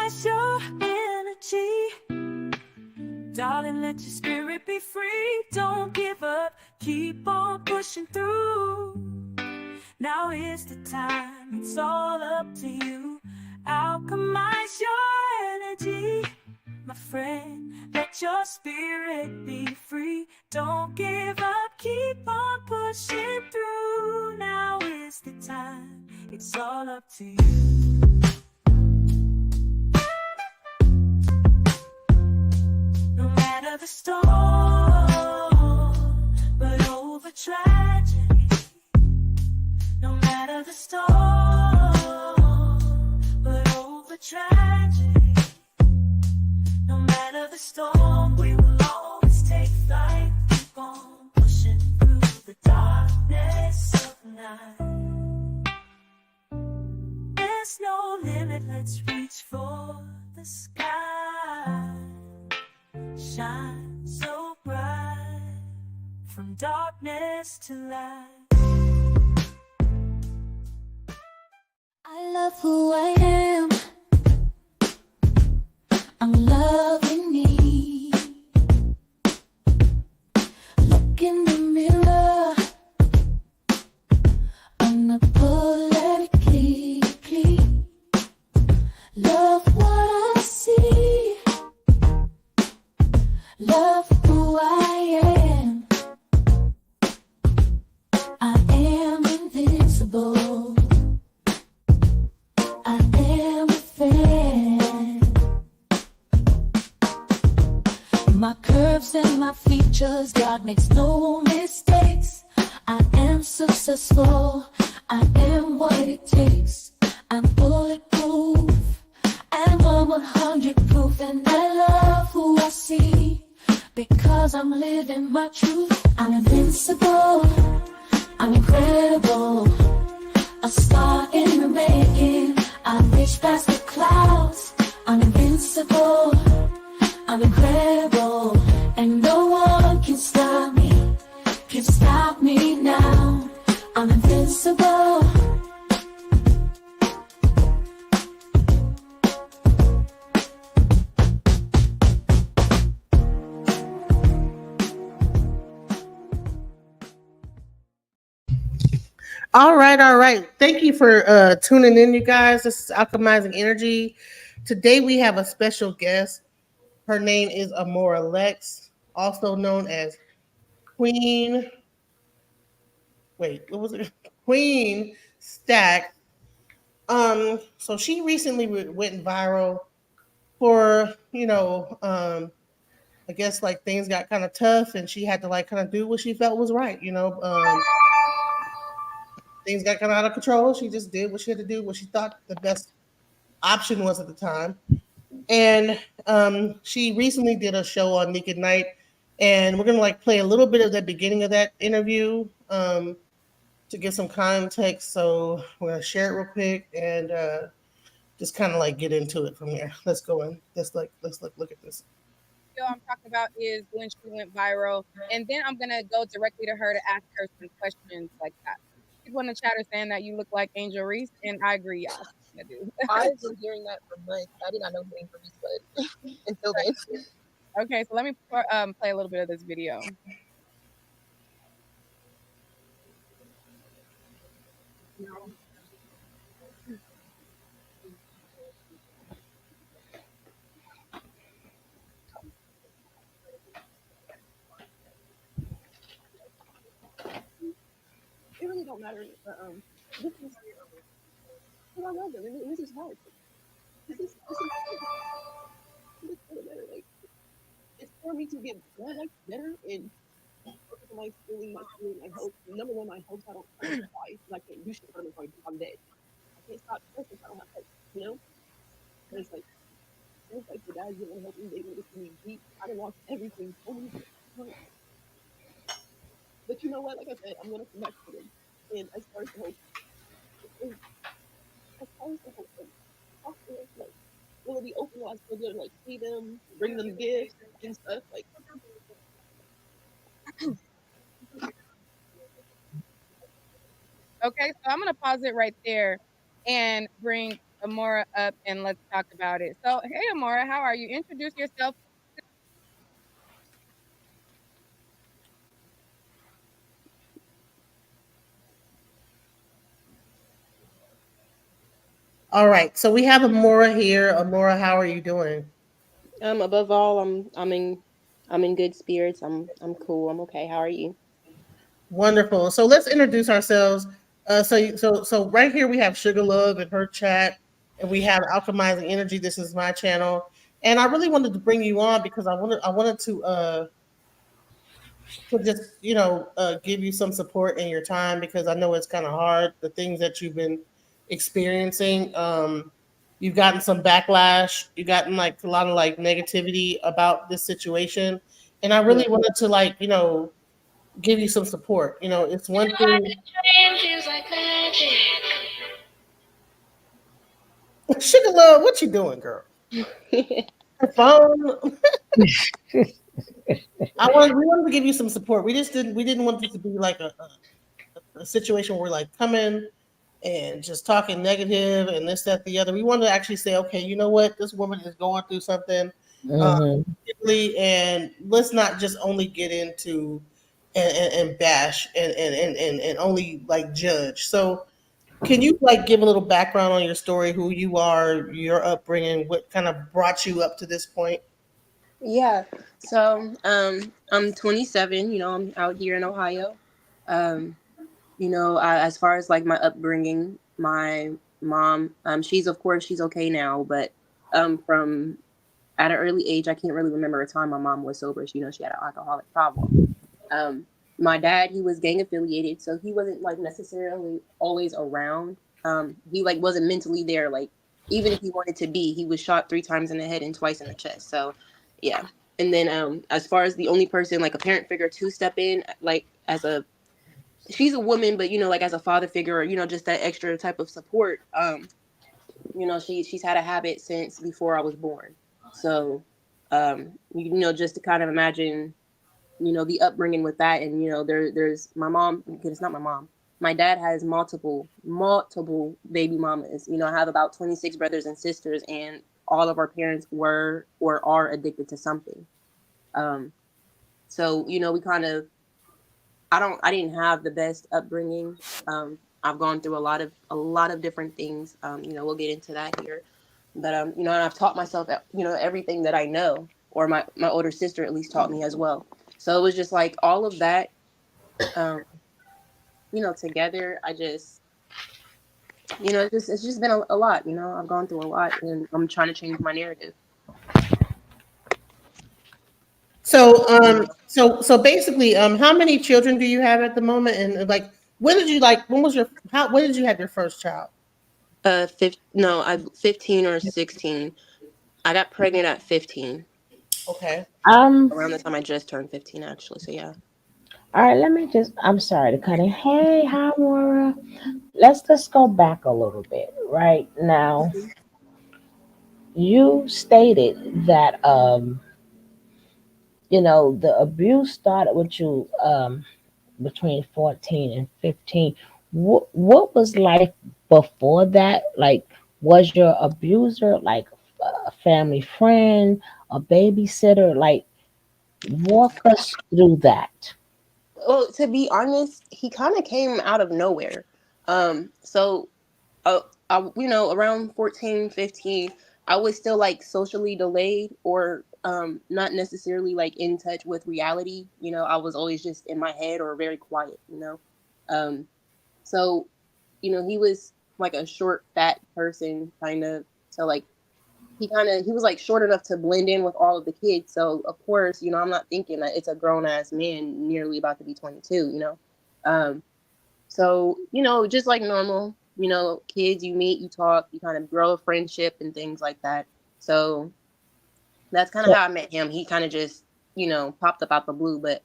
compromise your energy. Darling, let your spirit be free. Don't give up, keep on pushing through. Now is the time, it's all up to you. Alchemize your energy, my friend. Let your spirit be free. Don't give up, keep on pushing through. Now is the time, it's all up to you. No matter the storm, but over tragedy. No matter the storm, but over tragedy. No matter the storm, we will always take flight. Keep on pushing through the darkness of night. There's no limit, let's reach for the sky. Shine so bright, from darkness to light. I love who I am. I'm loving me. Look in the mirror, unapologetically. Love what I see. Love who I am. I am invincible. I am a fan. My curves and my features, God makes no mistakes. I am successful. I am what it takes. I'm bulletproof. I'm 100 proof, and I love who I see. Because I'm living my truth. I'm invincible. I'm incredible. A star in the making. I reach past the clouds. I'm invincible. I'm incredible. And no one can stop me. Can stop me now. I'm invincible. All right, all right. Thank you for tuning in, you guys. This is Alchemizing Energy. Today we have a special guest. Her name is Amora Lex, also known as Queen. Wait, what was it? Queen Stax. So she recently went viral for I guess like things got kind of tough, and she had to like kind of do what she felt was right. Things got kind of out of control. She just did what she had to do, what she thought the best option was at the time. And she recently did a show on Naked Night, and we're gonna like play a little bit of the beginning of that interview to give some context. So we're gonna share it real quick and just kind of like get into it from there. Let's go in. Let's look at this. I'm talking about is when she went viral, and then I'm gonna go directly to her to ask her some questions like that. People in the chat are saying that you look like Angel Reese, and I agree. Yes, I do. I've been hearing that for months. I did not know who Angel Reese was until then. Okay, so let me play a little bit of this video. It really don't matter. This is I love them, and this is hard. This is better. Like it's for me to get better and focus on my schooling, my school, my health. Number one, my health. I don't die because I can't do shit for them. I'm dead. I can't stop stressing if I don't have health. You know, and it's like the guys didn't help me. They made it to me deep. I done lost everything. So many times. But you know what? Like I said, I'm gonna come back to them. And as far as the hope, as far as the hope, like, will it be open? Will I still be able to like see them, bring them gifts and stuff? Like, okay, so I'm gonna pause it right there and bring Amora up and let's talk about it. So, hey, Amora, how are you? Introduce yourself. All right. So we have Amora here. Amora, how are you doing? Above all, I'm in good spirits. I'm cool. I'm okay. How are you? Wonderful. So let's introduce ourselves. So right here we have Sugar Love in her chat, and we have Alchemizing Energy. This is my channel, and I really wanted to bring you on because I wanted to just give you some support in your time because I know it's kind of hard the things that you've been experiencing. You've gotten some backlash. You've gotten like a lot of like negativity about this situation, and I Yeah. really wanted to like give you some support. It's one thing. Sugar Love, what you doing, girl? Her phone. We wanted to give you some support. We didn't want it to be like a situation where we're like coming and just talking negative and this, that, the other. We wanted to actually say, okay, you know what? This woman is going through something, uh, Hmm. particularly, and let's not just only get into and bash and only like judge. So, can you like give a little background on your story, who you are, your upbringing, what kind of brought you up to this point? Yeah. So, I'm 27. I'm out here in Ohio. Um, as far as like my upbringing, my mom, she's of course she's okay now, but from at an early age, I can't really remember a time my mom was sober. She had an alcoholic problem. Um, my dad, he was gang affiliated, so he wasn't like necessarily always around. He like wasn't mentally there. Like even if he wanted to be, he was shot 3 times in the head and twice in the chest. So yeah. And then as far as the only person like a parent figure to step in, like as a she's a woman, but like as a father figure or just that extra type of support. She's had a habit since before I was born. So just to kind of imagine the upbringing with that, and there's my mom, because it's not my mom, my dad has multiple baby mamas. I have about 26 brothers and sisters, and all of our parents were or are addicted to something. So we kind of I didn't have the best upbringing. I've gone through a lot of different things. We'll get into that here, but and I've taught myself everything that I know, or my older sister at least taught me as well. So it was just like all of that, um, together. I just it's just been a lot. I've gone through a lot, and I'm trying to change my narrative. So basically, how many children do you have at the moment? And like, when did you have your first child? No, I 15 or 16. I got pregnant at 15, Okay. Um, around the time I just turned 15, actually. So yeah. all right, I'm sorry to cut in. Hey, hi, Maura. Let's just go back a little bit. Right now, you stated that, the abuse started with you, between 14 and 15. What was life before that? Like, was your abuser like a family friend, a babysitter? Like, walk us through that. Well, to be honest, he kind of came out of nowhere. So around 14, 15, I was still like socially delayed, or not necessarily like in touch with reality. I was always just in my head or very quiet. Um, so, he was like a short, fat person, kind of. So, like, he was like short enough to blend in with all of the kids. So, of course, I'm not thinking that it's a grown ass man nearly about to be 22. Um, so, just like normal, kids, you meet, you talk, you kind of grow a friendship and things like that. So that's kind of So, how I met him. He kind of just, popped up out the blue. But,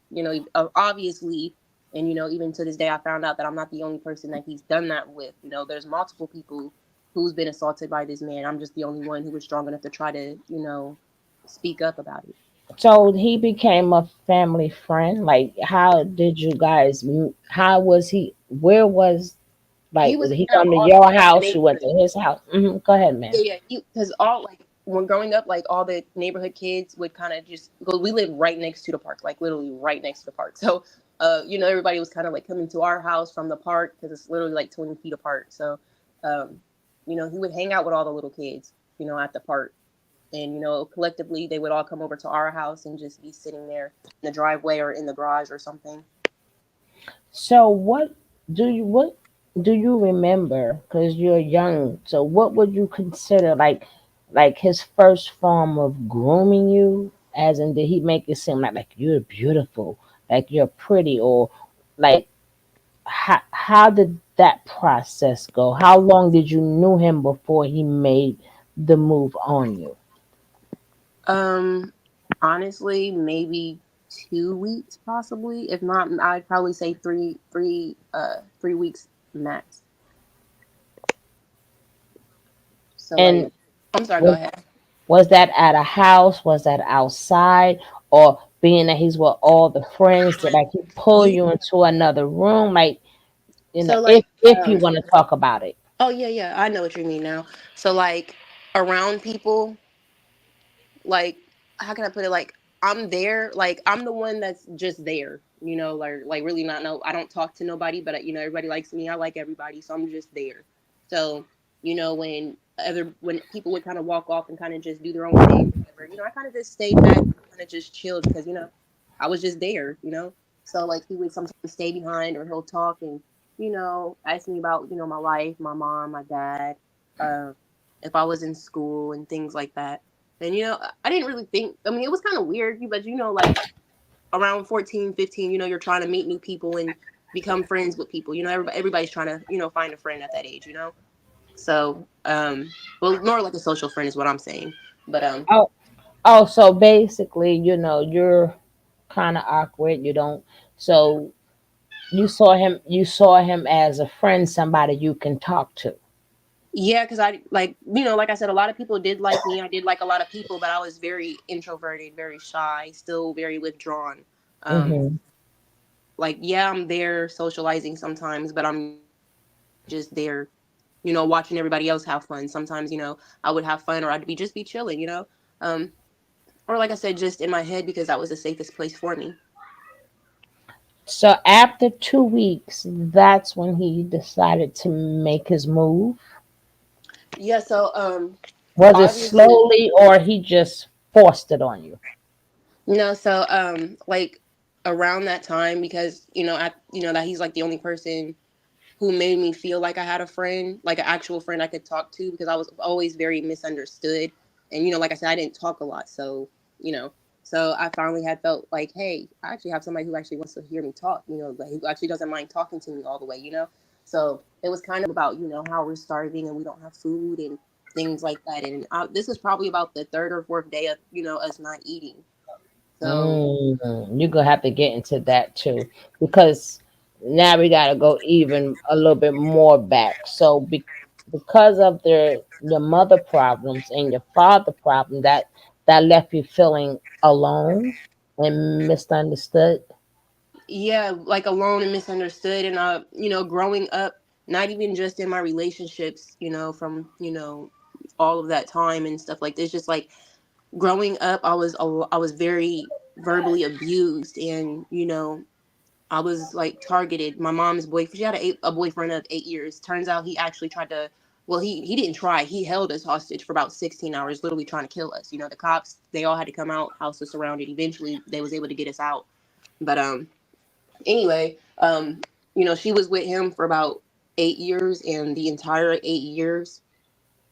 obviously, and, even to this day, I found out that I'm not the only person that he's done that with. There's multiple people who's been assaulted by this man. I'm just the only one who was strong enough to try to, speak up about it. so he became a family friend. Like, how did you guys? How was he? Where was? Like, he was did he hanging out come with to all your the house? You went to neighborhood. his house? Go ahead, man. Yeah, yeah. Because all like when growing up, like all the neighborhood kids would kind of just go. We live right next to the park, like literally right next to the park. So, everybody was kind of like coming to our house from the park because it's literally like 20 feet apart. So, um, he would hang out with all the little kids, at the park, and collectively they would all come over to our house and just be sitting there in the driveway or in the garage or something. So what do you remember? Because you're young. So what would you consider like his first form of grooming you? As in, did he make it seem like you're beautiful, like you're pretty, or like how did that process go? How long did you knew him before he made the move on you? Um, Honestly, maybe 2 weeks, possibly. If not, I'd probably say 3 weeks max. So, like, And I'm sorry. Go was ahead. was that at a house? Was that outside? Or being that he's with all the friends, did like he pull Yeah. you into another room? Like, So, if you want to talk about it. oh yeah, yeah, I know what you mean now. So, like, around people, like, how can I put it? Like, I'm there, like I'm the one that's just there, like really not no. I don't talk to nobody, but everybody likes me. I like everybody, so I'm just there. So when people would kind of walk off and kind of just do their own thing, whatever, I kind of just stayed back, kind of just chilled because I was just there. So like he would sometimes stay behind or he'll talk and ask me about my life, my mom, my dad, uh, if I was in school and things like that. And I didn't really think. I mean, it was kind of weird, but like around 14, 15, you're trying to meet new people and become friends with people. Everybody's trying to find a friend at that age. So well, more like a social friend is what I'm saying. But Oh, oh, so basically, you're kind of awkward. You don't. So you saw him as a friend, somebody you can talk to. yeah, because I like I said, a lot of people did like me. I did like a lot of people, but I was very introverted, very shy, still very withdrawn. Um, Hmm. like yeah, I'm there socializing sometimes, but I'm just there, watching everybody else have fun. Sometimes, I would have fun or I'd just be chilling. Um, or like I said, just in my head because that was the safest place for me. So after 2 weeks, that's when he decided to make his move. Yeah, so Was it obviously, slowly or he just forced it on you? so like around that time because that he's like the only person who made me feel like I had a friend, like an actual friend I could talk to because I was always very misunderstood. And, like I said, I didn't talk a lot. You know, so I finally had felt like, hey, I actually have somebody who actually wants to hear me talk, like who actually doesn't mind talking to me all the way. So it was kind of about, how we're starving and we don't have food and things like that. And this was probably about the third or fourth day of, us not eating. So You're gonna have to get into that too, because now we gotta go even a little bit more back. So because of your mother problems and your father problem, that left you feeling alone and misunderstood. yeah, like alone and misunderstood. And growing up, not even just in my relationships, from all of that time and stuff like this, just like growing up, I was very verbally abused, and I was like targeted. My mom's boyfriend, she had a boyfriend of 8 years. Turns out he actually tried to. Well, he didn't try. He held us hostage for about 16 hours, literally trying to kill us. The cops, they all had to come out. House was surrounded. Eventually, they was able to get us out. But anyway, she was with him for about 8 years, and the entire 8 years,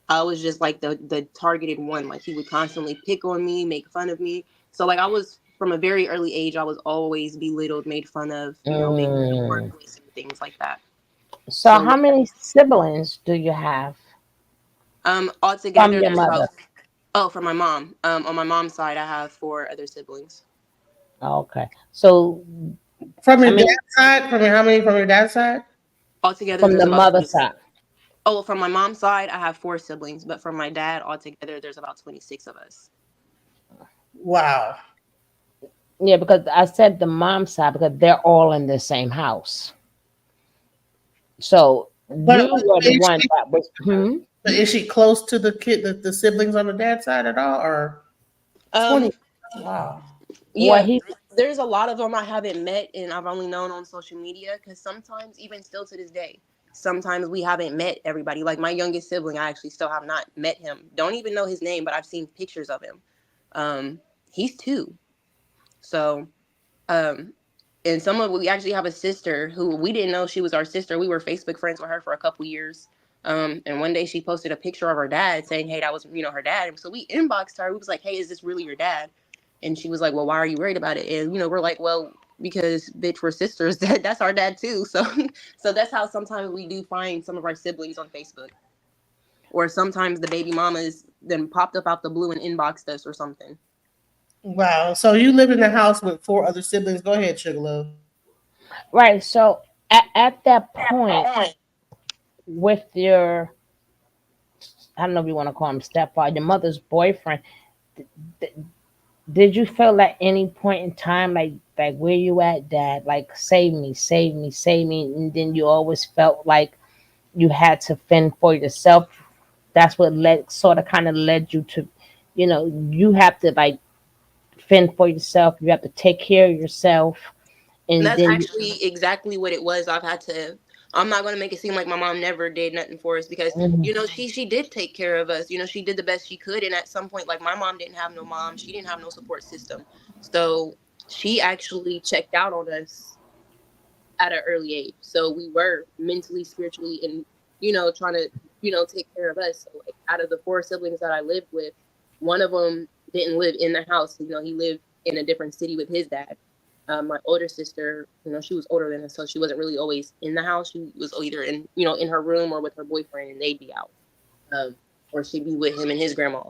I was just like the targeted one. Like he would constantly pick on me, make fun of me. So like I was from a very early age, I was always belittled, made fun of, made fun of Mm. worthless and things like that. So So how yeah, many siblings do you have from altogether your there's about mother? from my mom. On my mom's side, I have four other siblings. Okay, so From I your mean, dad's side? From your how many from your dad's side? Altogether, from there's the about mother 26. side. Oh, well, from my mom's side, I have four siblings, but from my dad, altogether, there's about 26 of us. Wow. Yeah, because I said the mom side because they're all in the same house. So But, You were the is one she, that was. Hmm? but is she close to the kid, the siblings on the dad's side at all, or Um, 20? Wow. Well, yeah, he there's a lot of them I haven't met and I've only known on social media because sometimes, even still to this day, sometimes we haven't met everybody. Like my youngest sibling, I actually still have not met him. Don't even know his name, but I've seen pictures of him. Um, he's 2. So, um, and some of we actually have a sister who we didn't know she was our sister. We were Facebook friends with her for a couple years. And one day she posted a picture of her dad saying, "Hey, that was her dad." And so we inboxed her. We was like, "Hey, is this really your dad?" And she was like, "Well, why are you worried about it?" And we're like, "Well, because bitch, we're sisters. That's our dad too." So, so that's how sometimes we do find some of our siblings on Facebook, or sometimes the baby mamas then popped up out the blue and inboxed us or something. Wow. So you live in the house with 4 other siblings. Go ahead, Sugarloaf. right. So at that point, with your, I don't know if you want to call him stepfather, your mother's boyfriend, th- did you feel at any point in time like where you at, dad? Like save me, save me, save me, and then you always felt like you had to fend for yourself. That's what led sort of kind of led you to, you have to like fend for yourself. You have to take care of yourself, and That's then actually exactly what it was. I've had to. I'm not going to make it seem like my mom never did nothing for us because Mhm. she did take care of us. She did the best she could, and at some point, like my mom didn't have no mom, she didn't have no support system, so she actually checked out on us at an early age. So we were mentally, spiritually, and trying to take care of us. So like out of the 4 siblings that I lived with, one of them didn't live in the house. He lived in a different city with his dad. My older sister, she was older than us, so she wasn't really always in the house. She was either in her room or with her boyfriend, and they'd be out, or she'd be with him and his grandma.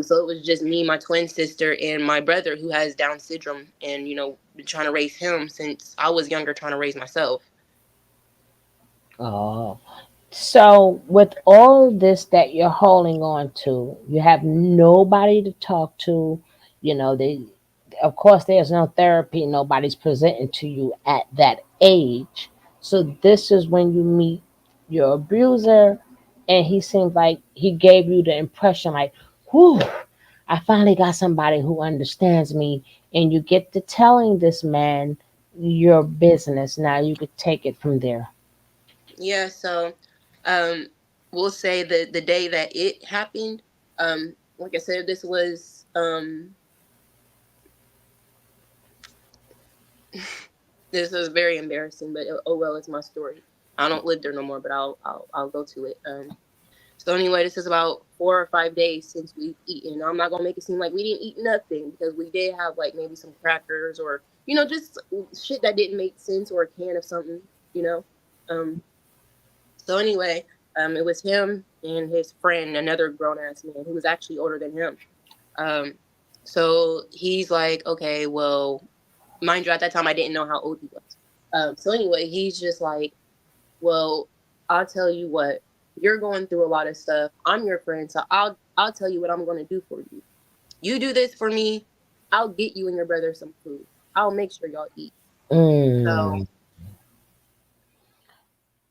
So it was just me, my twin sister, and my brother who has Down syndrome, and been trying to raise him since I was younger, trying to raise myself. Oh. So, with all this that you're holding on to, you have nobody to talk to. They, of course, there's no therapy. Nobody's presenting to you at that age. So, this is when you meet your abuser, and he seems like he gave you the impression, like, whew, I finally got somebody who understands me. And you get to telling this man your business. Now, you could take it from there. Yeah, so um we'll say the day that it happened, like I said, this was very embarrassing, but oh well, it's my story. I don't live there no more, but I'll go to it. So anyway, this is about 4 or 5 days since we've eaten. I'm not gonna make it seem like we didn't eat nothing because we did have like maybe some crackers or just shit that didn't make sense, or a can of something, you know. Um, so anyway, it was him and his friend, another grown ass man who was actually older than him. Um, so he's like, okay, well, mind you, at that time I didn't know how old he was. So anyway, he's just like, well, I'll tell you what, you're going through a lot of stuff. I'm your friend, so I'll tell you what I'm going to do for you. You do this for me, I'll get you and your brother some food. I'll make sure y'all eat. So, Mm.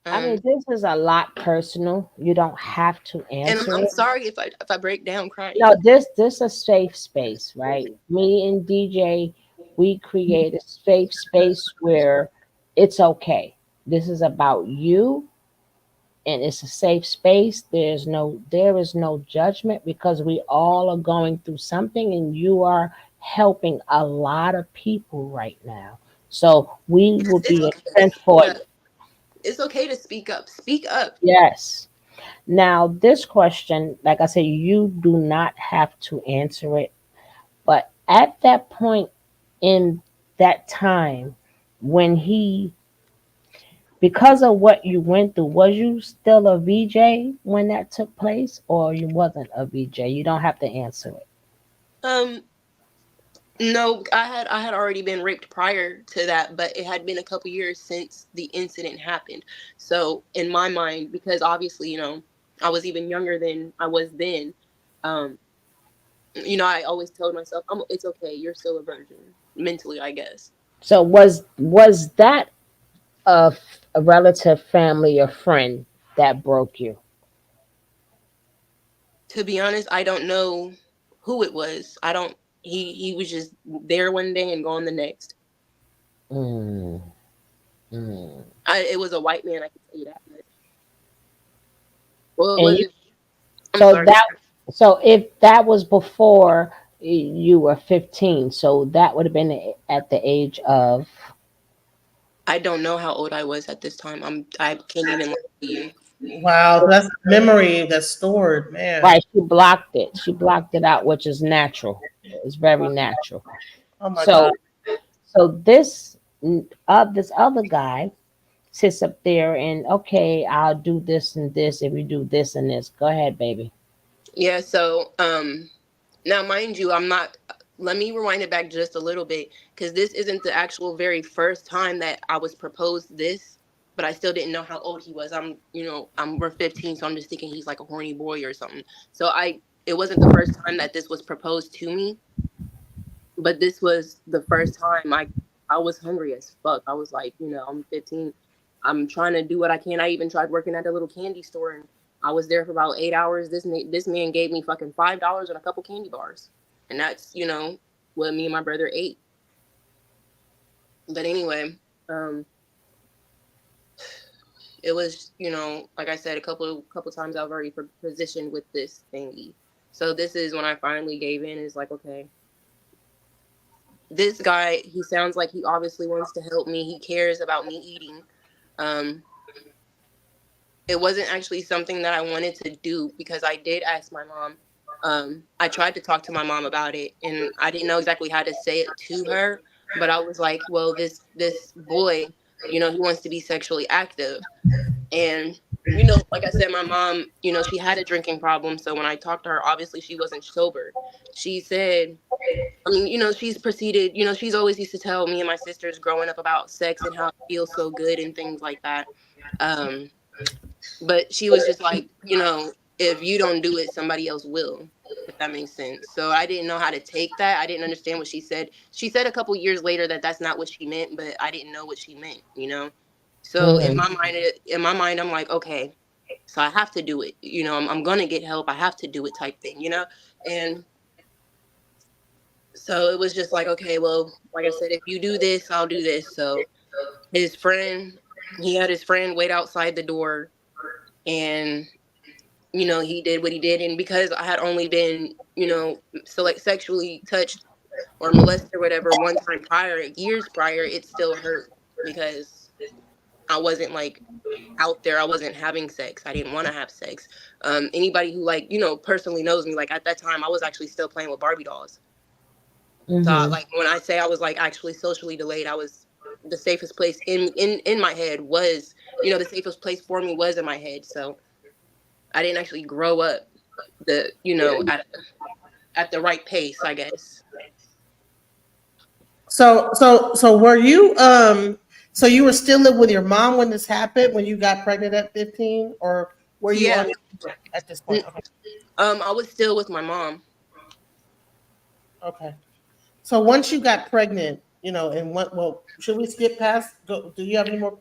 I um, mean, this is a lot personal. You don't have to and answer I'm it. sorry if I break down crying. No, this a safe space, right? Me and DJ, we create a safe space where it's okay. This is about you, and it's a safe space. There is no judgment because we all are going through something, and you are helping a lot of people right now. So we Yes, will it's be a okay to friend speak for up. you. It's okay to speak up. Speak up. Yes. Now, this question, like I said, you do not have to answer it. But at that point in that time, when because of what you went through, was you still a VJ when that took place, or you wasn't a VJ? You don't have to answer it. Um, no, I had already been raped prior to that, but it had been a couple years since the incident happened. So in my mind, because obviously, I was even younger than I was then, um, I always told myself, it's okay, you're still a virgin, mentally, I guess. So was that a relative, family, or friend that broke you? To be honest, I don't know who it was. I don't. He was just there one day and gone the next. Mm, mm. It was a white man. I can tell you that much. Well, it And was. you, I'm so sorry. that, so if that was before you were 15, so that would have been at the age of, I don't know how old I was at this time. I can't even lie to you. Wow, that's a memory that's stored, man. right, she blocked it. She blocked it out, which is natural. It's very natural. Oh my God. So so this other guy sits up there and, okay, I'll do this and this if you do this and this. Go ahead, baby. Yeah. So now, mind you, I'm not. Let me rewind it back just a little bit because this isn't the actual very first time that I was proposed this, but I still didn't know how old he was. We're 15, so I'm just thinking he's like a horny boy or something. It wasn't the first time that this was proposed to me, but this was the first time I was hungry as fuck. I was like, I'm 15. I'm trying to do what I can. I even tried working at a little candy store, and I was there for about 8 hours. This man gave me fucking $5 and a couple candy bars, and that's what me and my brother ate. But anyway, um, it was like I said, a couple times I've already positioned with this thingy. So this is when I finally gave in. Is like, okay, this guy, he sounds like he obviously wants to help me. He cares about me eating. Um, it wasn't actually something that I wanted to do because I did ask my mom. I tried to talk to my mom about it, and I didn't know exactly how to say it to her. But I was like, well, this boy, he wants to be sexually active, and like I said, my mom, she had a drinking problem. So when I talked to her, obviously she wasn't sober. She said, I mean, she's proceeded, she's always used to tell me and my sisters growing up about sex and how it feels so good and things like that. Um, but she was just like, if you don't do it, somebody else will, if that makes sense. So I didn't know how to take that. I didn't understand what she said. She said a couple years later that that's not what she meant, but I didn't know what she meant. So Hmm. in my mind, I'm like, okay, so I have to do it. I'm gonna get help. I have to do it, type thing. And so it was just like, okay, well, like I said, if you do this, I'll do this. So his friend, he had his friend wait outside the door, and he did what he did. And because I had only been, select sexually touched or molested or whatever one time prior, years prior, it still hurt because I wasn't like out there. I wasn't having sex. I didn't want to have sex. Anybody who like, personally knows me, like at that time, I was actually still playing with Barbie dolls. So Hmm. like when I say I was like actually socially delayed, I was the safest place in my head was, the safest place for me was in my head. So I didn't actually grow up at the right pace, I guess. So were you so you were still living with your mom when this happened when you got pregnant at 15, or were you Yeah. on your own at this point? Okay. I was still with my mom. Okay. So once you got pregnant, and what well, should we skip past do you have any more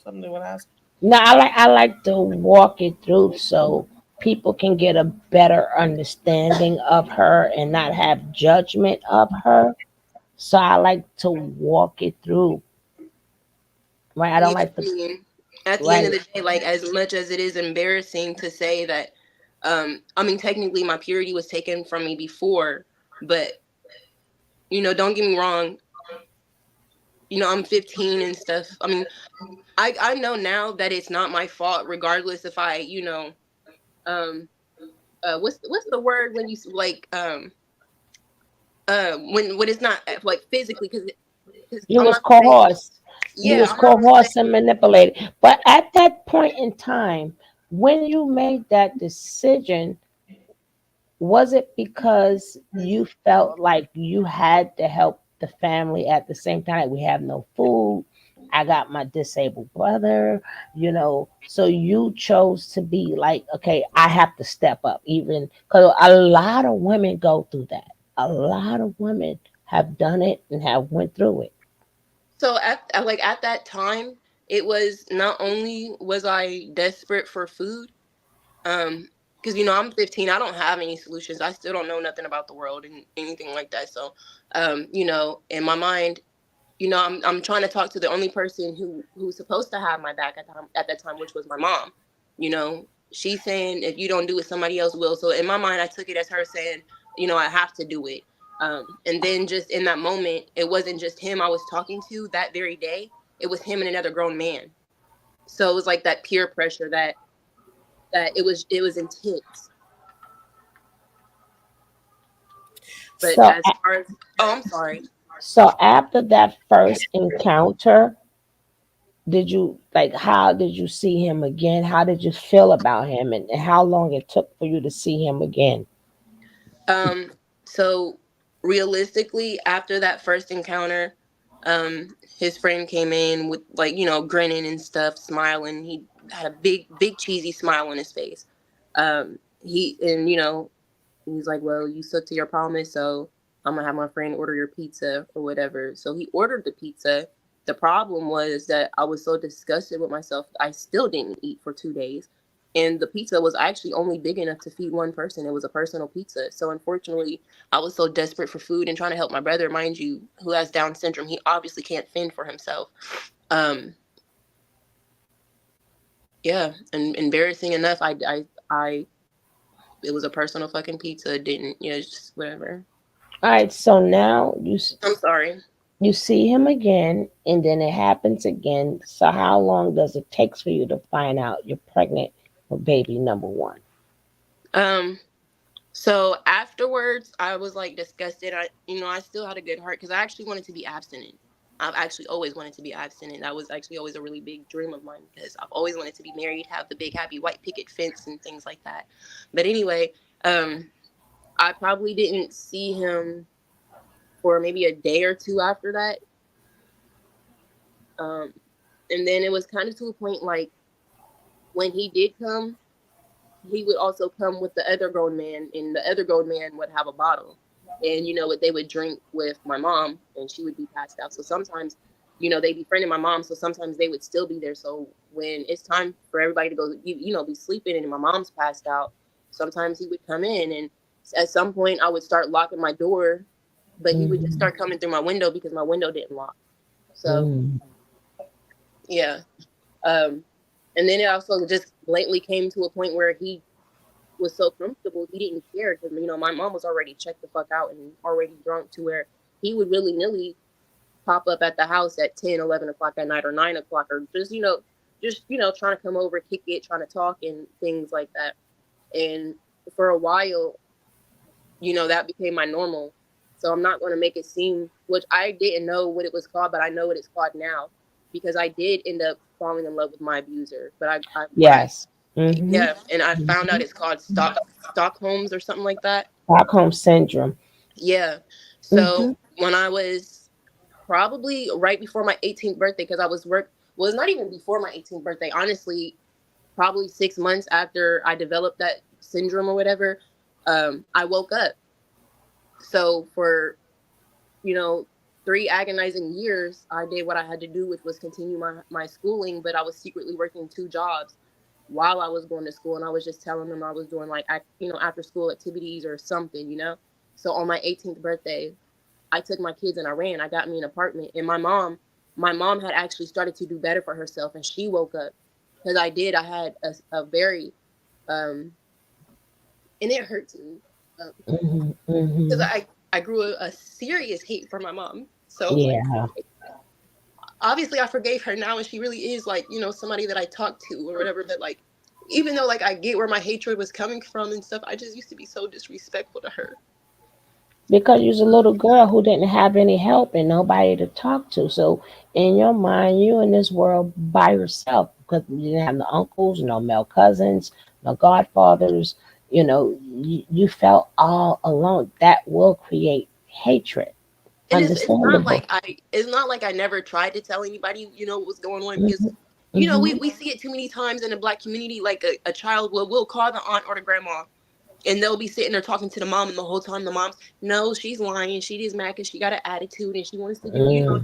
something you want to ask? No, I like to walk it through so people can get a better understanding of her and not have judgment of her. So I like to walk it through. Right. I don't Yeah, like I to. mean, at the end Right. of the day, like as much as it is embarrassing to say that, I mean, technically my purity was taken from me before, but don't get me wrong, I'm 15 and stuff. I mean, I know now that it's not my fault, regardless if I, what's the word when you like, when it's not like physically, because You I'm was not gonna say, coerced. You yeah, was I'm not gonna say. coerced and manipulated. But at that point in time, when you made that decision, was it because you felt like you had to help the family at the same time? Like, we have no food. I got my disabled brother. So you chose to be like, okay, I have to step up, even because a lot of women go through that. A lot of women have done it and have went through it. So at that time, it was not only was I desperate for food, because I'm 15, I don't have any solutions. I still don't know nothing about the world and anything like that. So, in my mind, I'm trying to talk to the only person who's supposed to have my back at that time, which was my mom. She's saying if you don't do it, somebody else will. So in my mind, I took it as her saying, I have to do it. And then just in that moment, it wasn't just him I was talking to that very day. It was him and another grown man. So it was like that peer pressure that it was intense. But So, as far as, oh, I'm sorry. so after that first encounter, did you like? How did you see him again? How did you feel about him, and how long it took for you to see him again? So realistically, after that first encounter, his friend came in with like, grinning and stuff, smiling. He had a big cheesy smile on his face. He and he's like, well, you stuck to your promise, so I'm gonna have my friend order your pizza or whatever. So he ordered the pizza. The problem was that I was so disgusted with myself, I still didn't eat for 2 days. And the pizza was actually only big enough to feed one person. It was a personal pizza. So unfortunately, I was so desperate for food and trying to help my brother, mind you, who has Down syndrome. He obviously can't fend for himself. Um, yeah, and embarrassing enough, I it was a personal fucking pizza. Didn't, just whatever. All right. So now I'm sorry. you see him again, and then it happens again. So how long does it take for you to find out you're pregnant with baby number one? Um, so afterwards, I was like disgusted. I still had a good heart because I actually wanted to be abstinent. I've actually always wanted to be abstinent. That was actually always a really big dream of mine because I've always wanted to be married, have the big happy white picket fence and things like that. But anyway, I probably didn't see him for maybe a day or two after that. Um, and then it was kind of to a point like when he did come, he would also come with the other grown man, and the other grown man would have a bottle. And what they would drink with my mom, and she would be passed out. So sometimes, they befriended my mom, so sometimes they would still be there. So when it's time for everybody to go, be sleeping, and my mom's passed out, sometimes he would come in, and at some point I would start locking my door, but he would just Mm-hmm. start coming through my window because my window didn't lock. So Mm-hmm. yeah. Um, and then it also just blatantly came to a point where he was so comfortable he didn't care because my mom was already checked the fuck out and already drunk to where he would willy-nilly pop up at the house at 10, 11 o'clock at night or 9 o'clock or just trying to come over, kick it, trying to talk and things like that. And for a while, that became my normal. So I'm not going to make it seem, which I didn't know what it was called, but I know what it's called now because I did end up falling in love with my abuser. But when I Yes. Mm-hmm. yeah, and I found out it's called Stockholm's or something like that. Stockholm syndrome. Yeah. Mm-hmm. So when I was probably right before my 18th birthday, because I was well, it's not even before my 18th birthday. Honestly, probably 6 months after I developed that syndrome or whatever, I woke up. So for you know 3 agonizing years, I did what I had to do, which was continue my schooling. But I was secretly working 2 jobs while I was going to school, and I was just telling them I was doing like after school activities or something. So on my 18th birthday, I took my kids and I ran. I got me an apartment, and my mom had actually started to do better for herself, and she woke up because I had a very and it hurts me Mm-hmm. because Mm-hmm. I grew a serious hate for my mom. So like Yeah. obviously I forgave her now, and she really is like somebody that I talk to or whatever. But like even though like I get where my hatred was coming from and stuff, I just used to be so disrespectful to her. Because you're a little girl who didn't have any help and nobody to talk to. So in your mind, you in this world by yourself because you didn't have no uncles, no male cousins, no godfathers. You felt all alone. That will create hatred. And Understandable. it's not like I never tried to tell anybody what was going on because Hmm. Hmm. we see it too many times in the black community. Like a child will call the aunt or the grandma, and they'll be sitting there talking to the mom, and the whole time the mom's no, she's lying, she is mad because she got an attitude and she wants to do.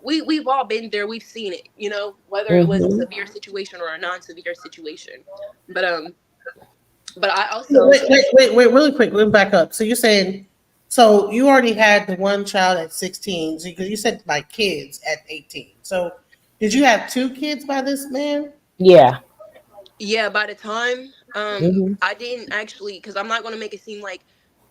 we've all been there. We've seen it, you know, whether it was a Mm-hmm. severe situation or a non-severe situation. But but I also Wait, really quick, let me back up. So you're saying, so you already had the one child at 16, so because you said like kids at 18. So did you have two kids by this man? Yeah. yeah, by the time Mm-hmm. I didn't actually, because I'm not going to make it seem like,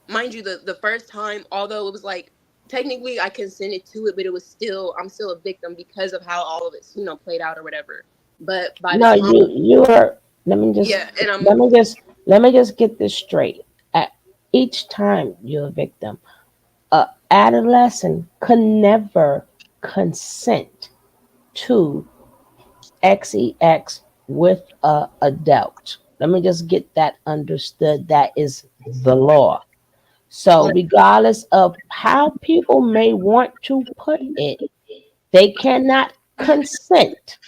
mind you, the first time, although it was like technically I consented to it, but it was still, I'm still a victim because of how all of it, you know, played out or whatever. But by the No, time, you are. Let me just yeah, and let me just let me just get this straight. At each time you're a victim, a adolescent can never consent to XEX with a adult. Let me just get that understood. That is the law. So Like, regardless of how people may want to put it, they cannot consent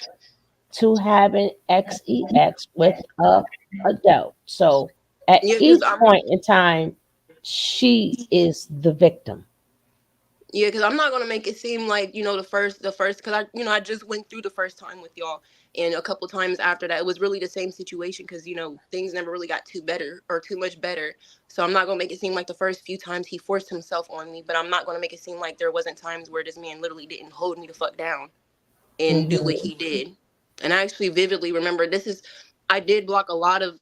to having XEX with a adult. So at yeah, because each point in time, she is the victim. yeah, because I'm not gonna make it seem like, you know, the first, because I, you know, I just went through the first time with y'all, and a couple times after that, it was really the same situation because, you know, things never really got too better or too much better. So I'm not gonna make it seem like the first few times he forced himself on me, but I'm not gonna make it seem like there wasn't times where this man literally didn't hold me the fuck down and do what Hmm. he did. And I actually vividly remember, this is, I did block a lot of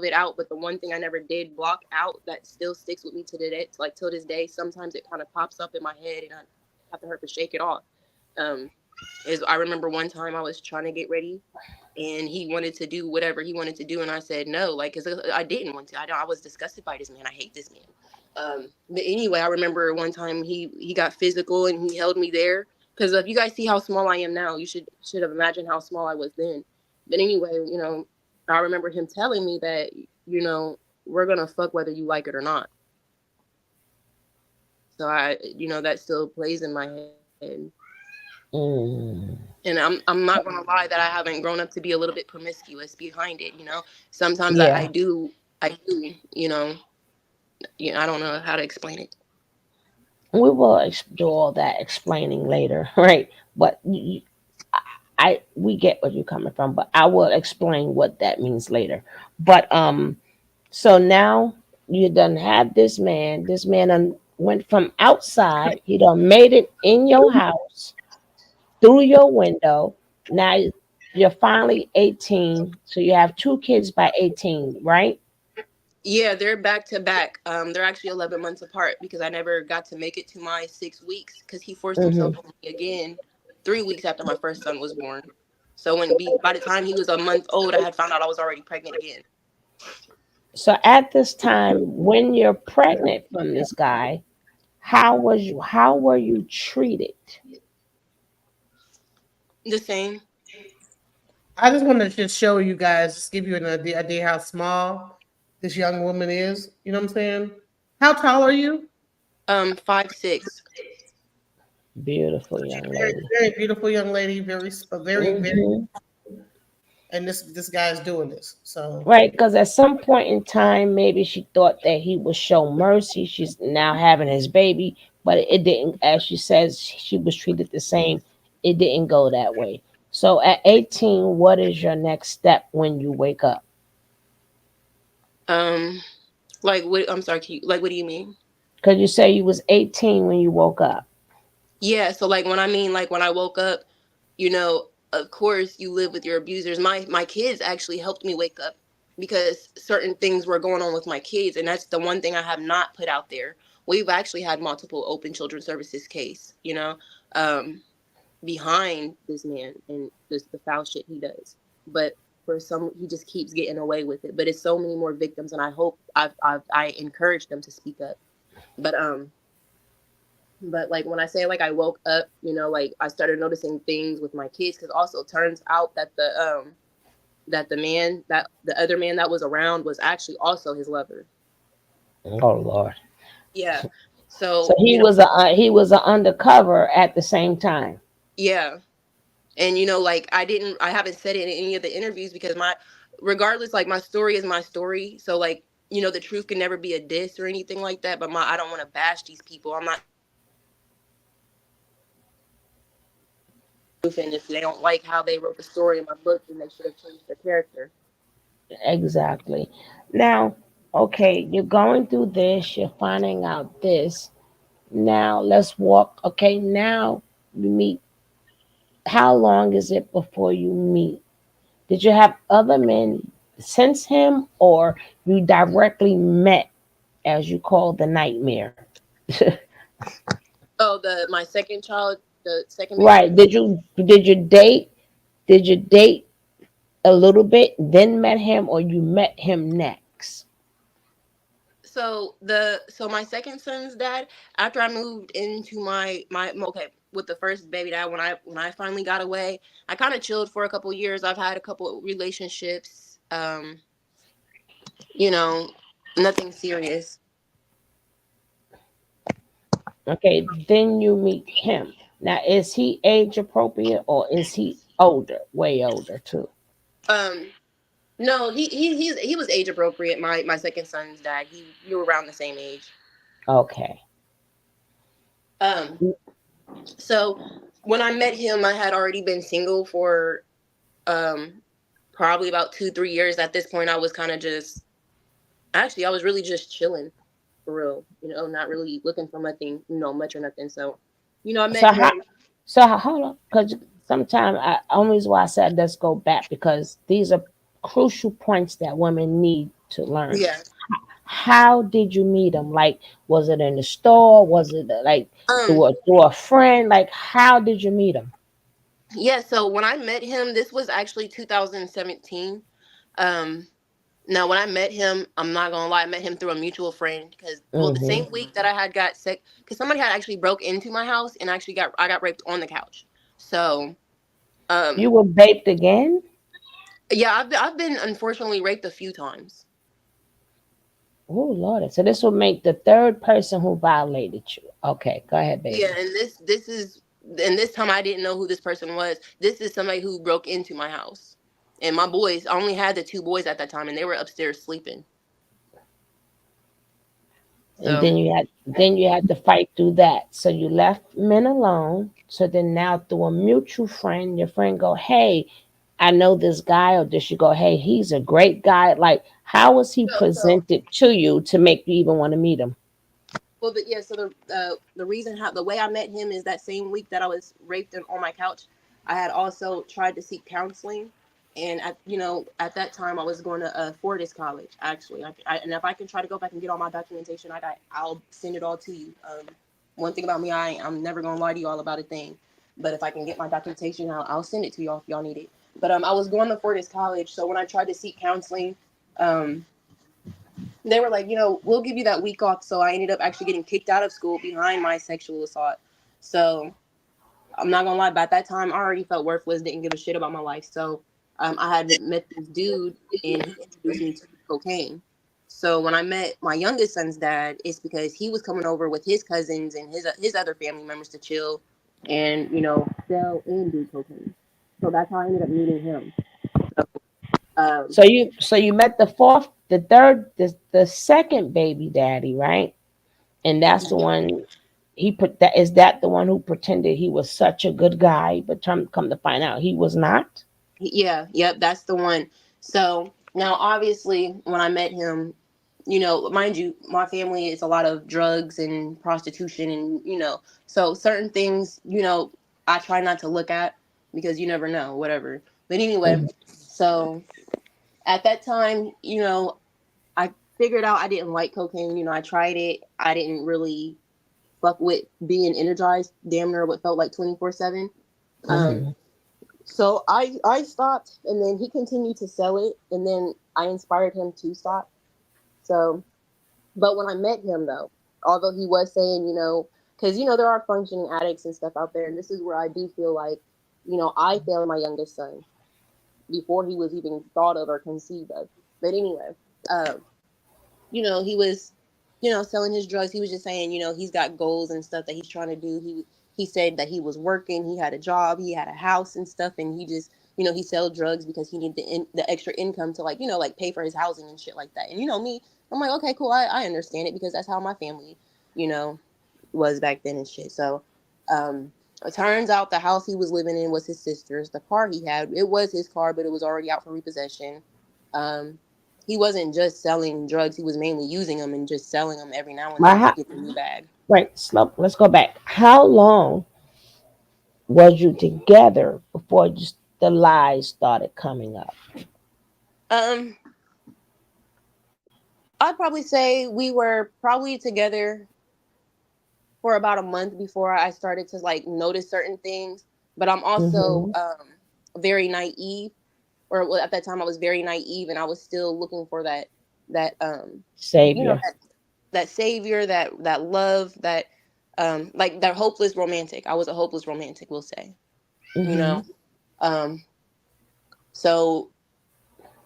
it out, but the one thing I never did block out that still sticks with me to the day, like till this day, sometimes it kind of pops up in my head and I have to hurt to shake it off. Um, is I remember one time I was trying to get ready and he wanted to do whatever he wanted to do, and I said no, like, because I didn't want to. I was disgusted by this man. I hate this man. But anyway, I remember one time he got physical and he held me there, because if you guys see how small I am now, you should have imagined how small I was then. But anyway, you know, I remember him telling me that, you know, we're gonna fuck whether you like it or not. So I, you know, that still plays in my head. Mm. And I'm not gonna lie that I haven't grown up to be a little bit promiscuous behind it. You know, sometimes I Yeah, do, you know, I don't know how to explain it. we will do all that explaining later, right? But we get what you're coming from, but I will explain what that means later. But so now you done had this man. This man done went from outside. He done made it in your house through your window. Now you're finally 18, so you have two kids by 18, right? Yeah, they're back to back. They're actually 11 months apart because I never got to make it to my 6 weeks because he forced himself Hmm. on me again 3 weeks after my first son was born. So by the time he was a month old, I had found out I was already pregnant again. So at this time, when you're pregnant from this guy, how were you treated? The same. I just wanted to just show you guys, just give you an idea how small this young woman is. You know what I'm saying? How tall are you? 5'6". Beautiful young Very, lady. very beautiful young lady. Very. Hmm. And this guy's doing this. So Right, because at some point in time, maybe she thought that he would show mercy. She's now having his baby, but it didn't. As she says, she was treated the same. It didn't go that way. So at 18, what is your next step when you wake up? Um, like what? I'm sorry. Like, what do you mean? Because you say you was 18 when you woke up. Yeah. So like when I mean like when I woke up, you know, of course you live with your abusers. My kids actually helped me wake up because certain things were going on with my kids, and that's the one thing I have not put out there. We've actually had multiple open children services case, you know, um, behind this man and just the foul shit he does. But for some, he just keeps getting away with it. But it's so many more victims, and I hope I encourage them to speak up. But like when I say like I woke up, you know, like I started noticing things with my kids, because also turns out that the other man that was around was actually also his lover. Oh Lord. Yeah. So So, you know, he was an undercover at the same time. yeah. And you know, like I haven't said it in any of the interviews because regardless, like my story is my story. So like, you know, the truth can never be a diss or anything like that. But I don't want to bash these people. I'm not trying to say like, oh, you know, and if they don't like how they wrote the story in my book, then they should have changed their character. Exactly. Now, okay, you're going through this, you're finding out this. Now let's walk. Okay, now you meet. How long is it before you meet? Did you have other men since him, or you directly met, as you call the nightmare? Oh, the my second child, the second baby. Right. Did you date? Did you date a little bit, then met him, or you met him next? So my second son's dad, after I moved into my okay, with the first baby dad, when I finally got away, I kind of chilled for a couple years. I've had a couple relationships, you know, nothing serious. Okay, then you meet him. Now, is he age appropriate, or is he older, way older too? Um, no, he was age appropriate. My second son's dad, you were around the same age. Okay. Um, so when I met him, I had already been single for um probably about 2 3 years. At this point, I was kind of just actually I was really just chilling for real, not really looking for nothing, much or nothing. So, I met So how? him. Hold on, because sometimes I only reason why I said let's go back, because these are crucial points that women need to learn. Yeah. How did you meet him? Like, was it in the store? Was it like Um. through a friend? Like, how did you meet him? Yeah. So when I met him, this was actually 2017. Um. Now, when I met him, I'm not gonna lie, I met him through a mutual friend because, well, the Hmm. same week that I had got sick, because somebody had actually broke into my house and actually I got raped on the couch. So, You um, were baked again? yeah, I've been unfortunately raped a few times. Oh Lord! So this will make the third person who violated you. Okay, go ahead, Yeah, baby. and this time I didn't know who this person was. This is somebody who broke into my house, and my boys. I only had the two boys at that time, and they were upstairs sleeping. And So then you had to fight through that. So you left men alone. So then now through a mutual friend, your friend go, hey, I know this guy, or did she go, hey, he's a great guy? Like, how was he so presented to you to make you even want to meet him? well, but yeah. So the reason how the way I met him is that same week that I was raped and on my couch, I had also tried to seek counseling, and at that time I was going to Fortis College actually. And if I can try to go back and get all my documentation, I'll send it all to you. One thing about me, I'm never gonna lie to you all about a thing, but if I can get my documentation, I'll send it to y'all if y'all need it. But I was going to Fortis College, so when I tried to seek counseling, um, they were like, we'll give you that week off. So I ended up actually getting kicked out of school behind my sexual assault. So I'm not gonna lie, but at that time I already felt worthless, didn't give a shit about my life. So I had met this dude and he introduced me to cocaine. So when I met my youngest son's dad, it's because he was coming over with his cousins and his other family members to chill and sell and do cocaine. So that's how I ended up meeting him. So, um, So you met the second baby daddy, right? And that's the one he put that is that the one who pretended he was such a good guy, but come to find out he was not? Yeah, yep, that's the one. So now, obviously, when I met him, mind you, my family is a lot of drugs and prostitution, and so certain things, I try not to look at because you never know, whatever. But anyway, Mhm. so at that time, I figured out I didn't like cocaine. I tried it. I didn't really fuck with being energized, damn near what felt like 24/7. Um, Mhm. so I stopped, and then he continued to sell it, and then I inspired him to stop. So, but when I met him, though, although he was saying, because there are functioning addicts and stuff out there, and this is where I do feel like, I failed my youngest son before he was even thought of or conceived of. But anyway, uh, he was, selling his drugs. He was just saying, he's got goals and stuff that he's trying to do. He said that he was working, he had a job, he had a house and stuff, and he just, he sell drugs because he needed the extra income to like pay for his housing and shit like that. And me, I'm like, okay, cool, I understand it because that's how my family, you know, was back then and shit. So, um, It turns out the house he was living in was his sister's. The car he had, it was his car, but it was already out for repossession. Um, he wasn't just selling drugs; he was mainly using them and just selling them every now and My then to ha- get the new bag. right, slow. Let's go back. How long was you together before just the lies started coming up? Um, I'd probably say we were probably together for about a month before I started to like notice certain things. But I'm also Mm-hmm. very naive, or well, at that time I was very naive, and I was still looking for that you know Savior. that savior, that love, that like that hopeless romantic. I was a hopeless romantic, we'll say. You Mm-hmm. know, um, so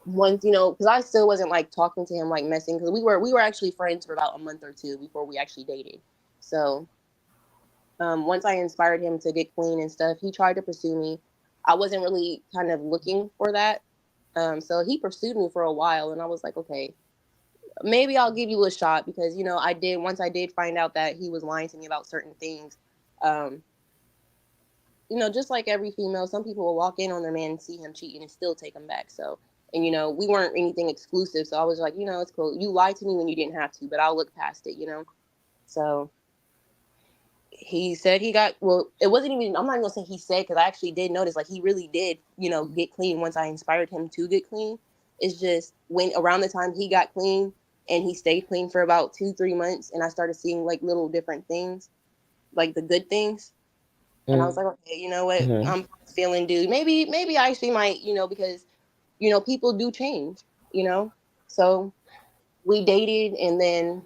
once because I still wasn't like talking to him like messing because we were actually friends for about a month or two before we actually dated. So once I inspired him to get clean and stuff, he tried to pursue me. I wasn't really kind of looking for that. So he pursued me for a while, and I was like, okay, maybe I'll give you a shot because I did once I did find out that he was lying to me about certain things. Um, just like every female, some people will walk in on their man and see him cheating and still take him back. So, and we weren't anything exclusive, so I was like, it's cool. You lied to me when you didn't have to, but I'll look past it. So he said he got well. It wasn't even. I'm not even gonna say he said because I actually did notice like he really did. Get clean once I inspired him to get clean. It's just when around the time he got clean and he stayed clean for about 2-3 months, and I started seeing like little different things, like the good things. And I was like, okay, you know what? Mm-hmm. I'm feeling dude. Maybe I actually might, because people do change, you know. So we dated, and then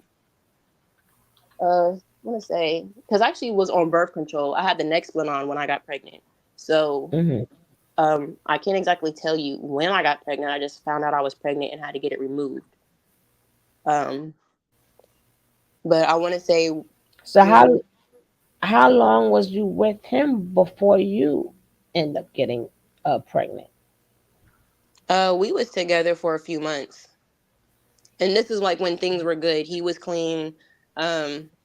I want to say because I actually was on birth control. I had the Nexplanon on when I got pregnant. So Mm-hmm. I can't exactly tell you when I got pregnant. I just found out I was pregnant and had to get it removed. Um, but I want to say So when how long was you with him before you end up getting pregnant? we was together for a few months. And this is like when things were good. He was clean.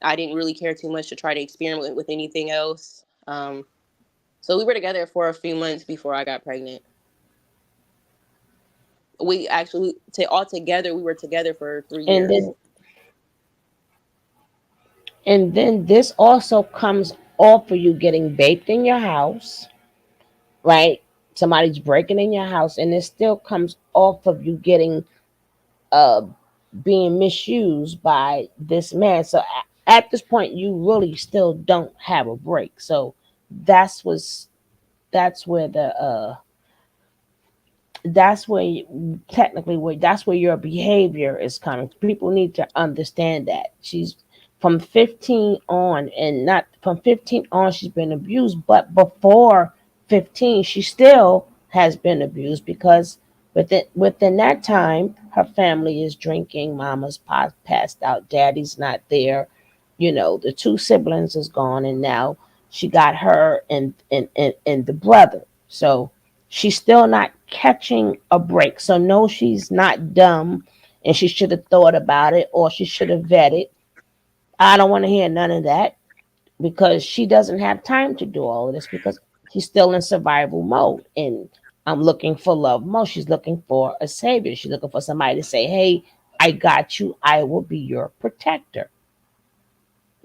I didn't really care too much to try to experiment with anything else. So we were together for a few months before I got pregnant. We actually, all together, we were together for three And years. then this also comes off of you getting baked in your house, right? Somebody's breaking in your house, and it still comes off of you getting uh being misused by this man. So at this point, you really still don't have a break. So that's was that's where the that's where technically where that's where your behavior is coming. People need to understand that she's from 15 on, and not from 15 on she's been abused, but before 15 she still has been abused because within that time her family is drinking, mama's passed out, daddy's not there, the two siblings is gone, and now she got her and the brother. So she's still not catching a break. So no, she's not dumb and she should have thought about it or she should have vetted. I don't want to hear none of that because she doesn't have time to do all of this because she's still in survival mode. And I'm looking for love mode. She's looking for a savior. She's looking for somebody to say, hey, I got you. I will be your protector.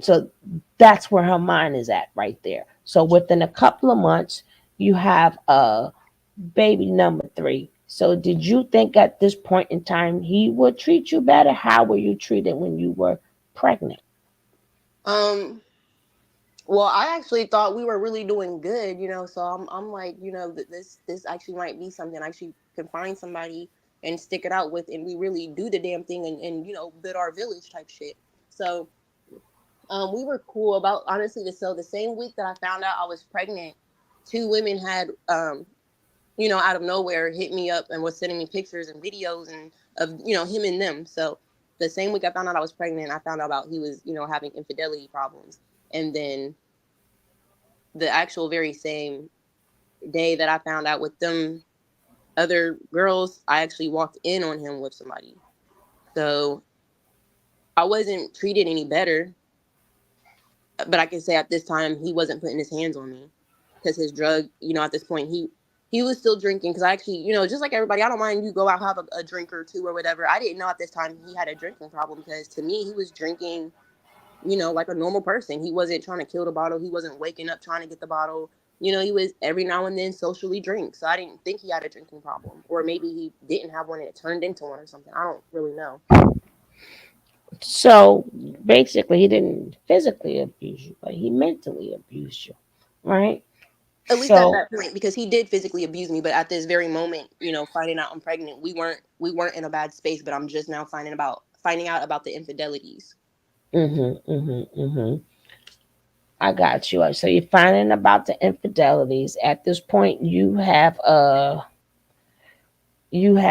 So that's where her mind is at right there. So within a couple of months, you have baby number three. So did you think at this point in time he would treat you better? How were you treated when you were pregnant? Um, well, I actually thought we were really doing good, So I'm like, this actually might be something I actually can find somebody and stick it out with, and we really do the damn thing and build our village type shit. So we were cool about honestly to sell the same week that I found out I was pregnant. Two women had out of nowhere hit me up and was sending me pictures and videos and of him and them. So the same week I found out I was pregnant, I found out about he was having infidelity problems, and then the actual very same day that I found out with them other girls, I actually walked in on him with somebody. So I wasn't treated any better. but I can say at this time he wasn't putting his hands on me because his drug, at this point he was still drinking. Because I actually, just like everybody, I don't mind you go out have a drink or two or whatever. I didn't know at this time he had a drinking problem because to me he was drinking, like a normal person. He wasn't trying to kill the bottle. He wasn't waking up trying to get the bottle. He was every now and then socially drink. So I didn't think he had a drinking problem, or maybe he didn't have one and it turned into one or something. I don't really know. So basically, he didn't physically abuse you, but he mentally abused you, right? At least at So, that point, because he did physically abuse me, but at this very moment, finding out I'm pregnant, we weren't in a bad space, but I'm just now finding out about the infidelities. hmm. I got you. So you're finding about the infidelities. At this point, you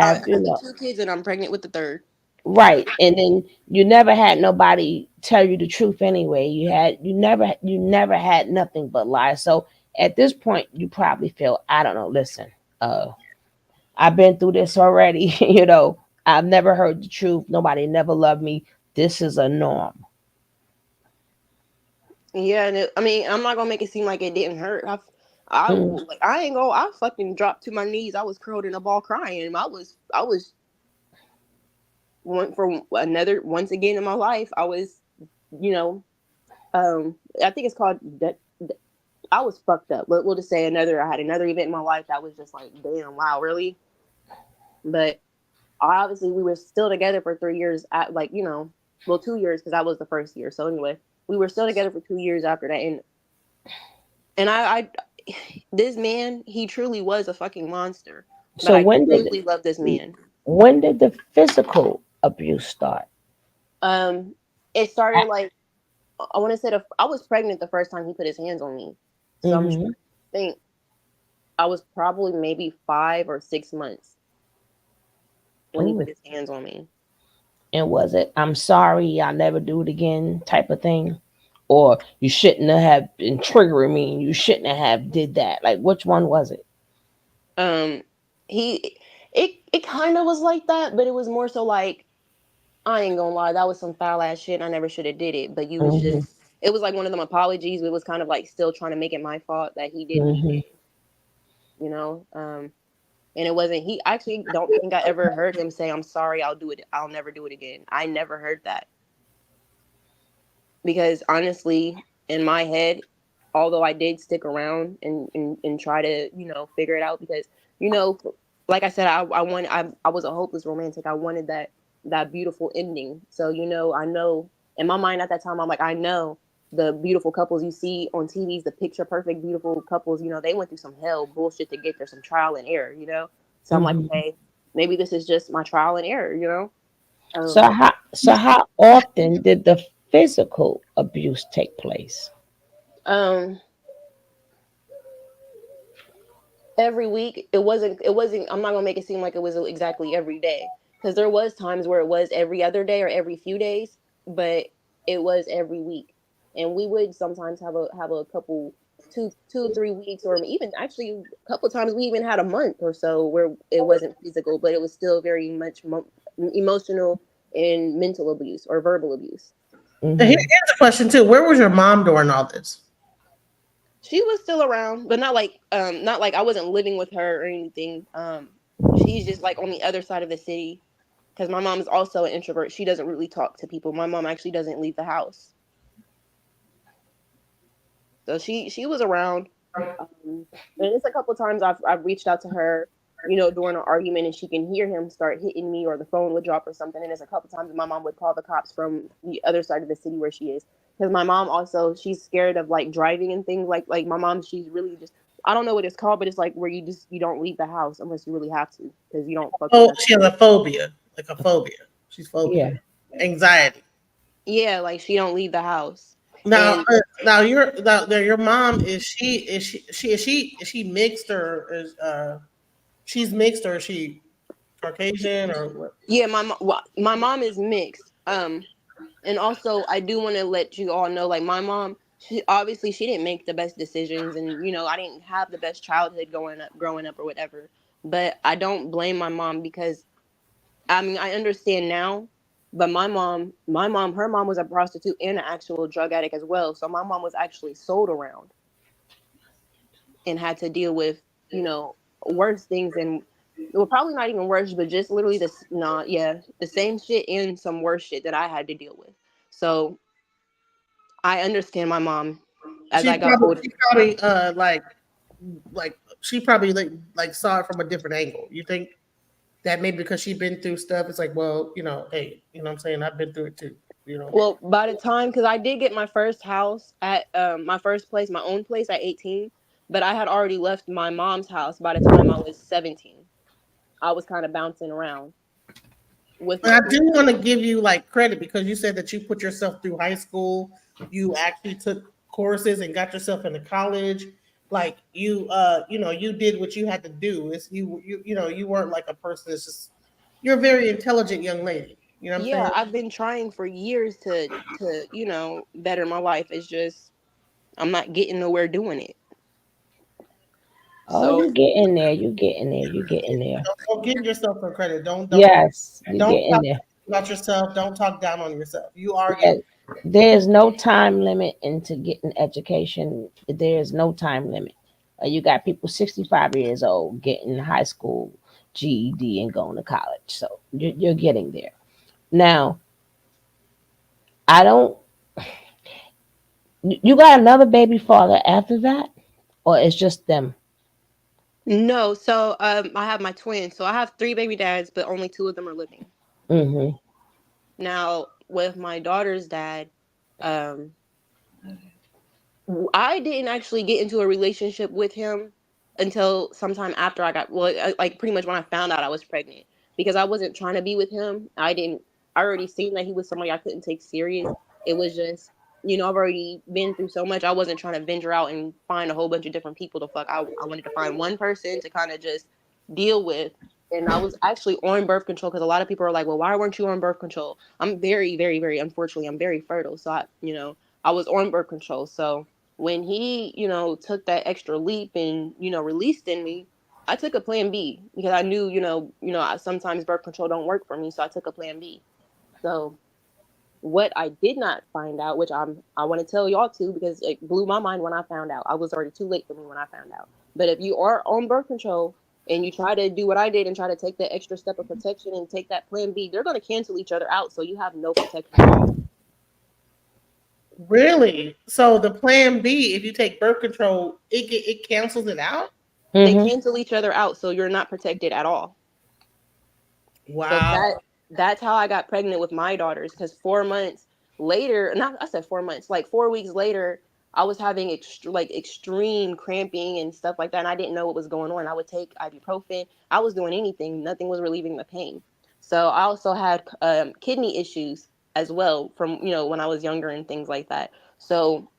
I have, have the 2 kids and I'm pregnant with the third. right, and then you never had nobody tell you the truth anyway. You never had nothing but lies. So at this point, you probably feel, I don't know. Listen, uh, I've been through this already. I've never heard the truth. Nobody never loved me. This is a norm. Yeah, and I mean, I'm not gonna make it seem like it didn't hurt. Mm, Like, I ain't gonna. I fucking dropped to my knees. I was curled in a ball crying. I was one for another once again in my life. I was, you know, I think it's called that. I was fucked up. We'll just say another. I had another event in my life that was just like, damn, wow, really. But obviously, we were still together for 3 years. At like, well, 2 years because that was the first year. So anyway, we were still together for 2 years after that, and I this man, he truly was a fucking monster. But So I truly love this man. when did the physical abuse start? Um, it started like I want to say I was pregnant the first time he put his hands on me, so I'm trying Mm-hmm. to think. I was probably maybe 5 or 6 months when he put Ooh. his hands on me. And was it, I'm sorry, I'll never do it again type of thing? Or you shouldn't have been triggering me, you shouldn't have did that? Like, which one was it? Um, he it kind of was like that, but it was more so like I ain't gonna lie, that was some foul ass shit. I never should have did it, but you was Mm-hmm. just. It was like one of them apologies. It was kind of like still trying to make it my fault that he did what he Mm-hmm. did, you know. And it wasn't. He I actually don't think I ever heard him say, "I'm sorry, I'll do it. I'll never do it again." I never heard that because honestly, in my head, although I did stick around and try to figure it out because you know like I said I was a hopeless romantic. I wanted that beautiful ending. So I know in my mind at that time I'm like I know the beautiful couples you see on TVs, the picture perfect beautiful couples, they went through some hell bullshit to get there, some trial and error. So I'm like, Mm-hmm. okay, maybe this is just my trial and error. So um how often did the physical abuse take place? um every week. It wasn't I'm not gonna make it seem like it was exactly every day because there was times where it was every other day or every few days, but it was every week. And we would sometimes have a couple 2 3 weeks, or even actually a couple of times we even had a month or so where it wasn't physical, but it was still very much emotional and mental abuse or verbal abuse. Mm-hmm. Here's a question too. Where was your mom during all this? She was still around, but not like I wasn't living with her or anything. She's just like on the other side of the city because my mom is also an introvert. She doesn't really talk to people. My mom actually doesn't leave the house, so she was around. And it's a couple of times I've reached out to her, during an argument, and she can hear him start hitting me, or the phone would drop or something. And it's a couple of times my mom would call the cops from the other side of the city where she is, because my mom also she's scared of like driving and things like my mom. She's really just I don't know what it's called, but it's like where you don't leave the house unless you really have to because you don't fuck with Oh, other she has people. a phobia, like a phobia. She's phobia, Yeah. anxiety. Yeah, like she don't leave the house. Now, And your mom is she mixed or is she's mixed or is she Caucasian or what? yeah, my mom is mixed. And also I do want to let you all know, like my mom, she didn't make the best decisions, and I didn't have the best childhood growing up or whatever. But I don't blame my mom because I mean I understand now, But her mom was a prostitute and an actual drug addict as well. So my mom was actually sold around and had to deal with, you know, worse things and well, probably not even worse, but just literally this, not, yeah, the same shit and some worse shit that I had to deal with. So I understand my mom as I got older. She probably she probably like saw it from a different angle. You think that maybe because she been through stuff, it's like, well, you know, hey, you know what I'm saying? I've been through it too, you know. Well, by the time, because I did get my first house at my first place, my own place at 18, but I had already left my mom's house by the time I was 17. I was kind of bouncing around with But my I do parents. want to give you like credit because you said that you put yourself through high school. You actually took courses and got yourself into college. Like you know, you did what you had to do. It's you know, you weren't like a person that's just you're a very intelligent young lady. You know what I'm Yeah, saying? I've been trying for years to better my life. It's just I'm not getting nowhere doing it. Oh, So you get in there. You get in there. You get in there. Don't give yourself no credit. Yes, you Don't get in talk there. about yourself. Don't talk down on yourself. You are Yeah, you. there's no time limit into getting education. There's no time limit. You got people 65 years old getting high school GED and going to college. So you're getting there. Now, I don't. You got another baby father after that, or it's just them? no, so I have my twins. So I have three baby dads, but only two of them are living. Mm-hmm. Now with my daughter's dad, um I didn't actually get into a relationship with him until sometime after I got like pretty much when I found out I was pregnant because I wasn't trying to be with him. I already seen that he was somebody I couldn't take serious. It was just, I've already been through so much. I wasn't trying to venture out and find a whole bunch of different people to fuck. I wanted to find one person to kind of just deal with. And I was actually on birth control because a lot of people are like, well, why weren't you on birth control? I'm very, very, very, unfortunately, I'm very fertile. So I was on birth control. So when he, took that extra leap and, released in me, I took a plan B because I knew, sometimes birth control don't work for me. So I took a plan B. So what I did not find out, which I want to tell y'all too, because it blew my mind when I found out. I was already too late for me when I found out. But if you are on birth control and you try to do what I did and try to take that extra step of protection and take that plan B, they're going to cancel each other out. So you have no protection at all. Really? So the plan B, if you take birth control, it cancels it out? They Mm-hmm. cancel each other out. So you're not protected at all. So Wow. that's how I got pregnant with my daughters because 4 months later, not I said 4 months, like 4 weeks later, I was having extreme cramping and stuff like that, and I didn't know what was going on. I would take ibuprofen. I was doing anything. Nothing was relieving the pain. So I also had kidney issues as well from when I was younger and things like that. So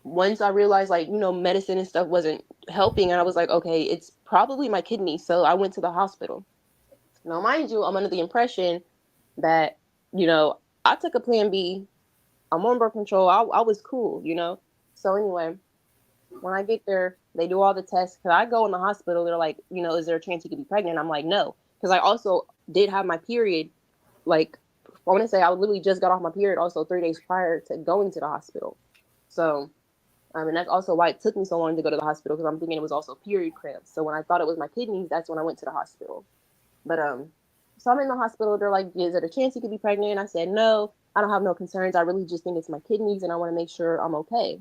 once I realized medicine and stuff wasn't helping, and I was like, okay, it's probably my kidney. So I went to the hospital. Now, mind you, I'm under the impression that, I took a plan B. I'm on birth control. I was cool. So anyway, when I get there, they do all the tests. Cause I go in the hospital. They're like, is there a chance you could be pregnant? I'm like, no. Cause I also did have my period. Like, I want to say I literally just got off my period also 3 days prior to going to the hospital. So, and that's also why it took me so long to go to the hospital. Cause I'm thinking it was also period cramps. So when I thought it was my kidneys, that's when I went to the hospital. But so I'm in the hospital. They're like, "Is there a chance you could be pregnant?" I said, "No, I don't have no concerns. I really just think it's my kidneys, and I want to make sure I'm okay."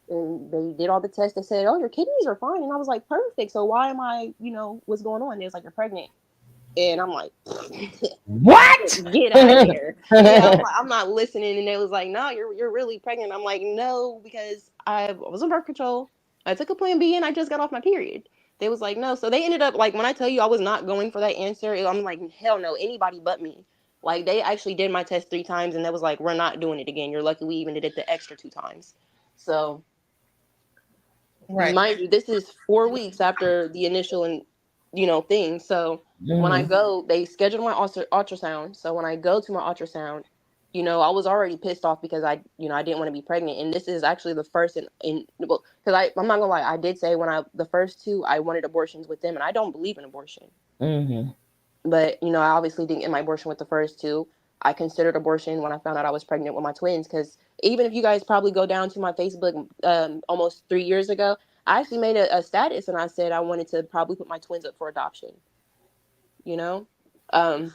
And they did all the tests. They said, "Oh, your kidneys are fine." And I was like, "Perfect. So why am I? What's going on?" They was like, "You're pregnant." And I'm like, What? "Get out of here!" Yeah, I'm not listening. And they was like, "No, you're really pregnant." I'm like, "No, because I was on birth control. I took a Plan B, and I just got off my period." They was like, "No." So they ended up like when I tell you I was not going for that answer, I'm like, "Hell no, anybody but me." Like they actually did my test 3 times, and they was like, "We're not doing it again. You're lucky we even did it the extra 2 times." So Right. mind you, this is 4 weeks after the initial and thing. So when I Mm-hmm. go, they schedule my ultrasound. So when I go to my ultrasound, I was already pissed off because I didn't want to be pregnant, and this is actually the first in well, because I'm not gonna lie, I did say when the first two I wanted abortions with them, and I don't believe in abortion, Mm-hmm. but I obviously didn't get my abortion with the first two. I considered abortion when I found out I was pregnant with my twins. Because even if you guys probably go down to my Facebook almost 3 years ago, I actually made a status and I said I wanted to probably put my twins up for adoption, you know? Um,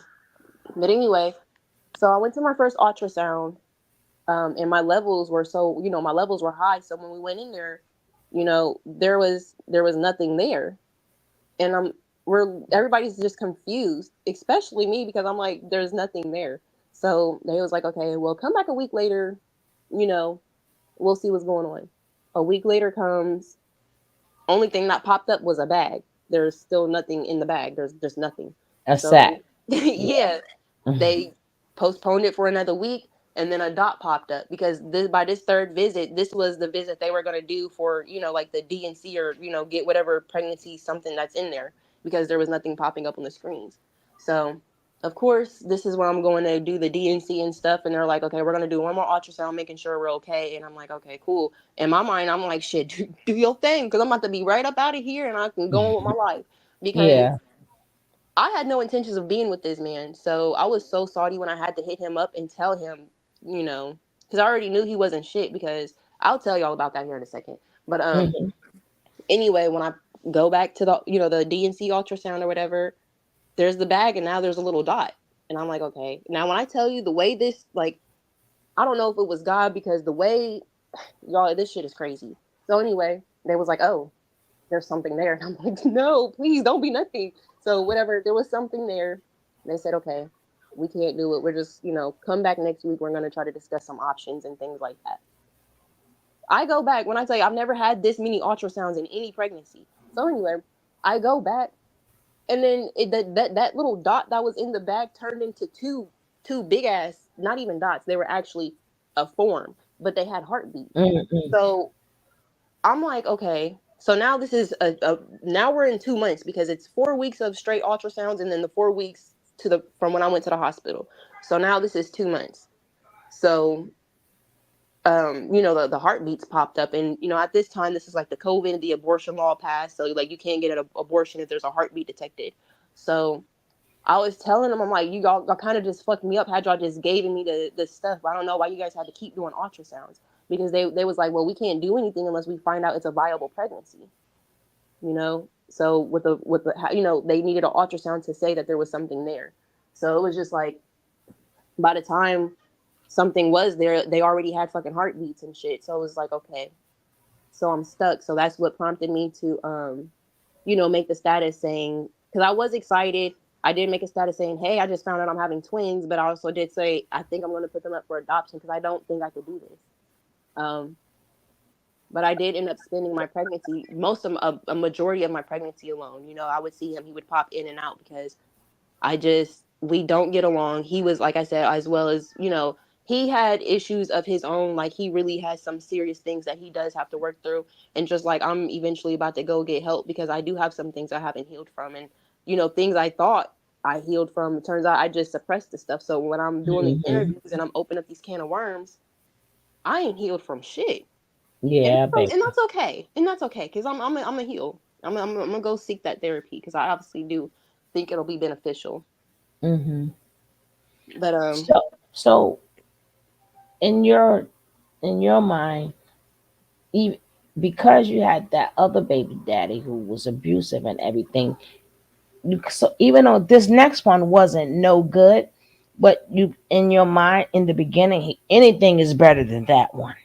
but anyway, so I went to my first ultrasound, and my levels were so, my levels were high. So when we went in there, there was nothing there. And everybody's just confused, especially me, because I'm like, there's nothing there. So they was like, okay, well, come back a week later, you know, we'll see what's going on. A week later comes, only thing that popped up was a bag. There's still nothing in the bag. There's just nothing. A So sack. Yeah. yeah, they postponed it for another week, and then a dot popped up because by this third visit, this was the visit they were going to do for, like the DNC, or get whatever pregnancy something that's in there, because there was nothing popping up on the screens. So of course, this is where I'm going to do the DNC and stuff, and they're like, okay, we're going to do one more ultrasound, making sure we're okay. And I'm like, okay, cool. In my mind, I'm like, shit, do your thing, because I'm about to be right up out of here and I can go on with my life, because Yeah. I had no intentions of being with this man. So I was so salty when I had to hit him up and tell him, because I already knew he wasn't shit. Because I'll tell y'all about that here in a second. But Hmm. anyway, when I go back to the DNC ultrasound or whatever, there's the bag and now there's a little dot, and I'm like, okay. Now when I tell you the way this, like, I don't know if it was God, because the way, y'all, this shit is crazy. So anyway, they was like, oh, there's something there. And I'm like, no, please don't be nothing. So whatever, there was something there. They said, okay, we can't do it. We're just, come back next week. We're going to try to discuss some options and things like that. I go back, when I tell you, I've never had this many ultrasounds in any pregnancy. So anyway, I go back, and then that little dot that was in the bag turned into two big ass, not even dots. They were actually a form, but they had heartbeats. Hmm. So I'm like, okay. So now this is now we're in 2 months, because it's 4 weeks of straight ultrasounds, and then the 4 weeks from when I went to the hospital. So now this is 2 months. So the heartbeats popped up, and at this time, this is like the COVID, the abortion law passed, so like you can't get an abortion if there's a heartbeat detected. So I was telling them, I'm like, y'all kind of just fucked me up. Had y'all just gave me the stuff, I don't know why you guys had to keep doing ultrasounds, because they was like, well, we can't do anything unless we find out it's a viable pregnancy. So they needed an ultrasound to say that there was something there. So it was just like, by the time something was there, they already had fucking heartbeats and shit. So it was like, okay, so I'm stuck. So that's what prompted me to make the status saying, because I was excited. I did make a status saying, hey, I just found out I'm having twins, but I also did say I think I'm going to put them up for adoption, because I don't think I could do this. Um, but I did end up spending my pregnancy, most of a majority of my pregnancy alone. I would see him; he would pop in and out, because we don't get along. He was, like I said, as well as, he had issues of his own. Like, he really has some serious things that he does have to work through. And just like, I'm eventually about to go get help, because I do have some things I haven't healed from. And, things I thought I healed from, it turns out I just suppressed the stuff. So when I'm doing these Hmm. interviews and I'm opening up these can of worms, I ain't healed from shit. And, Yeah, baby. and that's okay. And that's okay. Cause I'm a heal. I'm gonna go seek that therapy, because I obviously do think it'll be beneficial. Hmm. But So in your mind, even because you had that other baby daddy who was abusive and everything, so even though this next one wasn't no good, but you in your mind in the beginning, anything is better than that one.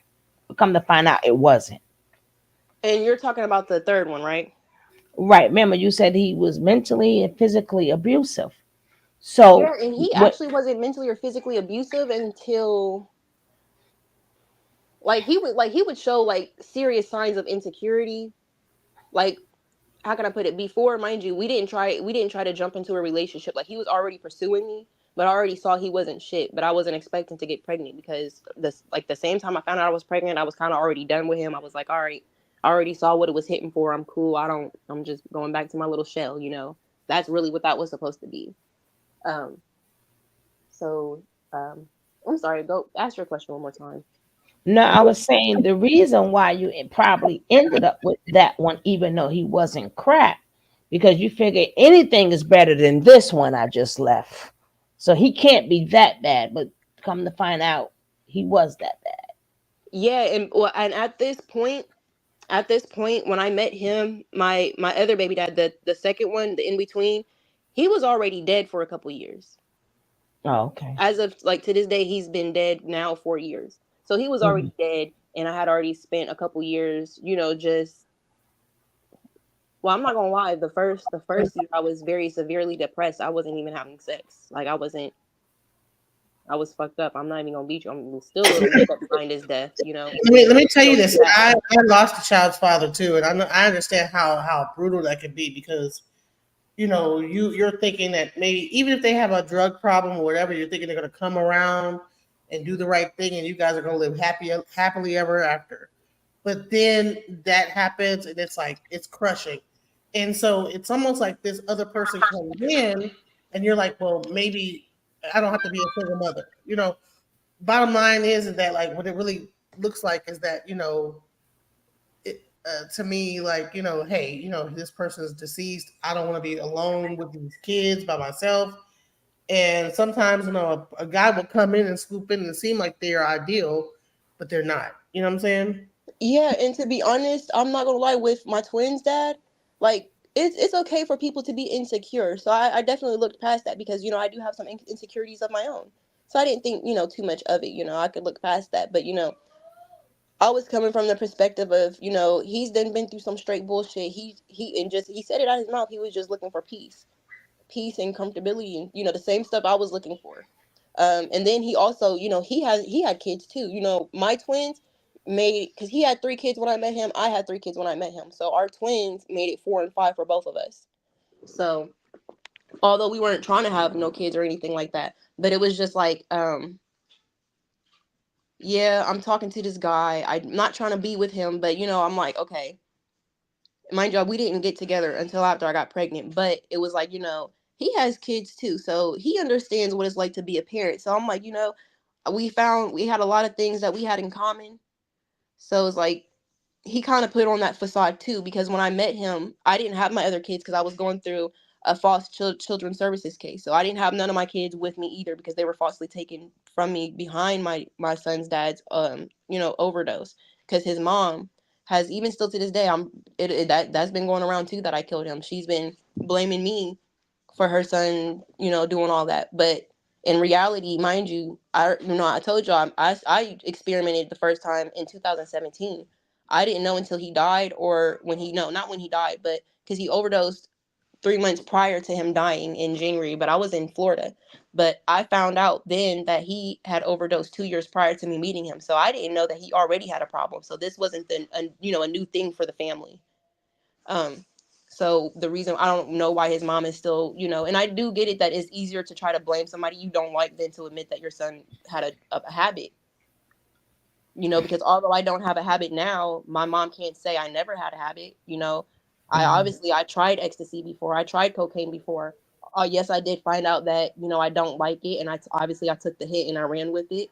Come to find out, it wasn't. and you're talking about the third one, right? Right? Remember, you said he was mentally and physically abusive. So Yeah, and he what? actually wasn't mentally or physically abusive until, like he would show like serious signs of insecurity. Like, how can I put it? Before, mind you, we didn't try to jump into a relationship. Like, he was already pursuing me, but I already saw he wasn't shit. But I wasn't expecting to get pregnant, because the same time I found out I was pregnant, I was kind of already done with him. I was like, all right, I already saw what it was hitting for. I'm cool. I'm just going back to my little shell. That's really what that was supposed to be. Um, so um, I'm sorry. Go ask your question one more time. No, I was saying the reason why you probably ended up with that one, even though he wasn't crap, because you figured anything is better than this one I just left. So he can't be that bad, but come to find out, he was that bad. Yeah, and well, and at this point when I met him, my other baby dad, the second one, the in between, he was already dead for a couple years. Oh, okay. As of like to this day, he's been dead now 4 years. So he was Hmm. already dead, and I had already spent a couple years, just, well, I'm not gonna lie, the first year I was very severely depressed. I wasn't even having sex. Like I was fucked up. I'm not even gonna beat you. I'm still a little messed up behind his death. Let me tell you Still this. sad. I lost a child's father too, and I understand how brutal that can be because you're thinking that maybe even if they have a drug problem or whatever, you're thinking they're going to come around and do the right thing, and you guys are going to live happily ever after. But then that happens, and it's like it's crushing, and so it's almost like this other person comes in, and you're like, well, maybe I don't have to be a single mother. Bottom line is that like what it really looks like is that to me, like, hey, this person is deceased. I don't want to be alone with these kids by myself. And sometimes, a guy will come in and swoop in and seem like they're ideal, but they're not. You know what I'm saying? Yeah, and to be honest, I'm not gonna lie, with my twins dad, like it's okay for people to be insecure. So I definitely looked past that because I do have some insecurities of my own. So I didn't think too much of it. I could look past that, but I was coming from the perspective of he's then been through some straight bullshit. He said it out of his mouth. He was just looking for peace and comfortability, and the same stuff I was looking for. And then he also, he had kids too. My twins made, because he had 3 kids when I met him. I had 3 kids when I met him. So our twins made it 4 and 5 for both of us. So although we weren't trying to have no kids or anything like that, but it was just like, yeah, I'm talking to this guy. I'm not trying to be with him, but I'm like, okay, mind you, we didn't get together until after I got pregnant, but it was like, he has kids too. So he understands what it's like to be a parent. So I'm like, we had a lot of things that we had in common. So it's like he kind of put on that facade too, because when I met him, I didn't have my other kids because I was going through a false children services case. So I didn't have none of my kids with me either because they were falsely taken from me behind my son's dad's overdose, because his mom has, even still to this day, that's been going around too, that I killed him. She's been blaming me for her son, doing all that. But in reality, mind you, I told y'all, I experimented the first time in 2017. I didn't know until he died, or when he, no, not when he died, but because he overdosed 3 months prior to him dying in January. But I was in Florida. But I found out then that he had overdosed 2 years prior to me meeting him. So I didn't know that he already had a problem. So this wasn't a new thing for the family. Um, so the reason, I don't know why his mom is still, and I do get it that it's easier to try to blame somebody you don't like than to admit that your son had a habit. Because although I don't have a habit now, my mom can't say I never had a habit. I tried ecstasy before, I tried cocaine before. Yes, I did find out that I don't like it, and I took the hit and I ran with it,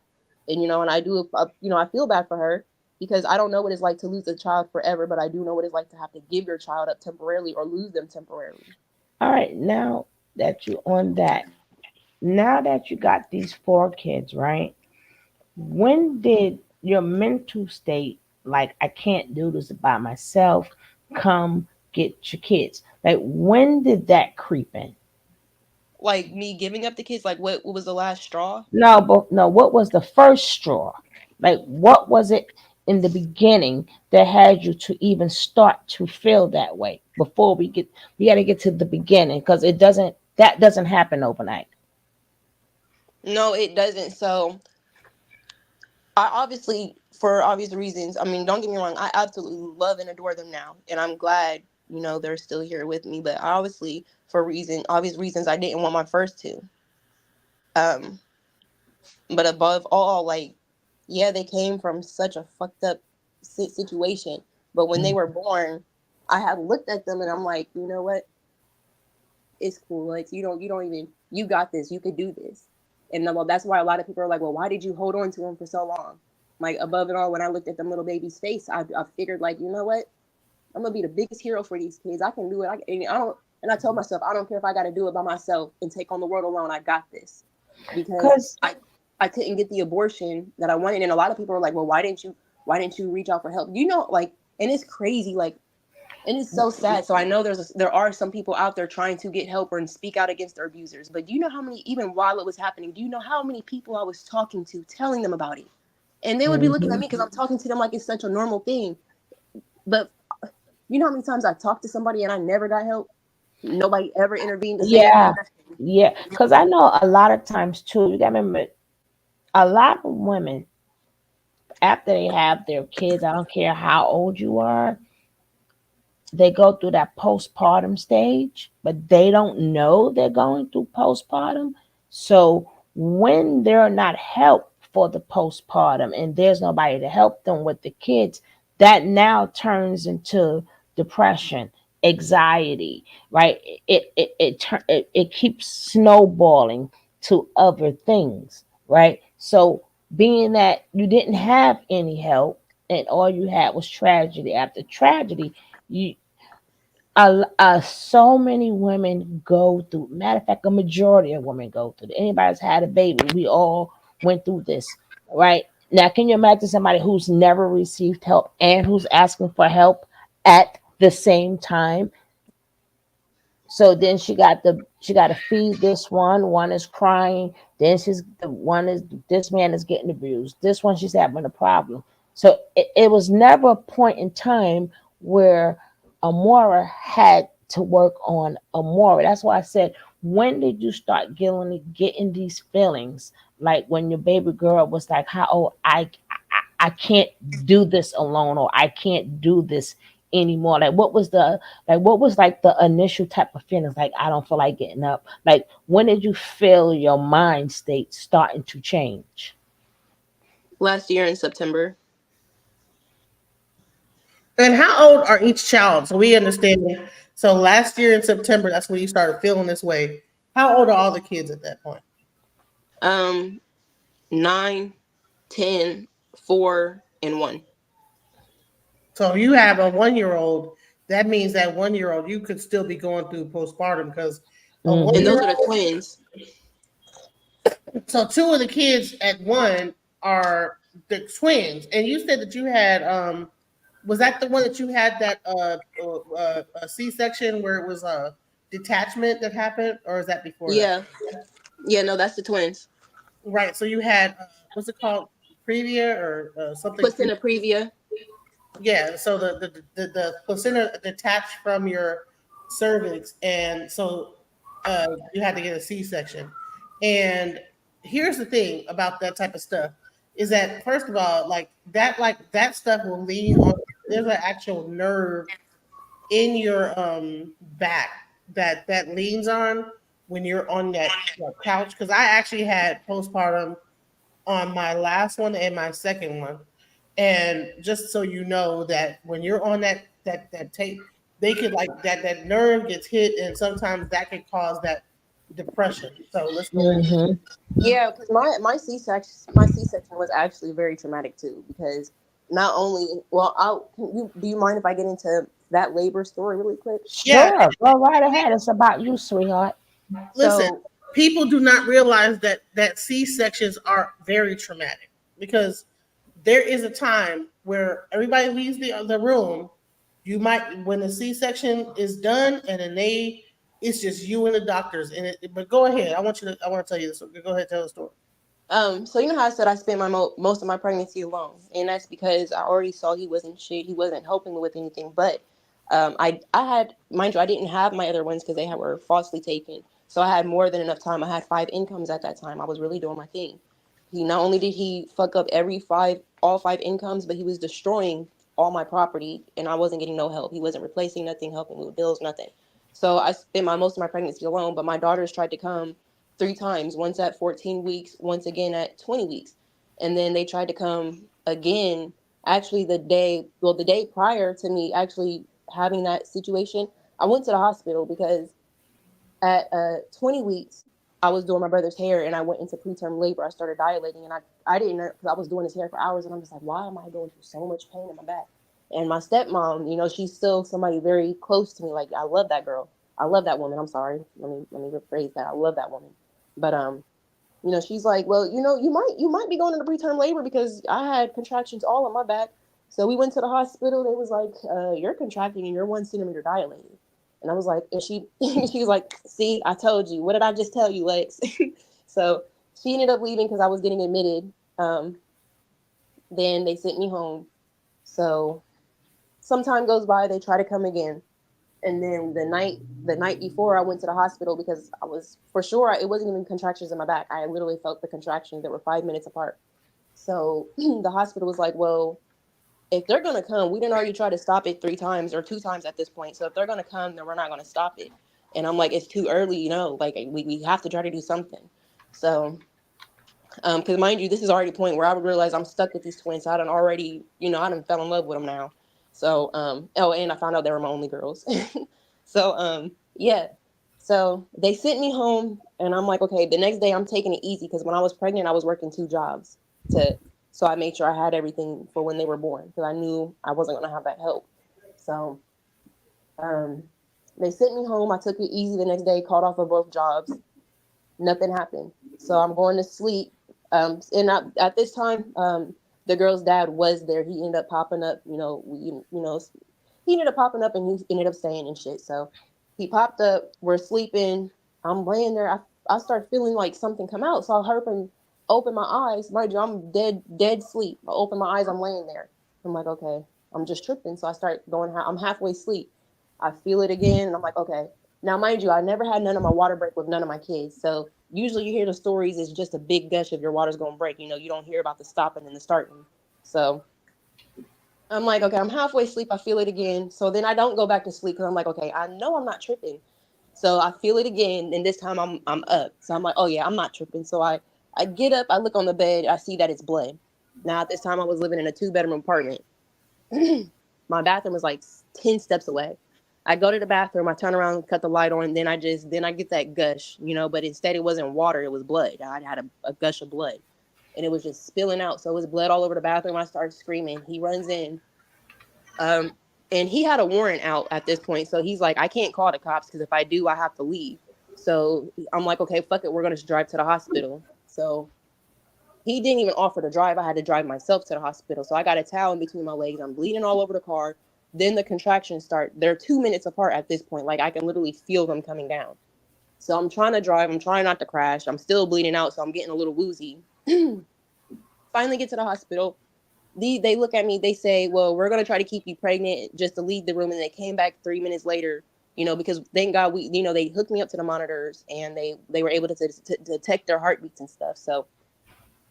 and I do, I feel bad for her because I don't know what it's like to lose a child forever, but I do know what it's like to have to give your child up temporarily or lose them temporarily. All right, now that you on that, now that you got these 4 kids, right? When did your mental state, like I can't do this by myself, come get your kids? Like when did that creep in? Like me giving up the kids, like what was the last straw? No, but no, what was the first straw? Like what was it in the beginning that had you to even start to feel that way? Before we got to get to the beginning because that doesn't happen overnight. No, it doesn't. So I obviously, for obvious reasons, I mean, don't get me wrong, I absolutely love and adore them now, and I'm glad, they're still here with me. But obviously, for obvious reasons, I didn't want my first two. Um, but above all, like, yeah, they came from such a fucked up situation. But when they were born, I had looked at them and I'm like, you know what? It's cool. Like you don't even, you got this. You could do this. And well, that's why a lot of people are like, well, why did you hold on to him for so long? Like above it all, when I looked at them little baby's face, I figured like, you know what? I'm gonna be the biggest hero for these kids. I can do it. And I told myself, I don't care if I got to do it by myself and take on the world alone. I got this. because Cause I couldn't get the abortion that I wanted. And a lot of people are like, well, why didn't you reach out for help? You know, like, and it's crazy, like, and it's so sad. So I know there are some people out there trying to get help or and speak out against their abusers. But do you know how many, even while it was happening, do you know how many people I was talking to, telling them about it? And they would be looking at mhm. me because I'm talking to them like it's such a normal thing. But you know how many times I talked to somebody and I never got help? Nobody ever intervened to say Yeah, nothing. yeah. Cause I know a lot of times too. You gotta remember, a lot of women after they have their kids, I don't care how old you are, they go through that postpartum stage, but they don't know they're going through postpartum. So when they're not helped for the postpartum and there's nobody to help them with the kids, that now turns into depression, anxiety, right? It keeps snowballing to other things, right? So being that you didn't have any help and all you had was tragedy after tragedy, you so many women go through. Matter of fact, a majority of women go through. Anybody that's had a baby, we all went through this, right? Now, can you imagine somebody who's never received help and who's asking for help at the same time? So then she got to feed this one is crying, then she's the one is this man is getting abused, this one she's having a problem. So it was never a point in time where Amora had to work on Amora. That's why I said, when did you start getting these feelings, like when your baby girl was like, how oh I can't do this alone, or I can't do this anymore? Like what was like the initial type of feelings? Like, I don't feel like getting up. Like, when did you feel your mind state starting to change? Last year in September, And how old are each child? So we understand. So last year in September, that's when you started feeling this way. How old are all the kids at that point? um, 9, 10, 4, and 1. So if you have a 1 year old, that means that 1 year old you could still be going through postpartum because a one And Mm-hmm. year those are the twins. so two of the kids at one are the twins. And you said that you had was that the one that you had that a C section where it was a detachment that happened, or is that before that? Yeah. Yeah, no, that's the twins. Right. So you had what's it called, previa or something? Placenta previa. Yeah. So the placenta detached from your cervix, and so you had to get a C section. And here's the thing about that type of stuff is that first of all, like that stuff will lean on. There's an actual nerve in your back that leans on when you're on that couch. Because I actually had postpartum on my last one and my second one. And just so you know that when you're on that tape, they could like that nerve gets hit, and sometimes that could cause that depression. So let's go ahead. Mm-hmm. Yeah, because my C section was actually very traumatic too. Because not only, well, do you mind if I get into that labor story really quick? Yeah, Sure, go right ahead. It's about you, sweetheart. listen. So People do not realize that C sections are very traumatic because there is a time where everybody leaves the room. You might, when the C section is done, and then it's just you and the doctors in it. But go ahead. I want to tell you this. Go ahead, tell the story. So you know how I said I spent my most of my pregnancy alone, and that's because I already saw he wasn't shit. He wasn't helping me with anything. But I had, mind you, I didn't have my other ones because were falsely taken. So I had more than enough time. I had 5 incomes at that time. I was really doing my thing. He not only did he fuck up all 5 incomes, but he was destroying all my property, and I wasn't getting no help. He wasn't replacing nothing, helping me with bills, nothing. So I spent my most of my pregnancy alone. But my daughters tried to come 3 times, once at 14 weeks, once again at 20 weeks. And then they tried to come again, actually the day prior to me actually having that situation. I went to the hospital because at 20 weeks, I was doing my brother's hair and I went into preterm labor. I started dilating and I didn't know because I was doing his hair for hours and I'm just like, why am I going through so much pain in my back? And my stepmom, she's still somebody very close to me. Like, I love that girl. I love that woman. I'm sorry. Let me rephrase that. I love that woman. But She's like, well, you might be going into preterm labor because I had contractions all on my back. So we went to the hospital. They was like, you're contracting and you're 1 centimeter dilated. And I was like, and she was like, see, I told you. What did I just tell you, Lex? So she ended up leaving because I was getting admitted. Then they sent me home. So some time goes by, they try to come again. And then the night before I went to the hospital because I was for sure it wasn't even contractions in my back. I literally felt the contractions that were 5 minutes apart. So the hospital was like, well, if they're gonna come, we didn't already try to stop it 3 times or 2 times at this point. So if they're gonna come, then we're not gonna stop it. And I'm like, it's too early, like we have to try to do something. So because mind you, this is already a point where I would realize I'm stuck with these twins. So I done already, I done fell in love with them now. So, oh, and I found out they were my only girls. So, yeah. So they sent me home, and I'm like, okay. The next day, I'm taking it easy because when I was pregnant, I was working 2 jobs so I made sure I had everything for when they were born because I knew I wasn't gonna have that help. So, um, they sent me home. I took it easy the next day, called off of both jobs. Nothing happened. So I'm going to sleep. At this time, the girl's dad was there. He ended up popping up. He ended up popping up and he ended up staying and shit. So he popped up. We're sleeping. I'm laying there. I start feeling like something come out. So I heard him open my eyes. Mind you, I'm dead sleep. I open my eyes. I'm laying there. I'm like, okay, I'm just tripping. So I start going. I'm halfway asleep. I feel it again, and I'm like, okay. Now, mind you, I never had none of my water break with none of my kids. So usually you hear the stories, it's just a big gush if your water's going to break. You don't hear about the stopping and the starting. So I'm like, okay, I'm halfway asleep. I feel it again. So then I don't go back to sleep because I'm like, okay, I know I'm not tripping. So I feel it again, and this time I'm up. So I'm like, oh yeah, I'm not tripping. So I get up, I look on the bed, I see that it's blood. Now at this time I was living in a 2-bedroom apartment. My bathroom was like 10 steps away. I go to the bathroom, I turn around, cut the light on, then I get that gush, but instead it wasn't water, it was blood. I had a gush of blood and it was just spilling out. So it was blood all over the bathroom. I started screaming. He runs in. Um, and he had a warrant out at this point. So he's like, I can't call the cops because if I do, I have to leave. So I'm like, okay, fuck it. We're going to drive to the hospital. So he didn't even offer to drive. I had to drive myself to the hospital. So I got a towel in between my legs. I'm bleeding all over the car. Then the contractions start. They're 2 minutes apart at this point. Like I can literally feel them coming down. So I'm trying to drive. I'm trying not to crash. I'm still bleeding out. So I'm getting a little woozy. Finally get to the hospital. They look at me. They say, well, we're going to try to keep you pregnant just to leave the room. And they came back 3 minutes later, because thank God they hooked me up to the monitors and they were able to detect their heartbeats and stuff. So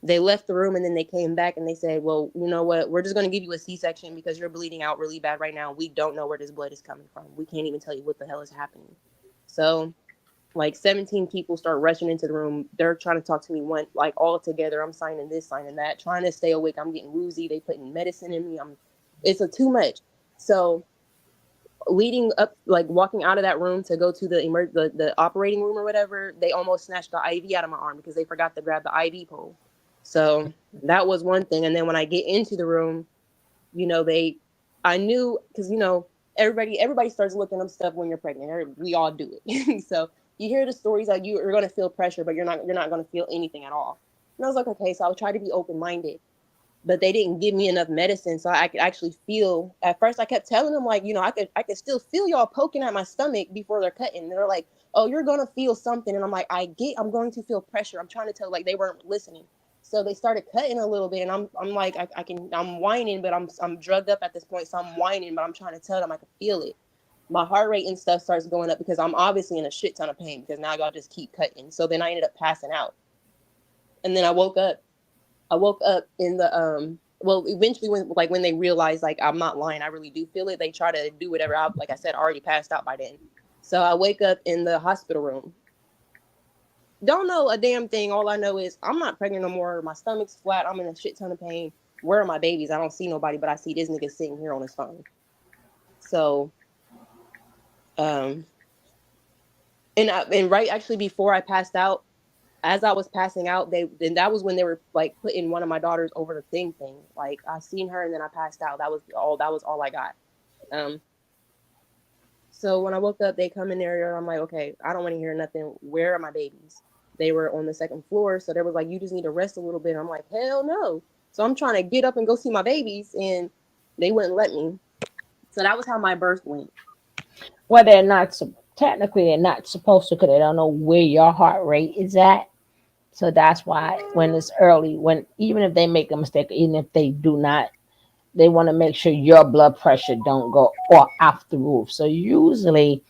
they left the room and then they came back and they said, well, you know what? We're just going to give you a C-section because you're bleeding out really bad right now. We don't know where this blood is coming from. We can't even tell you what the hell is happening. So like 17 people start rushing into the room. They're trying to talk to me like all together. I'm signing this, signing that, trying to stay awake. I'm getting woozy. They putting medicine in me. It's too much. So leading up, like walking out of that room to go to the operating room or whatever, they almost snatched the IV out of my arm because they forgot to grab the IV pole. So that was one thing. And then when I get into the room, I knew because everybody starts looking up stuff when you're pregnant. We all do it. So you hear the stories that you're going to feel pressure, but you're not going to feel anything at all. And I was like, okay, so I'll try to be open minded. But they didn't give me enough medicine, so I could actually feel. At first, I kept telling them like, I could still feel y'all poking at my stomach before they're cutting. And they're like, oh, you're gonna feel something, and I'm like, I'm going to feel pressure. I'm trying to tell, like they weren't listening. So they started cutting a little bit, and I'm like, I'm whining, but I'm drugged up at this point, so I'm whining, but I'm trying to tell them I can feel it. My heart rate and stuff starts going up because I'm obviously in a shit ton of pain because now y'all just keep cutting. So then I ended up passing out, and then I woke up. In the well, eventually when they realized like I'm not lying, I really do feel it. They try to do whatever. Like I said, I already passed out by then. So I wake up in the hospital room. Don't know a damn thing. All I know is I'm not pregnant no more. My stomach's flat. I'm in a shit ton of pain. Where are my babies? I don't see nobody, but I see this nigga sitting here on his phone. So, um, and right actually before I passed out, as I was passing out, that was when they were like putting one of my daughters over the thing. Like I seen her and then I passed out. That was all I got. Um, so when I woke up, they come in there. I'm like, okay, I don't want to hear nothing. Where are my babies? They were on the second floor, so they was like, "You just need to rest a little bit." I'm like, "Hell no!" So I'm trying to get up and go see my babies, and they wouldn't let me. So that was how my birth went. Well, they're not technically they're not supposed to because they don't know where your heart rate is at. So that's why when it's early, when even if they make a mistake, even if they do not, they want to make sure your blood pressure don't go or off the roof. So usually,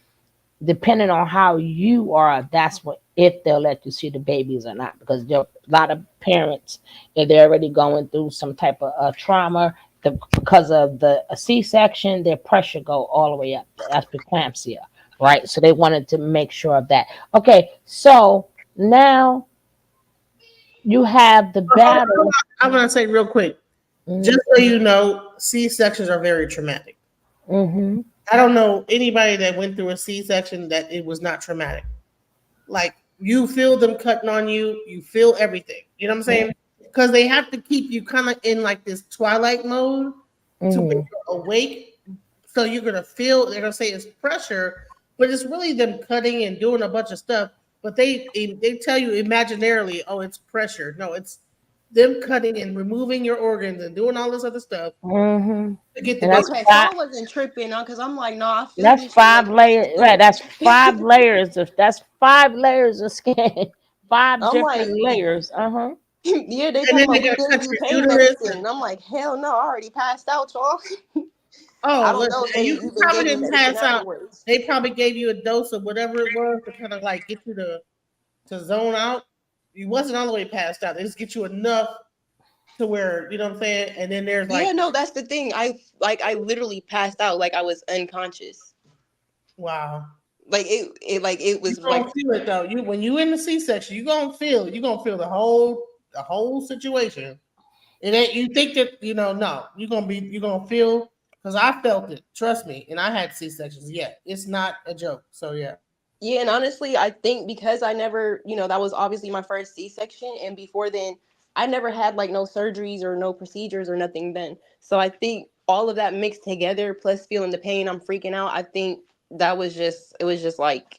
depending on how you are, that's what if they'll let you see the babies or not. Because there are a lot of parents, if they're already going through some type of trauma, because of the a C-section, their pressure go all the way up. That's preeclampsia, right? So they wanted to make sure of that. Okay, so now you have the battle. I'm gonna say real quick, Mm-hmm. just so you know, C sections are very traumatic. Mm-hmm. I don't know anybody that went through a C section that it was not traumatic. Like you feel them cutting on you, you feel everything. You know what I'm saying? Because they have to keep you kind of in like this twilight mode to where Mm-hmm. you're awake. So you're gonna feel. They're gonna say it's pressure, but it's really them cutting and doing a bunch of stuff. But they tell you imaginarily, oh, it's pressure. No, it's them cutting and removing your organs and doing all this other stuff Mm-hmm. to get the And baby. Okay, so I wasn't tripping on because I'm like, no, I feel that's this shit. five Like, layers. Right, that's five layers of that's 5 layers of skin. Five I'm different like, layers. Uh-huh. yeah, they And talking then they about we gotta didn't cut do your pain uterus. medicine. And I'm like, hell no, I already passed out, y'all. I Oh, don't listen, know if they and you even probably gave me didn't medicine pass out. afterwards. They probably gave you a dose of whatever it was to kind of like get you to zone out. You wasn't all the way passed out. They just get you enough to where you know what I'm saying. And then there's Yeah, like, no, that's the thing. I literally passed out like I was unconscious. wow, Like it you was like gonna feel it though. You when you in the C-section, you gonna feel the whole situation. It ain't you think that no, you gonna feel because I felt it. Trust me, and I had C-sections. Yeah, it's not a joke. So yeah. yeah, and honestly, I think because I never, that was obviously my first C-section, and before then, I never had like no surgeries or no procedures or nothing then. So I think all of that mixed together, plus feeling the pain, I'm freaking out. I think it was just like,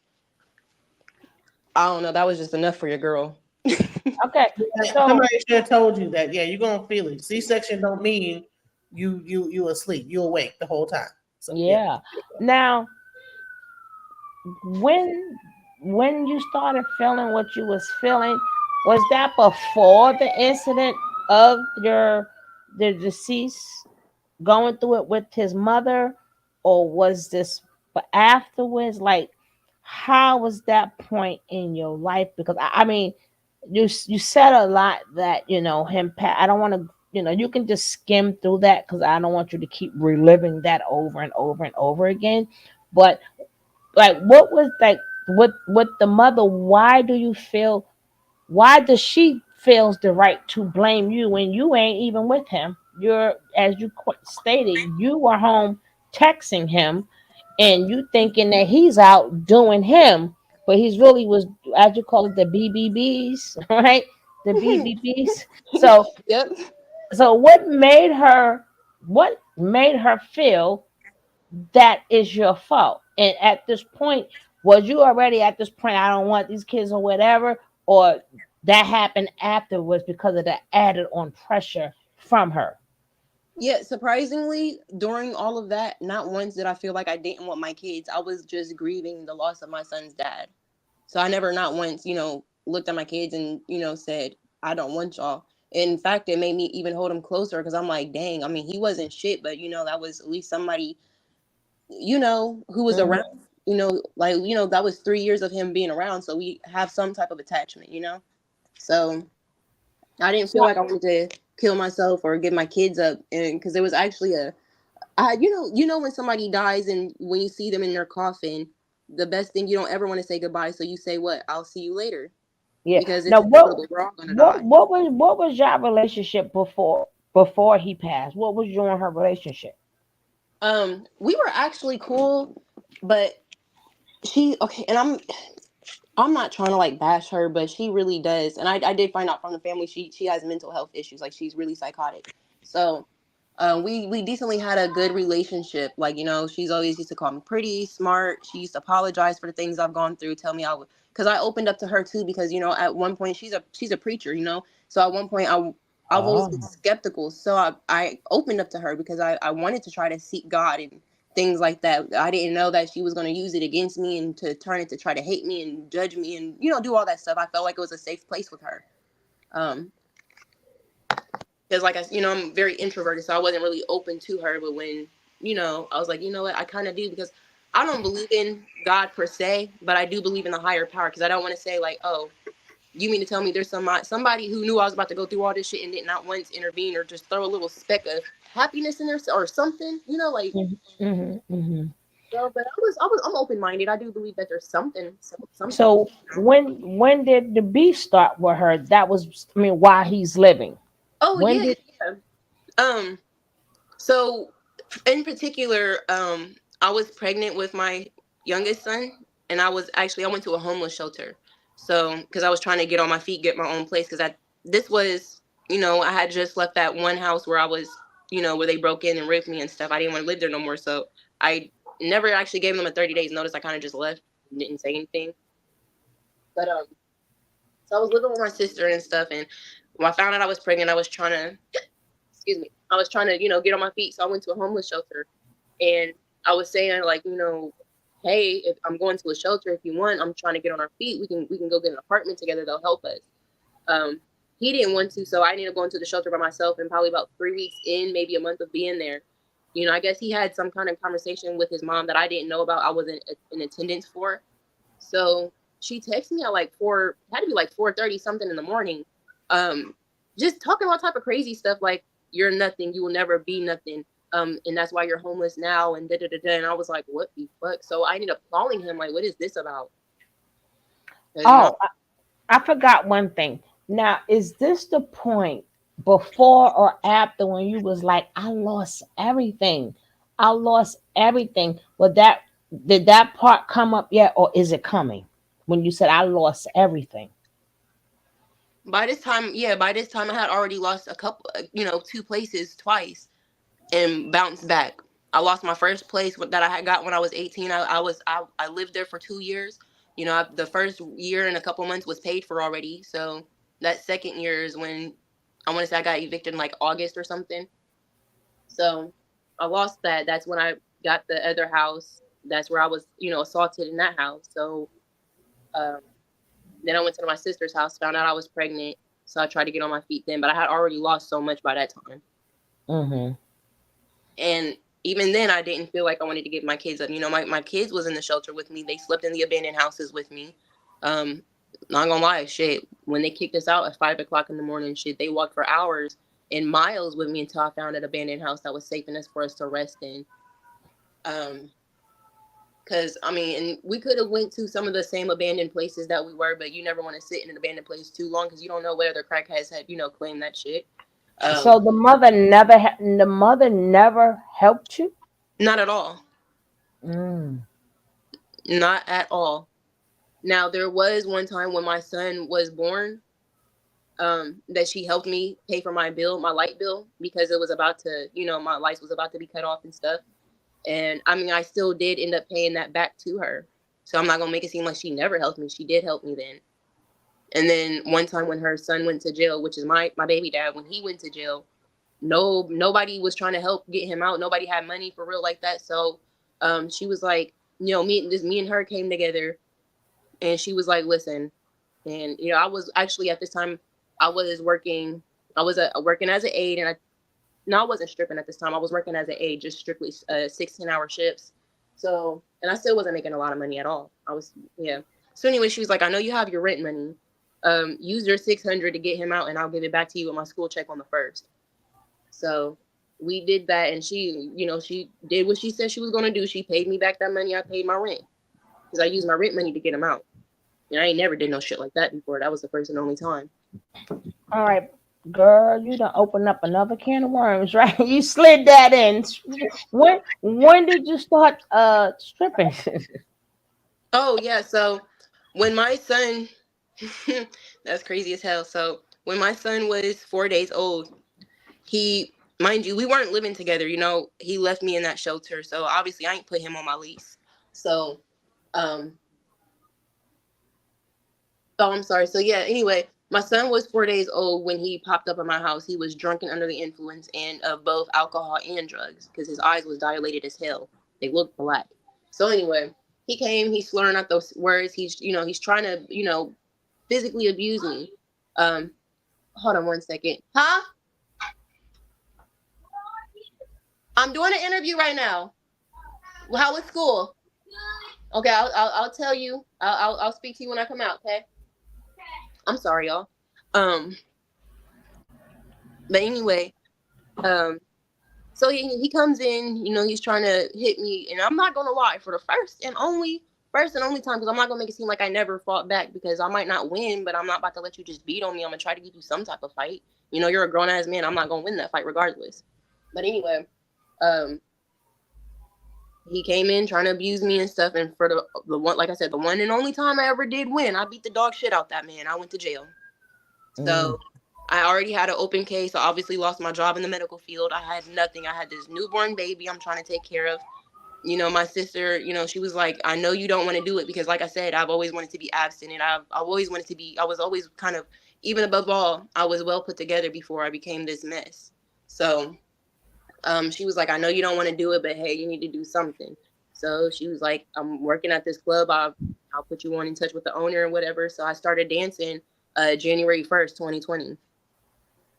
I don't know, that was just enough for your girl. Okay. Yeah, So somebody should have told you that. Yeah, you're gonna feel it. C-section don't mean you asleep. You awake the whole time. So yeah. yeah. Now when you started feeling what you was feeling, was that before the incident of the deceased going through it with his mother, or was this afterwards? Like, how was that point in your life? Because I mean, you said a lot that him. I don't want to. You can just skim through that because I don't want you to keep reliving that over and over and over again. But like, what was like with the mother? Why do you feel? Why does she feels the right to blame you when you ain't even with him? You're, as you stated, you were home texting him, and you thinking that he's out doing him, but he's really was, as you call it, the BBBs, right? The BBBs. So, Yep. what made her? What made her feel that is your fault? And at this point, was you already at this point, I don't want these kids or whatever, or that happened afterwards because of the added on pressure from her? Yeah, surprisingly, during all of that, not once did I feel like I didn't want my kids. I was just grieving the loss of my son's dad. So I never, not once, looked at my kids and, said, I don't want y'all. In fact, it made me even hold him closer because I'm like, dang, I mean, he wasn't shit, but, that was at least somebody, who was Mhm. around, like, that was 3 years of him being around. So we have some type of attachment. So I didn't So, feel like I wanted to kill myself or give my kids up. And because there was actually when somebody dies and when you see them in their coffin, the best thing, you don't ever want to say goodbye. So you say, what? I'll see you later, yeah. because it's Now, inevitable. We're all gonna die. what was your relationship before he passed? What was you and her relationship? We were actually cool, but okay, and I'm not trying to like bash her, but she really does. And I did find out from the family she has mental health issues. Like she's really psychotic. So We decently had a good relationship. Like, she's always used to call me pretty, smart. She used to apologize for the things I've gone through, tell me I would, because I opened up to her too. Because at one point she's a preacher. So at one point I've always been Oh, skeptical. So I opened up to her because I wanted to try to seek God and things like that. I didn't know that she was going to use it against me and to turn it to try to hate me and judge me and do all that stuff. I felt like it was a safe place with her. Um, because like I'm very introverted, so I wasn't really open to her. But when I was like, you know what, I kind of do, because I don't believe in God per se, but I do believe in the higher power. Because I don't want to say like, oh, you mean to tell me there's somebody who knew I was about to go through all this shit and did not once intervene or just throw a little speck of happiness in there or something, like. mm-hmm, mm-hmm. So, but I'm open minded. I do believe that there's something. So when did the beef start with her? That was, I mean, while he's living. Oh When yeah, did? yeah. Um. So, in particular, I was pregnant with my youngest son, and I went to a homeless shelter. So, because I was trying to get on my feet, get my own place, because this was, I had just left that one house where I was, where they broke in and raped me and stuff. I didn't want to live there no more. So, I never actually gave them a 30 days notice. I kind of just left and didn't say anything. But, so I was living with my sister and stuff. And when I found out I was pregnant, I was trying to, excuse me, I was trying to, get on my feet. So I went to a homeless shelter, and I was saying like, hey, if I'm going to a shelter, if you want, I'm trying to get on our feet. We can go get an apartment together. They'll help us. Um, he didn't want to, so I ended up going to the shelter by myself. And probably about 3 weeks in, maybe a month of being there, I guess he had some kind of conversation with his mom that I didn't know about. I wasn't in attendance for. So she texted me at like had to be like 4:30 something in the morning, um, just talking all type of crazy stuff like, you're nothing, you will never be nothing, and that's why you're homeless now, and da da da da. And I was like, what the fuck? So I ended up calling him like, what is this about? 'Cause, Oh, I forgot one thing. Now, is this the point before or after when you was like, I lost everything? I lost everything. Well, did that part come up yet, or is it coming? When you said I lost everything. by this time I had already lost a couple, 2 places twice and bounced back. I lost my first place that I had got when I was 18. I lived there for 2 years. The first year and a couple months was paid for already. So that second year is when I want to say I got evicted in like August or something. So I lost that. That's when I got the other house. That's where I was, assaulted in that house. So um, then I went to my sister's house, found out I was pregnant. So I tried to get on my feet then, but I had already lost so much by that time. Mm-hmm. And even then, I didn't feel like I wanted to give my kids up. My kids was in the shelter with me. They slept in the abandoned houses with me. Not gonna lie, shit. When they kicked us out at 5 o'clock in the morning, shit, they walked for hours and miles with me until I found an abandoned house that was safe enough for us to rest in. Because I mean, and we could have went to some of the same abandoned places that we were, but you never want to sit in an abandoned place too long because you don't know where the crackheads had, claimed that shit. So the mother never helped you. Not at all. Mm. Not at all. Now there was one time when my son was born, that she helped me pay for my light bill, because it was about to, my lights was about to be cut off and stuff. And I mean, I still did end up paying that back to her. So I'm not gonna make it seem like she never helped me. She did help me then. And then one time when her son went to jail, which is my baby dad, when he went to jail, nobody was trying to help get him out. Nobody had money for real like that. So she was like, me and her came together, and she was like, listen. And I was actually at this time, I was working. I was working as an aide, and I wasn't stripping at this time. I was working as an aide, just strictly 16-hour shifts. So, and I still wasn't making a lot of money at all. I was, yeah. So anyway, she was like, I know you have your rent money. Use your 600 to get him out, and I'll give it back to you with my school check on the 1st. So we did that, and she did what she said she was gonna do. She paid me back that money. I paid my rent because I used my rent money to get him out. And I ain't never did no shit like that before. That was the first and only time. All right, girl, you done opened up another can of worms, right? You slid that in. When did you start stripping? Oh yeah, so when my son that's crazy as hell. So when my son was 4 days old, he mind you, we weren't living together. He left me in that shelter, so obviously I ain't put him on my lease. So, um, oh, I'm sorry. So yeah. Anyway, my son was 4 days old when he popped up at my house. He was drunk and under the influence and of both alcohol and drugs because his eyes was dilated as hell. They looked black. So anyway, he came. He's slurring out those words. He's trying to physically abuse me. Hold on one second. Huh? I'm doing an interview right now. How was school? Okay, I'll tell you. I'll speak to you when I come out. Okay. I'm sorry, y'all. Um, but anyway, um, so he comes in. He's trying to hit me, and I'm not gonna lie. For the first and only time, because I'm not gonna make it seem like I never fought back, because I might not win, but I'm not about to let you just beat on me. I'm gonna try to give you some type of fight. You're a grown ass man. I'm not gonna win that fight regardless. But anyway, um, he came in trying to abuse me and stuff, and for the one, like I said, the one and only time I ever did win, I beat the dog shit out that man. I went to jail. So I already had an open case. I obviously lost my job in the medical field. I had nothing. I had this newborn baby I'm trying to take care of. My sister, she was like, I know you don't want to do it because, like I said, I've always wanted to be abstinent. I've always wanted to be, I was always kind of, even above all, I was well put together before I became this mess. So she was like, I know you don't want to do it, but hey, you need to do something. So she was like, I'm working at this club. I'll put you on in touch with the owner and whatever. So I started dancing January 1st, 2020.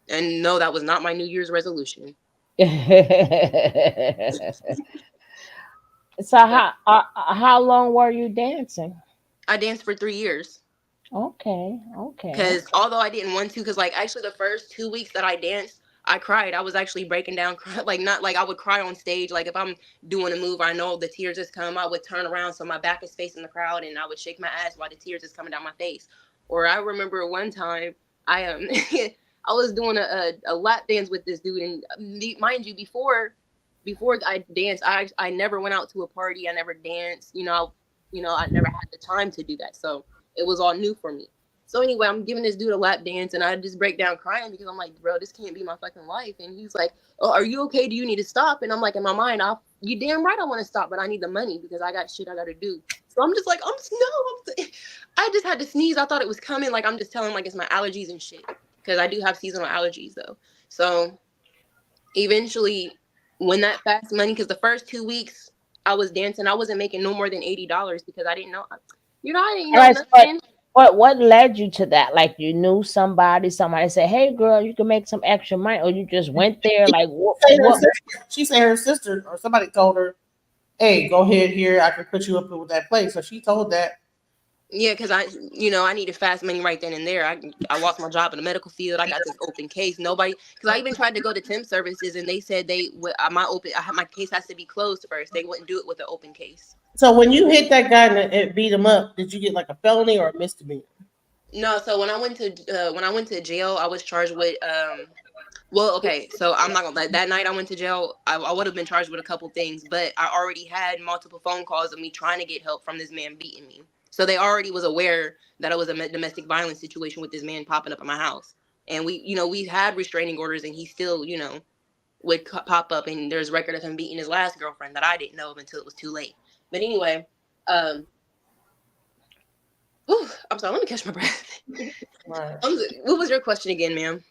And no, that was not my New Year's resolution. So how long were you dancing? I danced for 3 years. Okay, okay. Because although I didn't want to, because like actually the first 2 weeks that I danced, I cried. I was actually breaking down, like not like I would cry on stage. Like if I'm doing a move, I know the tears just come. I would turn around so my back is facing the crowd, and I would shake my ass while the tears is coming down my face. Or I remember one time I I was doing a lap dance with this dude, and mind you, before I danced, I never went out to a party. I never danced. I never had the time to do that. So it was all new for me. So anyway, I'm giving this dude a lap dance, and I just break down crying because I'm like, bro, this can't be my fucking life. And he's like, oh, are you okay? Do you need to stop? And I'm like, in my mind, you damn right I want to stop, but I need the money because I got shit I got to do. So I'm just like, I just had to sneeze. I thought it was coming. Like, I'm just telling him, like, it's my allergies and shit, because I do have seasonal allergies though. So eventually, when that fast money, because the first 2 weeks I was dancing, I wasn't making no more than $80 because I didn't know, I didn't All know right, so nothing. what led you to that? Like you knew somebody said, "Hey, girl, you can make some extra money," or you just went there? Like She said her sister or somebody told her, "Hey, go ahead here. I can put you up with that place." So she told that. Yeah, because I needed fast money right then and there. I lost my job in the medical field. I got this open case. Nobody, because I even tried to go to temp services, and they said my case has to be closed first. They wouldn't do it with an open case. So when you hit that guy and beat him up, did you get like a felony or a misdemeanor? No, so when I went to jail, I was charged with well, okay, so I'm not gonna let that night I went to jail. I would have been charged with a couple things, but I already had multiple phone calls of me trying to get help from this man beating me. So they already was aware that it was a domestic violence situation with this man popping up at my house, and we had restraining orders, and he still would pop up, and there's record of him beating his last girlfriend that I didn't know of until it was too late. But anyway, um, I'm sorry. Let me catch my breath. Right. What was your question again, ma'am?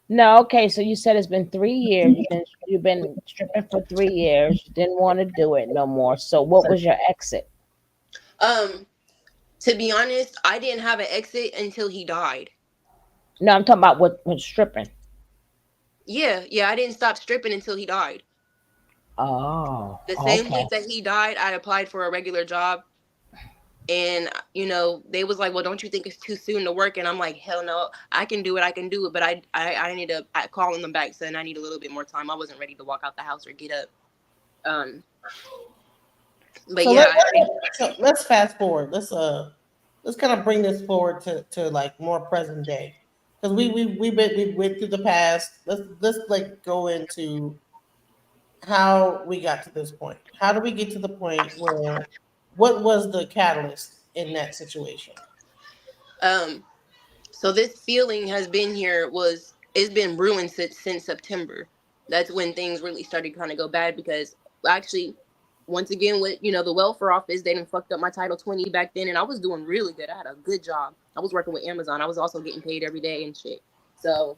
no, okay. So you said it's been 3 years. You've been stripping for 3 years. You didn't want to do it no more. So what was your exit? Um, to be honest, I didn't have an exit until he died. No, I'm talking about what stripping. Yeah, I didn't stop stripping until he died. Oh, The same okay. week that he died, I applied for a regular job, and they was like, "Well, don't you think it's too soon to work?" And I'm like, "Hell no, I can do it." But I need to calling them back saying I need a little bit more time. I wasn't ready to walk out the house or get up. Um, but So yeah, let's fast forward. Let's kind of bring this forward to like more present day, because we went through the past. Let's like go into how we got to this point. How do we get to the point where what was the catalyst in that situation? so this feeling has been here, it's been brewing since September. That's when things really started to kind of go bad because actually, once again, with the welfare office, they done fucked up my Title 20 back then, and I was doing really good. I had a good job. I was working with Amazon. I was also getting paid every day and shit. So,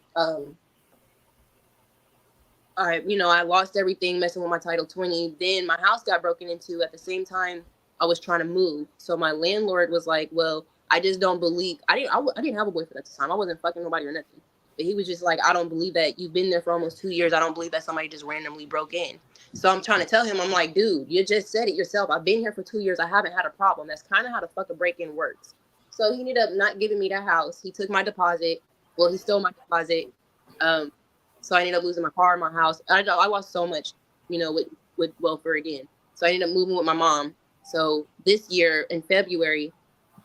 I lost everything messing with my Title 20. Then my house got broken into at the same time I was trying to move. So my landlord was like, "Well, I just don't believe I didn't have a boyfriend at the time. I wasn't fucking nobody or nothing." But he was just like, "I don't believe that you've been there for almost 2 years. I don't believe that somebody just randomly broke in." So I'm trying to tell him, I'm like, "Dude, you just said it yourself. I've been here for 2 years. I haven't had a problem." That's kind of how the fuck a break-in works. So he ended up not giving me the house. He took my deposit. Well, he stole my deposit. Um, so I ended up losing my car, my house. I lost so much, with welfare again. So I ended up moving with my mom. So this year in February,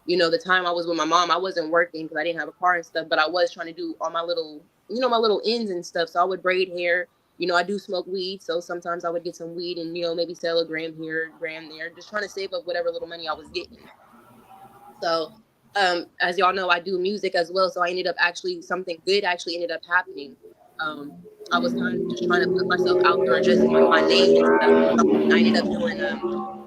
the time I was with my mom, I wasn't working because I didn't have a car and stuff, but I was trying to do all my little, my little ends and stuff. So I would braid hair. I do smoke weed. So sometimes I would get some weed and, maybe sell a gram here, gram there, just trying to save up whatever little money I was getting. So, as y'all know, I do music as well. So I ended up something good actually ended up happening. Um, I was kind of just trying to put myself out there and just my name and stuff. I ended up doing,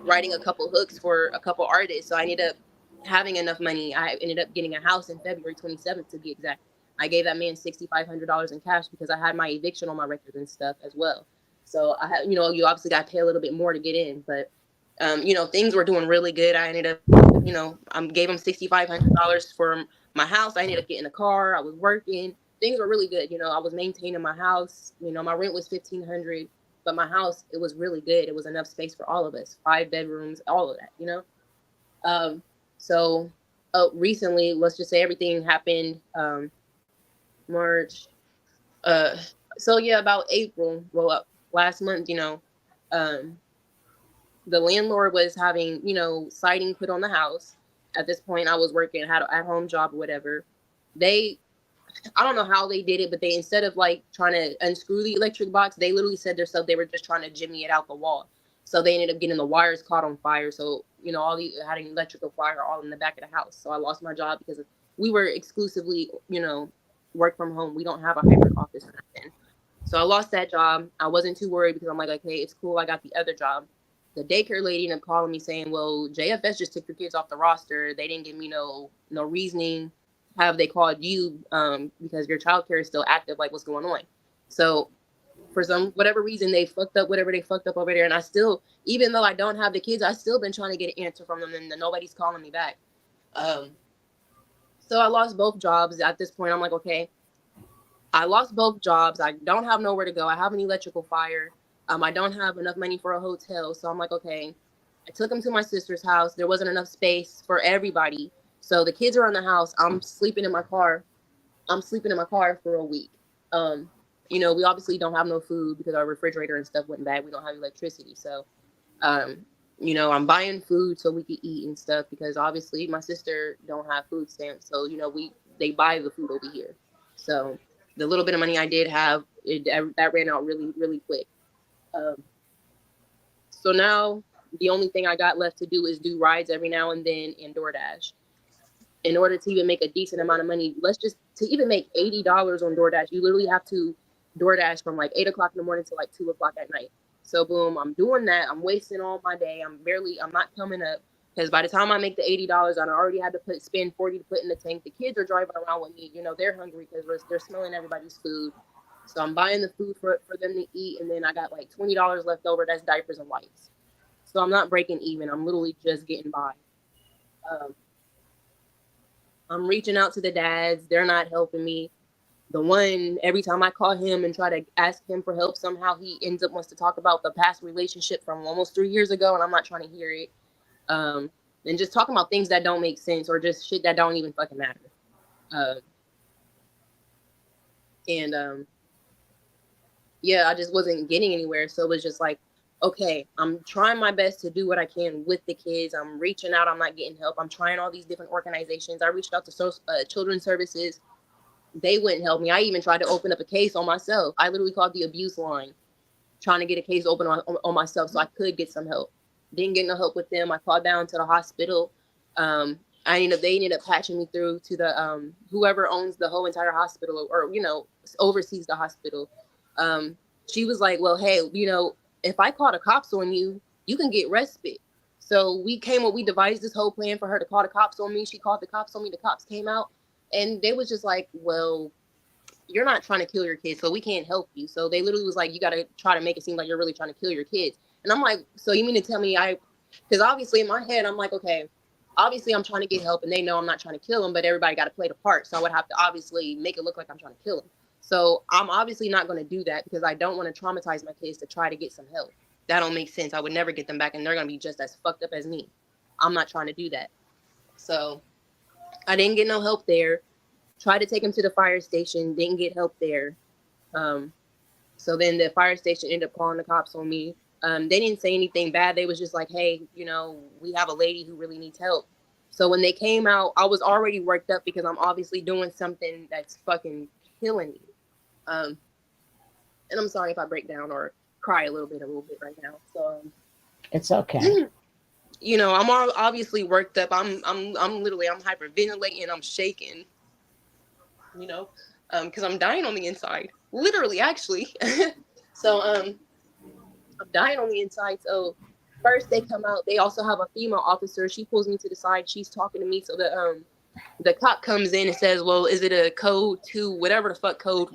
writing a couple hooks for a couple artists. So I ended up having enough money. I ended up getting a house in February 27th to be exact. I gave that man $6,500 in cash because I had my eviction on my records and stuff as well. So I had, you obviously got to pay a little bit more to get in, but things were doing really good. I ended up, I gave him $6,500 for my house. I ended up getting a car. I was working. Things were really good. I was maintaining my house. My rent was $1,500, but my house, it was really good. It was enough space for all of us, 5 bedrooms, all of that. So recently, let's just say everything happened March. Uh, so yeah, about April. Well, last month, um, the landlord was having, siding put on the house. At this point, I was working, had an at-home job or whatever. They, I don't know how they did it, but they, instead of like trying to unscrew the electric box, they literally said themselves they were just trying to jimmy it out the wall. So they ended up getting the wires caught on fire. So, all the had an electrical fire all in the back of the house. So I lost my job because we were exclusively, work from home. We don't have a hybrid office or nothing. So I lost that job. I wasn't too worried because I'm like, okay, it's cool. I got the other job. The daycare lady ended up calling me saying, "Well, JFS just took your kids off the roster. They didn't give me no reasoning. Have they called you because your child care is still active? Like, what's going on?" So for some whatever reason, they fucked up whatever they fucked up over there. And I still, even though I don't have the kids, I still been trying to get an answer from them, and nobody's calling me back. So I lost both jobs. At this point, I'm like, okay, I lost both jobs. I don't have nowhere to go. I have an electrical fire. I don't have enough money for a hotel. So I'm like, okay. I took them to my sister's house. There wasn't enough space for everybody. So the kids are in the house. I'm sleeping in my car. I'm sleeping in my car for a week. Um, we obviously don't have no food because our refrigerator and stuff went bad. We don't have electricity. So, um, I'm buying food so we can eat and stuff because obviously my sister don't have food stamps. So, they buy the food over here. So the little bit of money I did have, that ran out really, really quick. Um, so now the only thing I got left to do is do rides every now and then and DoorDash. In order to even make a decent amount of money, to even make $80 on DoorDash, you literally have to DoorDash from like 8 o'clock in the morning to like 2 o'clock at night. So boom, I'm doing that. I'm wasting all my day. I'm not coming up because by the time I make the $80, I already had to spend 40 to put in the tank. The kids are driving around with me. They're hungry because they're smelling everybody's food. So I'm buying the food for them to eat, and then I got like $20 left over. That's diapers and wipes. So I'm not breaking even. I'm literally just getting by. Um, I'm reaching out to the dads. They're not helping me. The one, every time I call him and try to ask him for help, somehow he ends up wants to talk about the past relationship from almost 3 years ago, and I'm not trying to hear it. Um, and just talking about things that don't make sense or just shit that don't even fucking matter. Uh, and yeah, I just wasn't getting anywhere. So it was just like, okay, I'm trying my best to do what I can with the kids. I'm reaching out. I'm not getting help. I'm trying all these different organizations. I reached out to children's services. They wouldn't help me. I even tried to open up a case on myself. I literally called the abuse line, trying to get a case open on myself so I could get some help. Didn't get no help with them. I called down to the hospital. They ended up patching me through to the whoever owns the whole entire hospital or oversees the hospital. she was like, well, hey, if I call the cops on you, you can get respite. So we devised this whole plan for her to call the cops on me. She called the cops on me. The cops came out and they was just like, well, you're not trying to kill your kids, so we can't help you. So they literally was like, you got to try to make it seem like you're really trying to kill your kids. And I'm like, so you mean to tell me because obviously in my head, I'm like, okay, obviously I'm trying to get help and they know I'm not trying to kill them, but everybody got to play the part. So I would have to obviously make it look like I'm trying to kill them. So I'm obviously not going to do that because I don't want to traumatize my kids to try to get some help. That don't make sense. I would never get them back and they're going to be just as fucked up as me. I'm not trying to do that. So I didn't get no help there. Tried to take him to the fire station, didn't get help there. So then the fire station ended up calling the cops on me. They didn't say anything bad. They was just like, hey, we have a lady who really needs help. So when they came out, I was already worked up because I'm obviously doing something that's fucking killing me. And I'm sorry if I break down or cry a little bit right now. So It's okay. I'm obviously worked up. I'm literally I'm hyperventilating. I'm shaking. Because I'm dying on the inside, literally, actually. So I'm dying on the inside. So first they come out. They also have a female officer. She pulls me to the side. She's talking to me. So the cop comes in and says, well, is it a code to whatever the fuck code?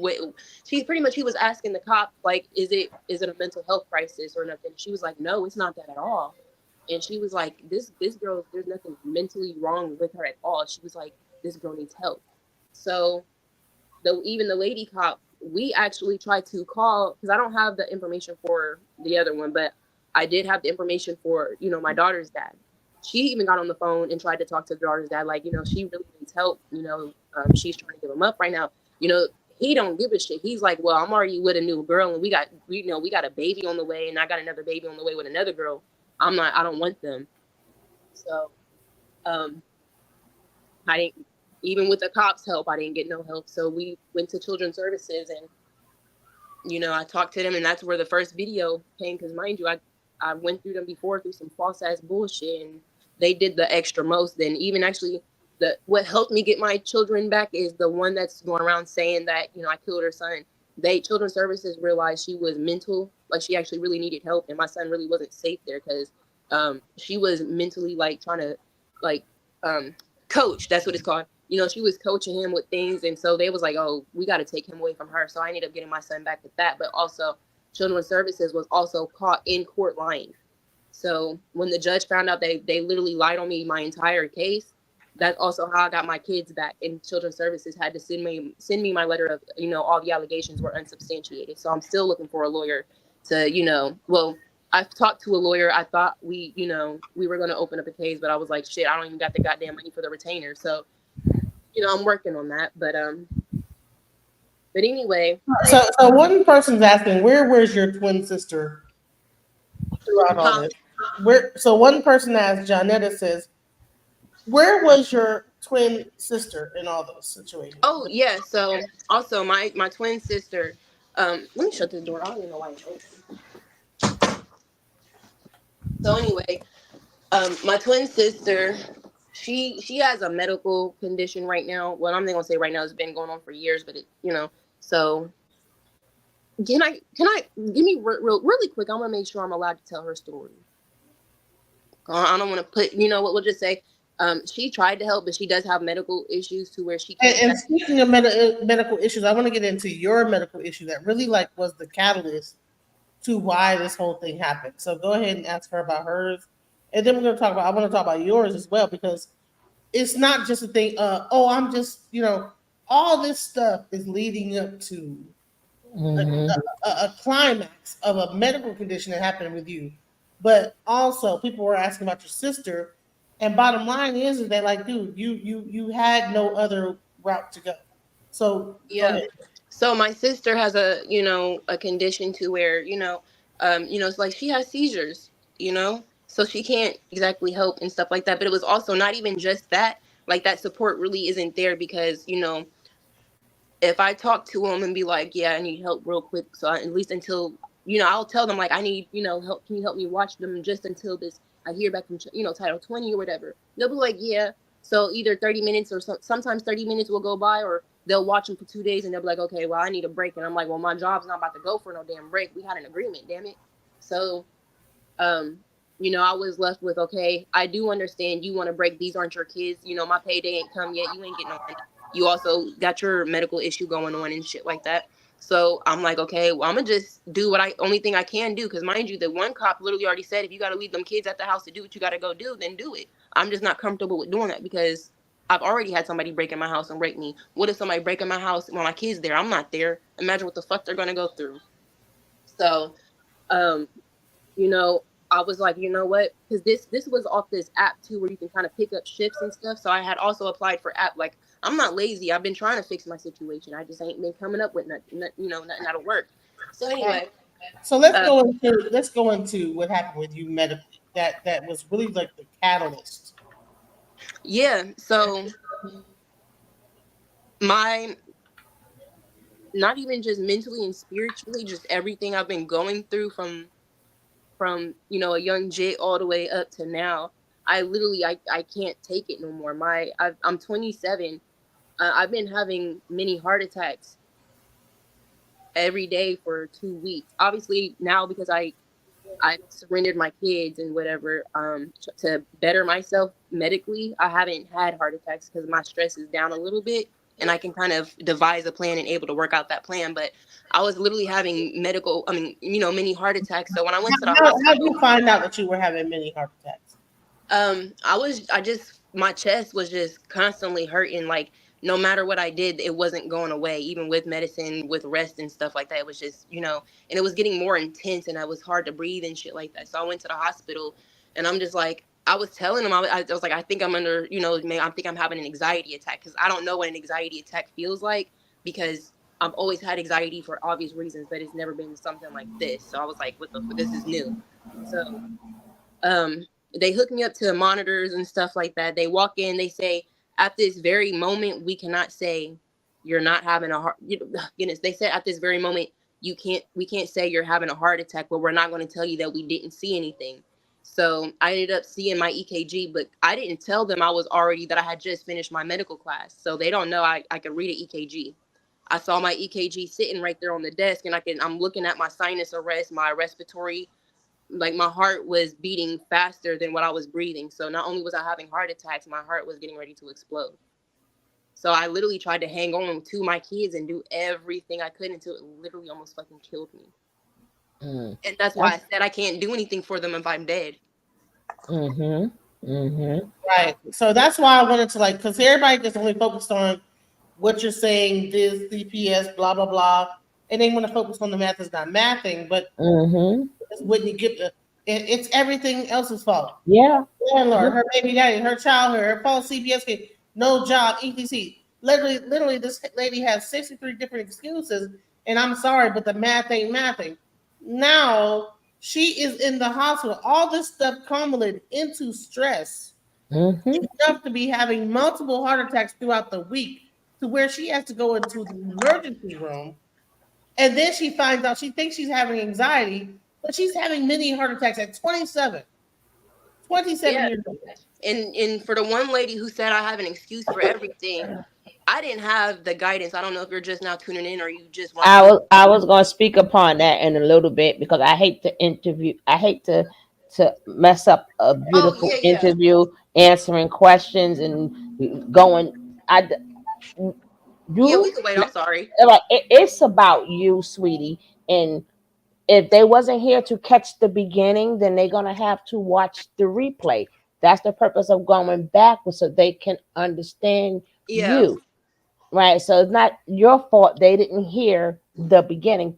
He was asking the cop, like, is it a mental health crisis or nothing? She was like, no, it's not that at all. And she was like, this girl, there's nothing mentally wrong with her at all. She was like, this girl needs help. So even the lady cop, we actually tried to call, because I don't have the information for the other one, but I did have the information for, my daughter's dad. She even got on the phone and tried to talk to the daughter's dad, like, she really needs help. She's trying to give him up right now. He don't give a shit. He's like, well, I'm already with a new girl and we got a baby on the way and I got another baby on the way with another girl. I don't want them. So, I didn't, even with the cops' help, I didn't get no help. So we went to Children's Services and, I talked to them and that's where the first video came. Because mind you, I went through them before through some false ass bullshit and they did the extra most. And even actually what helped me get my children back is the one that's going around saying that, I killed her son. Children's Services realized she was mental, like she actually really needed help. And my son really wasn't safe there because she was mentally like trying to like coach. That's what it's called. She was coaching him with things. And so they was like, oh, we got to take him away from her. So I ended up getting my son back with that. But also Children's Services was also caught in court lying. So when the judge found out they literally lied on me my entire case, that's also how I got my kids back. And Children's Services had to send me my letter of, all the allegations were unsubstantiated. So I'm still looking for a lawyer to, I've talked to a lawyer. I thought we were going to open up a case, but I was like, shit, I don't even got the goddamn money for the retainer. So, I'm working on that. But anyway. So one person's asking, where was your twin sister throughout all this? So one person asked, Jonetta says, where was your twin sister in all those situations? Oh yeah. So also my twin sister. Let me shut this door. I don't even know why it's open. So anyway, my twin sister, she has a medical condition right now. Well, I'm not gonna say right now. It's been going on for years, but So can I give me really quick? I want to make sure I'm allowed to tell her story. I don't want to put. What we'll just say. She tried to help, but she does have medical issues to where she can't. And speaking of medical issues, I want to get into your medical issue that really was the catalyst to why this whole thing happened. So go ahead and ask her about hers. And then I want to talk about yours as well, because it's not just a thing, I'm just, all this stuff is leading up to a climax of a medical condition that happened with you. But also people were asking about your sister. And bottom line is that, like, dude, you had no other route to go. So yeah. So my sister has a condition to where it's like she has seizures, so she can't exactly help and stuff like that. But it was also not even just that. Like that support really isn't there because if I talk to them and be like, yeah, I need help real quick, so at least until I'll tell them like I need help. Can you help me watch them just until I hear back from Title 20 or whatever. They'll be like, yeah. So either 30 minutes or sometimes 30 minutes will go by, or they'll watch them for 2 days and they'll be like, okay, well, I need a break. And I'm like, well, my job's not about to go for no damn break. We had an agreement, damn it. So, um, I was left with, okay, I do understand you want to break. These aren't your kids. My payday ain't come yet. You ain't getting no money. You also got your medical issue going on and shit like that. So I'm like, okay, well, I'm gonna just do only thing I can do. Cause mind you, the one cop literally already said, if you got to leave them kids at the house to do what you got to go do, then do it. I'm just not comfortable with doing that because I've already had somebody break in my house and rape me. What if somebody break in my house when my kid's there? I'm not there. Imagine what the fuck they're gonna go through. So, um, you know, I was like, you know what? Because this was off this app too, where you can kind of pick up shifts and stuff. So I had also applied for app. Like, I'm not lazy. I've been trying to fix my situation. I just ain't been coming up with nothing that'll work. So Right. anyway, So uh, let's go into what happened with you medically. That was really like the catalyst. yeah. So my not even just mentally and spiritually, just everything I've been going through from a young jit all the way up to now. I literally I can't take it no more. I'm 27. I've been having many heart attacks every day for 2 weeks. Obviously now because I surrendered my kids and whatever to better myself medically. I haven't had heart attacks because my stress is down a little bit and I can kind of devise a plan and able to work out that plan. But I was literally having many heart attacks. So when I went to the How did you hospital, find out that you were having many heart attacks? my chest was just constantly hurting. Like no matter what I did, it wasn't going away. Even with medicine, with rest and stuff like that, it was just and it was getting more intense, and it was hard to breathe and shit like that. So I went to the hospital, and I'm just like, I was telling them, I was like, I think I'm under, I think I'm having an anxiety attack because I don't know what an anxiety attack feels like because I've always had anxiety for obvious reasons, but it's never been something like this. So I was like, what the? This is new. So um, they hook me up to monitors and stuff like that. They walk in, they say, at this very moment, we cannot say you're not having a heart. Goodness, they said at this very moment, we can't say you're having a heart attack, but we're not going to tell you that we didn't see anything. So I ended up seeing my EKG, but I didn't tell them that I had just finished my medical class. So they don't know I could read an EKG. I saw my EKG sitting right there on the desk, and I'm looking at my sinus arrest, my respiratory, like my heart was beating faster than what I was breathing. So not only was I having heart attacks, my heart was getting ready to explode. So I literally tried to hang on to my kids and do everything I could until it literally almost fucking killed me. Mm. And that's why I That's said I can't do anything for them if I'm dead. mhm. Mhm. Right. So that's why I wanted to because everybody gets only focused on what you're saying, this CPS, blah blah blah, and they want to focus on the math is not mathing, but Mhm. it's Whitney get it's everything else's fault. Yeah. Landlord, Yeah. her baby daddy, her child, her false CPS kid, no job, etc. Literally, this lady has 63 different excuses, and I'm sorry, but the math ain't mathing. Now she is in the hospital. All this stuff culminated into stress Mhm. enough to be having multiple heart attacks throughout the week, to where she has to go into the emergency room, and then she finds out she thinks she's having anxiety, but she's having many heart attacks at 27, 27 Yeah. years old. And for the one lady who said I have an excuse for everything, I didn't have the guidance. I don't know if you're just now tuning in or you just want to listen. I was going to speak upon that in a little bit because I hate to interview. I hate to mess up a Oh beautiful yeah, yeah. interview, answering questions and going. Yeah, we You could wait. I'm sorry. like it's about you, sweetie, and if they wasn't here to catch the beginning, then they're gonna have to watch the replay. That's the purpose of going backwards so they can understand Yeah. you. Right. So it's not your fault they didn't hear the beginning.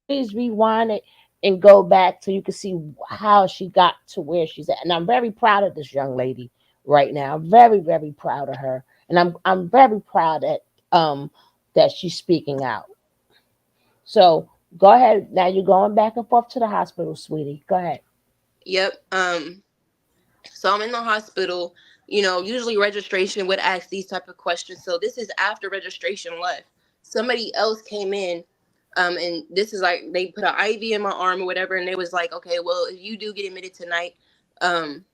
Please rewind it and go back so you can see how she got to where she's at. And I'm very proud of this young lady right now. Very, very proud of her. And I'm very proud that she's speaking out. So go ahead. Now you're going back and forth to the hospital, sweetie. Go ahead. Yep. So I'm in the hospital. Usually registration would ask these type of questions. So this is after registration left. Somebody else came in, and this is like they put an IV in my arm or whatever, and they was like, okay, well, if you do get admitted tonight, um,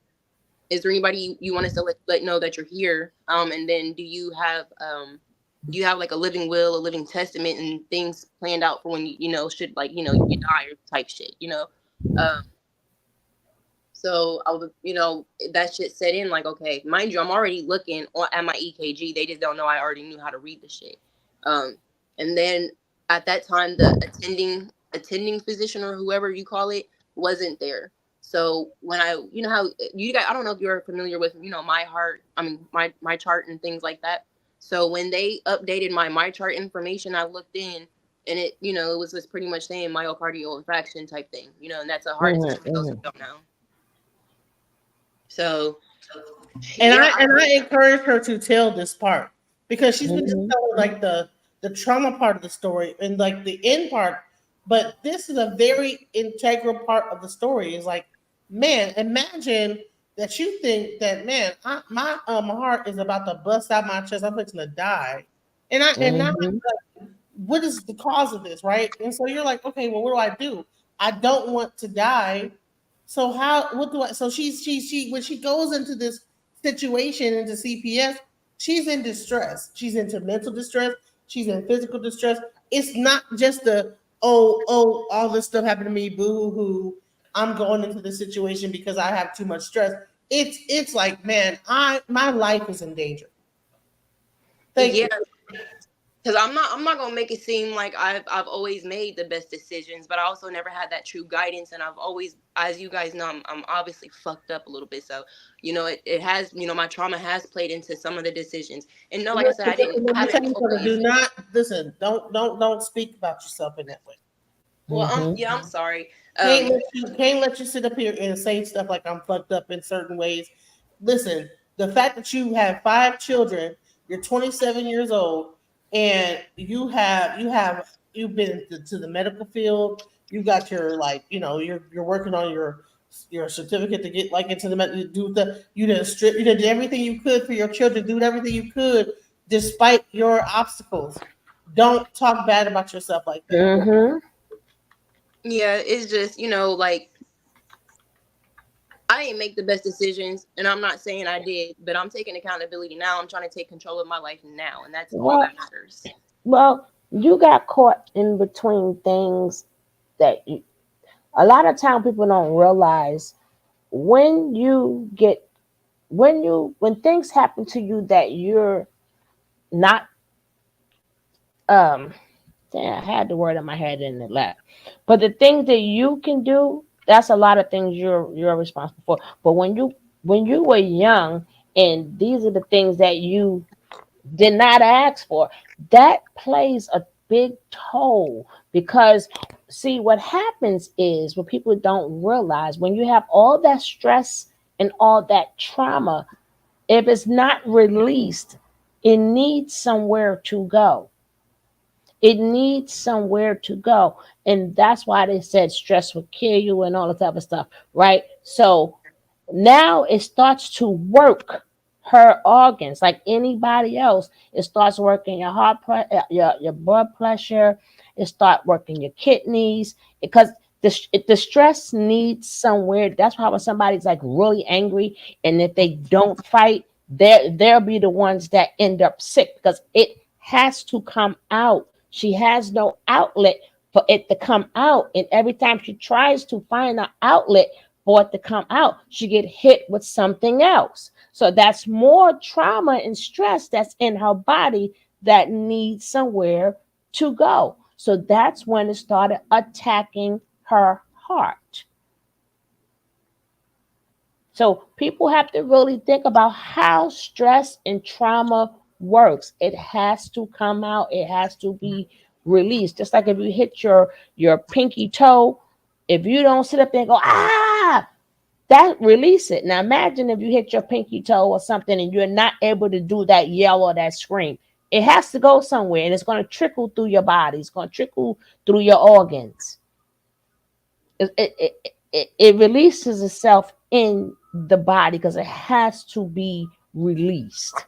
is there anybody you want us to let know that you're here? And then do you have you have like a living will, a living testament, and things planned out for when you know should like you die or type shit. Um, so I was, that shit set in like, okay, mind you, I'm already looking at my EKG. They just don't know I already knew how to read the shit. Um, and then at that time, the attending physician or whoever you call it wasn't there. So when how you guys, I don't know if you're familiar with, my heart, I mean, my chart and things like that. So when they updated my chart information, I looked in and it was just pretty much saying myocardial infarction type thing, and that's a heart attack Hmm. for those who Hmm. don't know. So And yeah, I encourage her to tell this part because she's been just Hmm. telling like the trauma part of the story and like the end part, but this is a very integral part of the story. Is like, man, imagine that you think that, man, my heart is about to bust out my chest. I'm fixing to die, and now Hmm. what is the cause of this, right? And so you're like, okay, well, what do I do? I don't want to die. So how? What do I? So she when she goes into this situation into CPS, she's in distress. She's into mental distress. She's in physical distress. It's not just the all this stuff happened to me, boo hoo. I'm going into this situation because I have too much stress. It's like, man, my life is in danger. Thank yeah, you. because I'm not gonna make it seem like I've always made the best decisions, but I also never had that true guidance, and I've always, as you guys know, I'm obviously fucked up a little bit, so it has, my trauma has played into some of the decisions, and no, like I said, Listen, I let me tell haven't you something. always. Do not listen. Don't speak about yourself in that way. Well, Hmm. yeah, I'm sorry. Can't let you sit up here and say stuff like I'm fucked up in certain ways. Listen, the fact that you have 5 children, you're 27 years old, and you've been to the medical field. You got your like you're working on your certificate to get like into the med. You did strip. You did everything you could for your children. Do everything you could despite your obstacles. Don't talk bad about yourself like that. Hmm. Yeah, it's just like I didn't make the best decisions, and I'm not saying I did, but I'm taking accountability now. I'm trying to take control of my life now, and that's all Well, that matters. well, you got caught in between things that a lot of time people don't realize when you get when things happen to you that you're not um damn, I had the word in my head and it left. But the things that you can do, that's a lot of things you're responsible for. But when you were young and these are the things that you did not ask for, that plays a big toll because see what happens is what people don't realize when you have all that stress and all that trauma, if it's not released, it needs somewhere to go. It needs somewhere to go. And that's why they said stress will kill you and all that type of stuff, right? So now it starts to work her organs like anybody else. It starts working your your blood pressure. It start working your kidneys because the stress needs somewhere. That's why when somebody's like really angry and if they don't fight, they'll be the ones that end up sick because it has to come out. She has no outlet for it to come out, and every time she tries to find an outlet for it to come out, she get hit with something else. So that's more trauma and stress that's in her body that needs somewhere to go. So that's when it started attacking her heart. So people have to really think about how stress and trauma works. It has to come out. It has to be released. Just like if you hit your pinky toe, if you don't sit up there and go that release it. Now imagine if you hit your pinky toe or something and you're not able to do that yell or that scream. It has to go somewhere and it's going to trickle through your body. It's going to trickle through your organs. It releases itself in the body because it has to be released.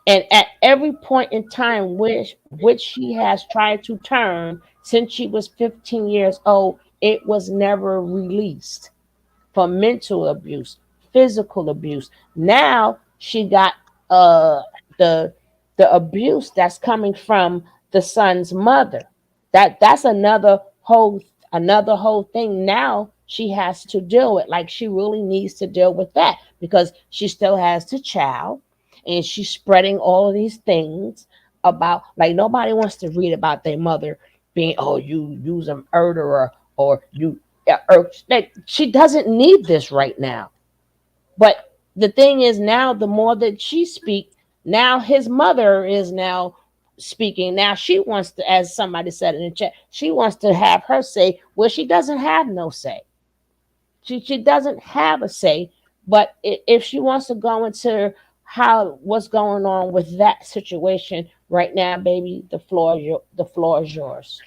And at every point in time which she has tried to turn since she was 15 years old, it was never released for mental abuse, physical abuse. Now she got uh the the abuse that's coming from the son's mother. That's another whole thing now she has to deal with. Like she really needs to deal with that because she still has the child and she's spreading all of these things about, like, nobody wants to read about their mother being, oh, you use a murderer, or you or like, she doesn't need this right now. But the thing is, now the more that she speak, now his mother is now speaking. Now she wants to, as somebody said in the chat, she wants to have her say. Well, she doesn't have no say. She doesn't have a say. But if she wants to go into how what's going on with that situation right now, baby, the floor is yours.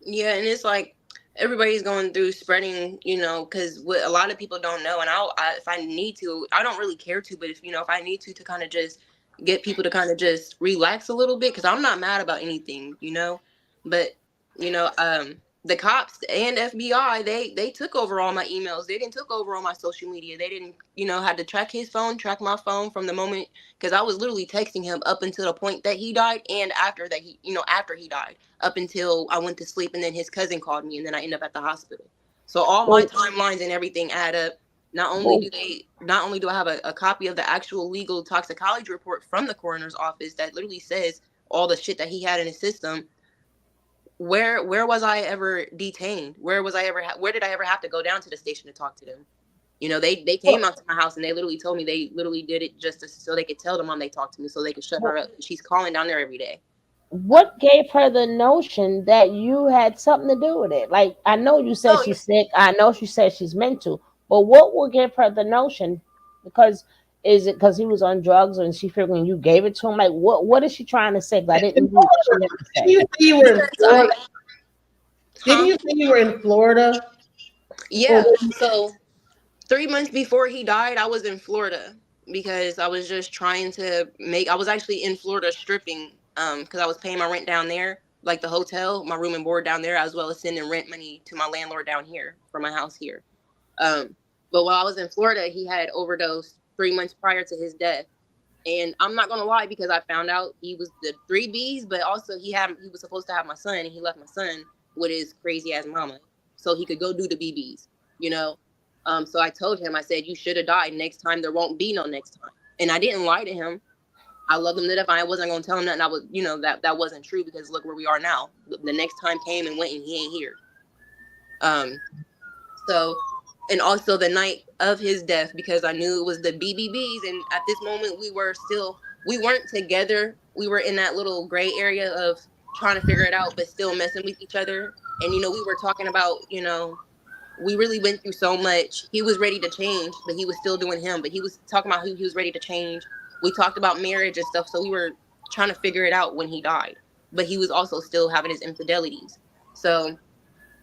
Yeah, and it's like everybody's going through spreading, because what a lot of people don't know, and if I need to, I don't really care to, but if I need to kind of just get people to kind of just relax a little bit, because I'm not mad about anything. But the cops and FBI, they took over all my emails. They didn't took over all my social media. They didn't, had to track his phone, track my phone from the moment, because I was literally texting him up until the point that he died, and after he died, up until I went to sleep, and then his cousin called me, and then I end up at the hospital. So all my Well, timelines and everything add up. well, Not only do I have a copy of the actual legal toxicology report from the coroner's office that literally says all the shit that he had in his system. Where was I ever detained? Where did I ever have to go down to the station to talk to them? They came well, out to my house, and they literally told me they literally did it just so they could tell the mom they talked to me, so they could shut her well, up. She's calling down there every day. what gave her the notion that you had something to do with it? Like, I know you said Oh, she's sick. I know she said she's mental, but what will give her the notion? Because is it because he was on drugs and she figuring you gave it to him? Like, what is she trying to say? 'Cause I didn't read what she meant to Didn't say. you say you were in because Florida? Didn't huh? you say you were in Florida? Or Yeah. So 3 months before he died, I was in Florida because I was just trying to make. I was actually in Florida stripping, because I was paying my rent down there, like the hotel, my room and board down there, as well as sending rent money to my landlord down here for my house here. Um, but while I was in Florida, he had overdosed 3 months prior to his death. And I'm not gonna lie, because I found out he was the three Bs, but also he was supposed to have my son, and he left my son with his crazy ass mama, so he could go do the BBs, you know. So I told him, I said, you should have died. Next time there won't be no next time. And I didn't lie to him. I love him to death. I wasn't gonna tell him nothing. I was, that wasn't true, because look where we are now. The next time came and went, and he ain't here. Um, so, and also the night of his death, because I knew it was the BBBs, and at this moment we weren't together. We were in that little gray area of trying to figure it out, but still messing with each other. And we were talking about, we really went through so much. He was ready to change, but he was still doing him. But he was talking about who he was ready to change. We talked about marriage and stuff, so we were trying to figure it out when he died. But he was also still having his infidelities. So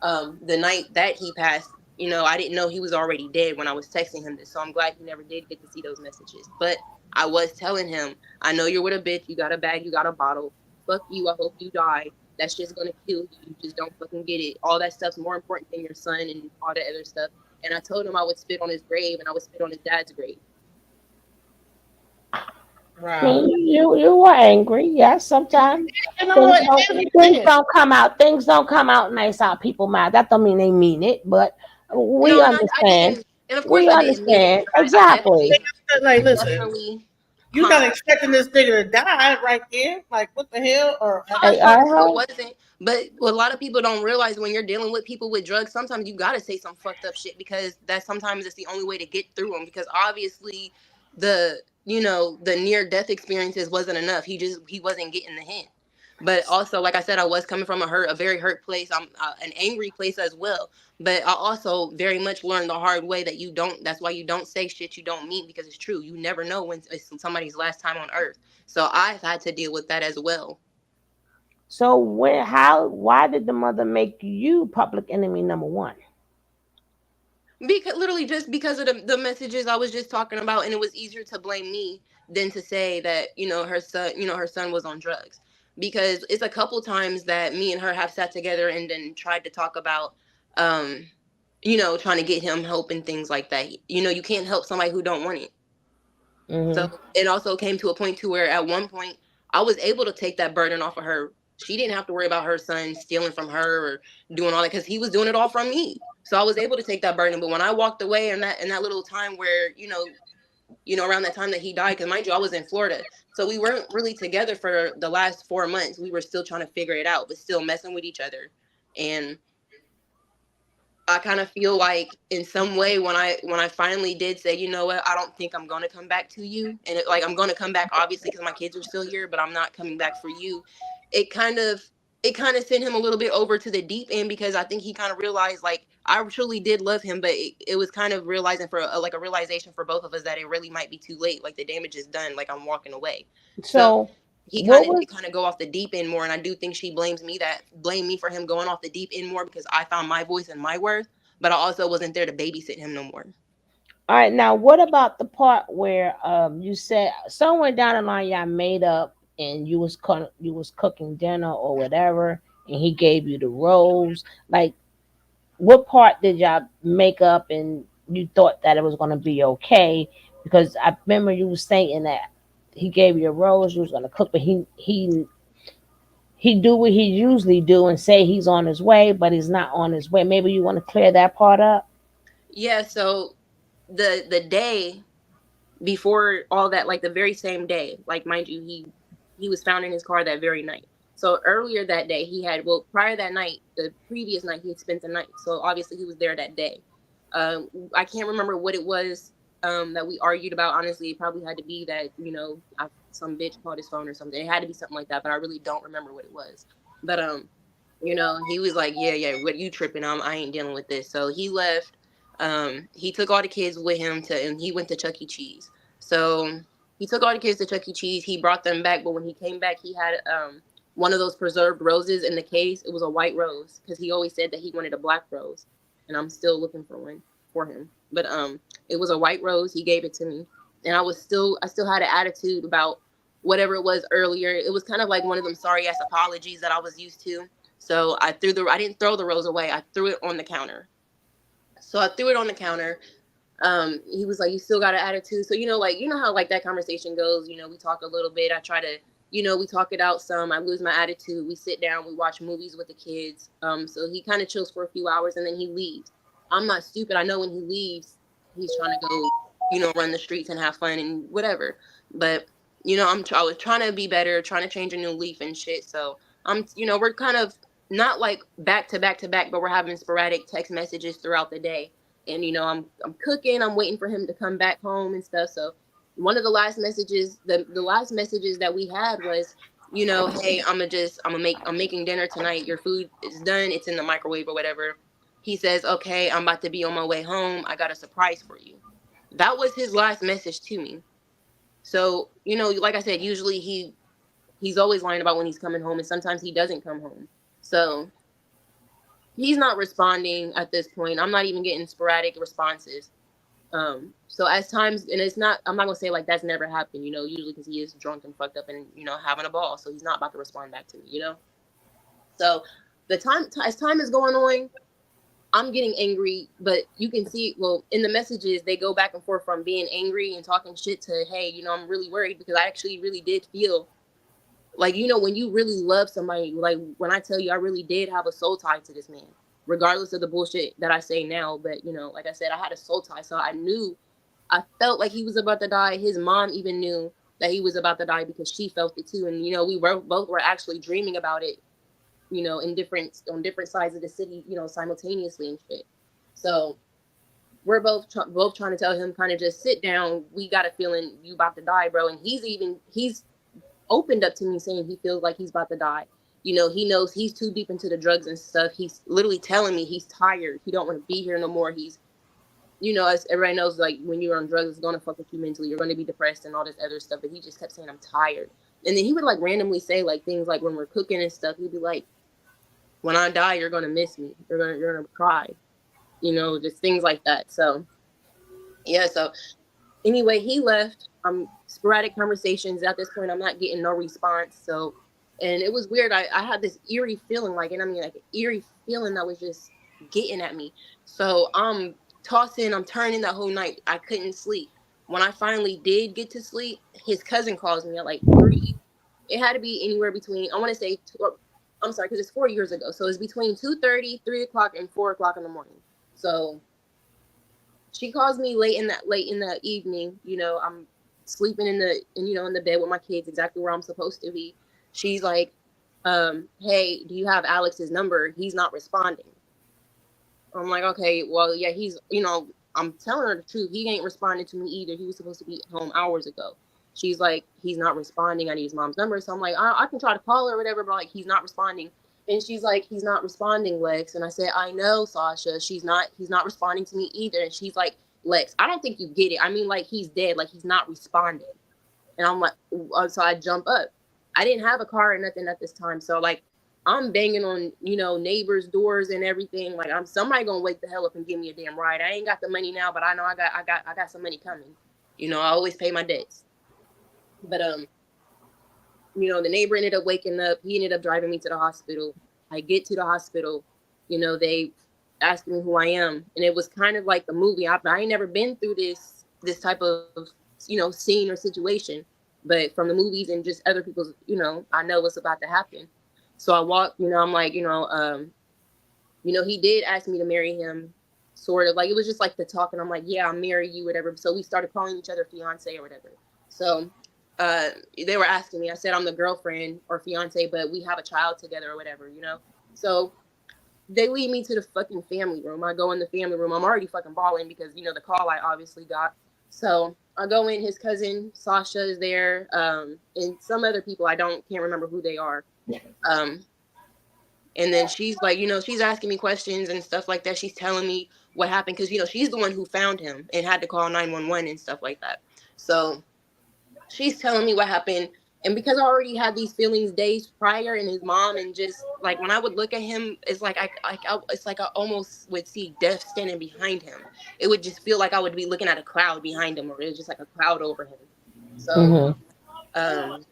the night that he passed, I didn't know he was already dead when I was texting him this. So I'm glad he never did get to see those messages. But I was telling him, I know you're with a bitch. You got a bag. You got a bottle. Fuck you. I hope you die. That shit's gonna kill you. You just don't fucking get it. All that stuff's more important than your son and all that other stuff. And I told him I would spit on his grave, and I would spit on his dad's grave. I wow. mean, you were angry, yes. Sometimes You know things what? don't things don't come out. Things don't come out nice out people mouth. That don't mean they mean it, but we No, and I understand. didn't. And of course We I didn't mean it. understand But I exactly. definitely, Like, I listen, definitely, you huh? not expecting this nigga to die right there? Like, what the hell? Or No, I, of I course I heard. wasn't. But what a lot of people don't realize, when you're dealing with people with drugs, sometimes you gotta say some fucked up shit, because that sometimes it's the only way to get through them. Because obviously, the near death experiences wasn't enough. He wasn't getting the hint. But also, like I said, I was coming from a very hurt place. I'm an angry place as well. But I also very much learned the hard way that you don't. That's why you don't say shit you don't mean, because it's true. You never know when it's somebody's last time on earth. So I've had to deal with that as well. So why did the mother make you public enemy number one? Because literally just because of the messages I was just talking about, and it was easier to blame me than to say that her son was on drugs, because it's a couple times that me and her have sat together and then tried to talk about um trying to get him help and things like that. You can't help somebody who don't want it. Hmm. So it also came to a point to where at one point I was able to take that burden off of her. She didn't have to worry about her son stealing from her or doing all that because he was doing it all from me. So I was able to take that burden. But when I walked away in that little time where, around that time that he died, because mind you, I was in Florida. So we weren't really together for the last 4 months. We were still trying to figure it out, but still messing with each other. And I kind of feel like in some way when I finally did say, you know what, I don't think I'm going to come back to you, and like I'm going to come back obviously because my kids are still here, but I'm not coming back for you. It kind of it kind of sent him a little bit over to the deep end because I think he kind of realized like I truly did love him, but it was kind of realizing for like a realization for both of us that it really might be too late. Like the damage is done. Like I'm walking away. So So, he kind what of was did kind of go off the deep end more, and I do think she blame me for him going off the deep end more because I found my voice and my worth, but I also wasn't there to babysit him no more. all right? Now, what about the part where you said somewhere down the line y'all made up and you was cooking dinner or whatever, and he gave you the rose? Like, what part did y'all make up and you thought that it was gonna be okay? Because I remember you was saying that he gave you a rose, you was gonna cook, but he do what he usually do and say he's on his way, but he's not on his way. Maybe you want to clear that part up. Yeah, so the day before all that, like the very same day, like mind you, he was found in his car that very night. So earlier that day he had, well, prior that night, the previous night he had spent the night, so obviously he was there that day. I can't remember what it was that we argued about. Honestly, it probably had to be that, some bitch called his phone or something. It had to be something like that, but I really don't remember what it was. But he was like, yeah, what you tripping? I ain't dealing with this. So he left. He took all the kids with him and he went to Chuck E. Cheese. So he took all the kids to Chuck E. Cheese. He brought them back, but when he came back, he had one of those preserved roses in the case. It was a white rose because he always said that he wanted a black rose, and I'm still looking for one for him. But it was a white rose. He gave it to me, and I still had an attitude about whatever it was earlier. It was kind of like one of them sorry ass apologies that I was used to. So I didn't throw the rose away. I threw it on the counter. So I threw it on the counter. He was like, you still got an attitude. So, like, how like that conversation goes, we talk a little bit. I try to, we talk it out some. I lose my attitude. We sit down, we watch movies with the kids. So he kind of chills for a few hours and then he leaves. I'm not stupid. I know when he leaves, he's trying to go, run the streets and have fun and whatever. But, I was trying to be better, trying to change a new leaf and shit. So we're kind of not like back to back to back, but we're having sporadic text messages throughout the day. And I'm cooking, I'm waiting for him to come back home and stuff. So one of the last messages, the last messages that we had was, hey, I'm making dinner tonight, your food is done, it's in the microwave or whatever. He says, okay, I'm about to be on my way home, I got a surprise for you. That was his last message to me. So like I said, usually he's always lying about when he's coming home, and sometimes he doesn't come home. So he's not responding at this point. I'm not even getting sporadic responses. So as times, and I'm not gonna say like that's never happened, usually because he is drunk and fucked up and, having a ball. So he's not about to respond back to me. So as time is going on, I'm getting angry, but you can see, well, in the messages, they go back and forth from being angry and talking shit to, hey, I'm really worried because I actually really did feel like, when you really love somebody, like when I tell you I really did have a soul tie to this man, regardless of the bullshit that I say now. But, like I said, I had a soul tie. So I felt like he was about to die. His mom even knew that he was about to die because she felt it too. And, we both were actually dreaming about it, on different sides of the city, simultaneously and shit. So we're both trying to tell him kind of just sit down. We got a feeling you about to die, bro. And he's opened up to me saying he feels like he's about to die. He knows he's too deep into the drugs and stuff. He's literally telling me he's tired. He don't want to be here no more. He's, as everybody knows, like when you're on drugs, it's going to fuck with you mentally. You're going to be depressed and all this other stuff. But he just kept saying, I'm tired. And then he would like randomly say like things like when we're cooking and stuff, he'd be like, when I die, you're going to miss me. You're going to cry, just things like that. So yeah. So anyway, he left. Sporadic conversations. At this point, I'm not getting no response. So, and it was weird. I had this eerie feeling, like an eerie feeling that was just getting at me. So I'm tossing, I'm turning that whole night. I couldn't sleep. When I finally did get to sleep, his cousin calls me at like 3. It had to be anywhere between, I want to say, I'm sorry, because it's 4 years ago. So it's between 2:30, 3 o'clock, and 4 o'clock in the morning. So she calls me late in the evening. I'm sleeping in the bed with my kids, exactly where I'm supposed to be. She's like, hey, do you have Alex's number? He's not responding. I'm like, okay, well, yeah, I'm telling her the truth. He ain't responding to me either. He was supposed to be home hours ago. She's like, he's not responding. I need his mom's number. So I'm like, I can try to call her or whatever, but like, he's not responding. And she's like, he's not responding, Lex. And I said, I know, Sasha. He's not responding to me either. And she's like, Lex, I don't think you get it. I mean, like, he's dead. Like, he's not responding. And I'm like, so I jump up. I didn't have a car or nothing at this time. So like, I'm banging on, neighbors' doors and everything. Like, I'm somebody gonna wake the hell up and give me a damn ride. I ain't got the money now, but I know I got some money coming. I always pay my debts. But the neighbor ended up waking up. He ended up driving me to the hospital. I get to the hospital. They asked me who I am, and it was kind of like the movie. I ain't never been through this type of scene or situation, but from the movies and just other people's, I know what's about to happen. So I walk. I'm like, he did ask me to marry him, sort of like it was just like the talk, and I'm like, yeah, I'll marry you, whatever. So we started calling each other fiance or whatever. So they were asking me. I said I'm the girlfriend or fiance, but we have a child together or whatever. So they lead me to the fucking family room. I go in the family room. I'm already fucking bawling because the call I obviously got. So I go in. His cousin Sasha is there, and some other people can't remember who they are. And then she's like, she's asking me questions and stuff like that. She's telling me what happened because she's the one who found him and had to call 911 and stuff like that. So she's telling me what happened. And because I already had these feelings days prior, and his mom, and just like when I would look at him, it's like I almost would see death standing behind him. It would just feel like I would be looking at a cloud behind him, or it was just like a cloud over him. So, um,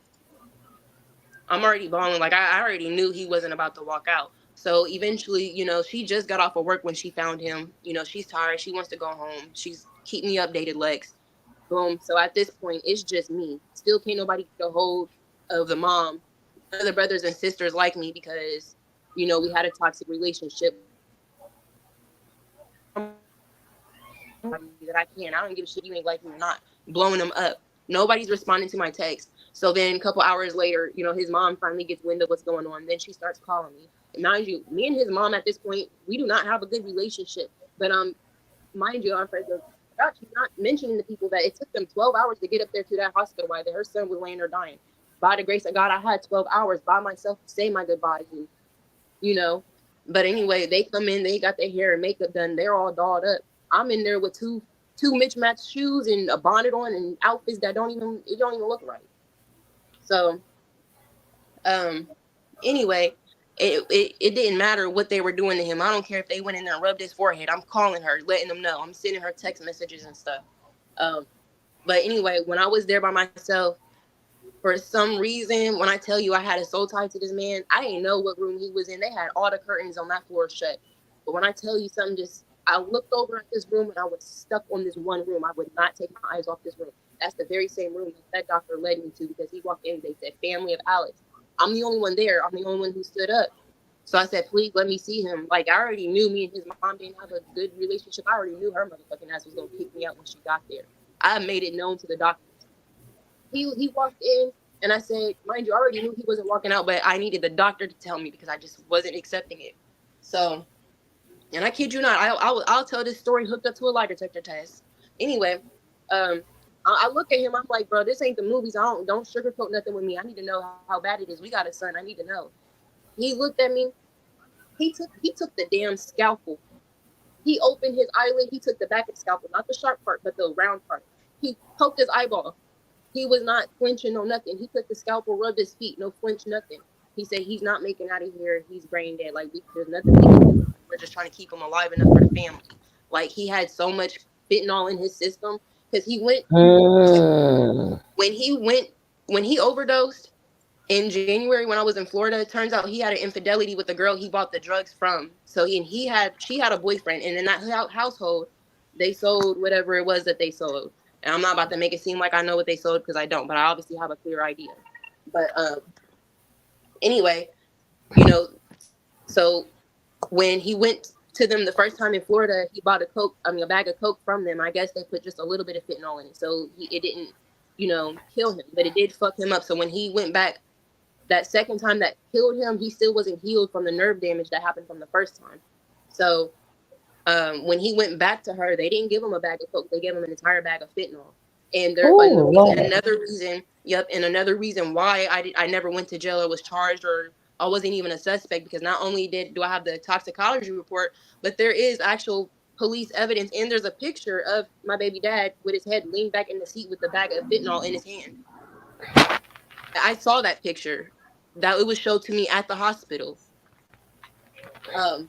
I'm already bawling. Like I already knew he wasn't about to walk out. So eventually, she just got off of work when she found him. She's tired. She wants to go home. She's keep me updated, Lex. Boom. So at this point, it's just me. Still can't nobody get a hold of the mom. None of the brothers and sisters like me because, we had a toxic relationship. That I can. I don't give a shit you ain't like me or not. Blowing them up. Nobody's responding to my text. So then a couple hours later, his mom finally gets wind of what's going on. Then she starts calling me. And mind you, me and his mom at this point, we do not have a good relationship. But mind you, I'm friends with God, she's not mentioning to people that it took them 12 hours to get up there to that hospital while her son was laying there dying. By the grace of God, I had 12 hours by myself to say my goodbyes, and. But anyway, they come in, they got their hair and makeup done. They're all dolled up. I'm in there with two mismatched shoes and a bonnet on and outfits that don't even look right. So, anyway, it didn't matter what they were doing to him. I don't care if they went in there and rubbed his forehead. I'm calling her, letting them know. I'm sending her text messages and stuff. But anyway, when I was there by myself, for some reason, when I tell you I had a soul tie to this man, I didn't know what room he was in. They had all the curtains on that floor shut. But when I tell you something, I looked over at this room and I was stuck on this one room. I would not take my eyes off this room. That's the very same room that doctor led me to because he walked in. They said, family of Alex. I'm the only one there. I'm the only one who stood up. So I said, please let me see him. Like, I already knew me and his mom didn't have a good relationship. I already knew her motherfucking ass was going to kick me out when she got there. I made it known to the doctor. He walked in, and I said, mind you, I already knew he wasn't walking out, but I needed the doctor to tell me because I just wasn't accepting it. So, and I kid you not, I'll tell this story hooked up to a lie detector test. Anyway, I look at him, I'm like, bro, this ain't the movies. Don't sugarcoat nothing with me. I need to know how bad it is. We got a son. I need to know. He looked at me. He took the damn scalpel. He opened his eyelid. He took the back of the scalpel, not the sharp part, but the round part. He poked his eyeball. He was not flinching or nothing. He took the scalpel, rubbed his feet, no flinch, nothing. He said he's not making out of here. He's brain dead. Like, there's nothing we can do. We're just trying to keep him alive enough for the family. Like, he had so much fentanyl in his system because he went when he overdosed in January when I was in Florida. It turns out he had an infidelity with the girl he bought the drugs from. So she had a boyfriend, and in that household, they sold whatever it was that they sold. And I'm not about to make it seem like I know what they sold because I don't, but I obviously have a clear idea. But anyway, you know, so when he went to them the first time in Florida, he bought a bag of coke from them. I guess they put just a little bit of fentanyl in it, so it didn't, kill him, but it did fuck him up. So when he went back that second time that killed him, he still wasn't healed from the nerve damage that happened from the first time. So when he went back to her, they didn't give him a bag of coke. They gave him an entire bag of fentanyl. And the Oh reason, Lord. another reason why I never went to jail or was charged or I wasn't even a suspect, because not only do I have the toxicology report, but there is actual police evidence, and there's a picture of my baby dad with his head leaned back in the seat with the bag of fentanyl in his hand. I saw that picture. That it was showed to me at the hospital. Um,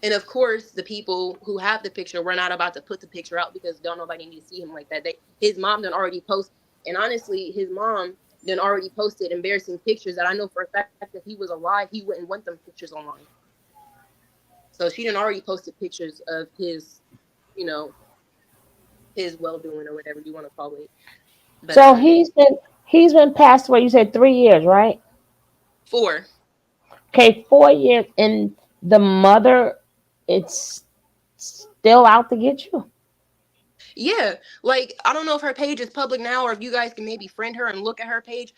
And of course, the people who have the picture were not about to put the picture out because don't nobody need to see him like that. His mom done already post, and honestly, his mom done already posted embarrassing pictures that I know for a fact that if he was alive, he wouldn't want them pictures online. So she done already posted pictures of you know, his well doing or whatever you want to call it. But So he's been passed away. You said 3 years, right? 4. Okay, 4 years, and the mother, it's still out to get you. Yeah, like I don't know if her page is public now or if you guys can maybe friend her and look at her page.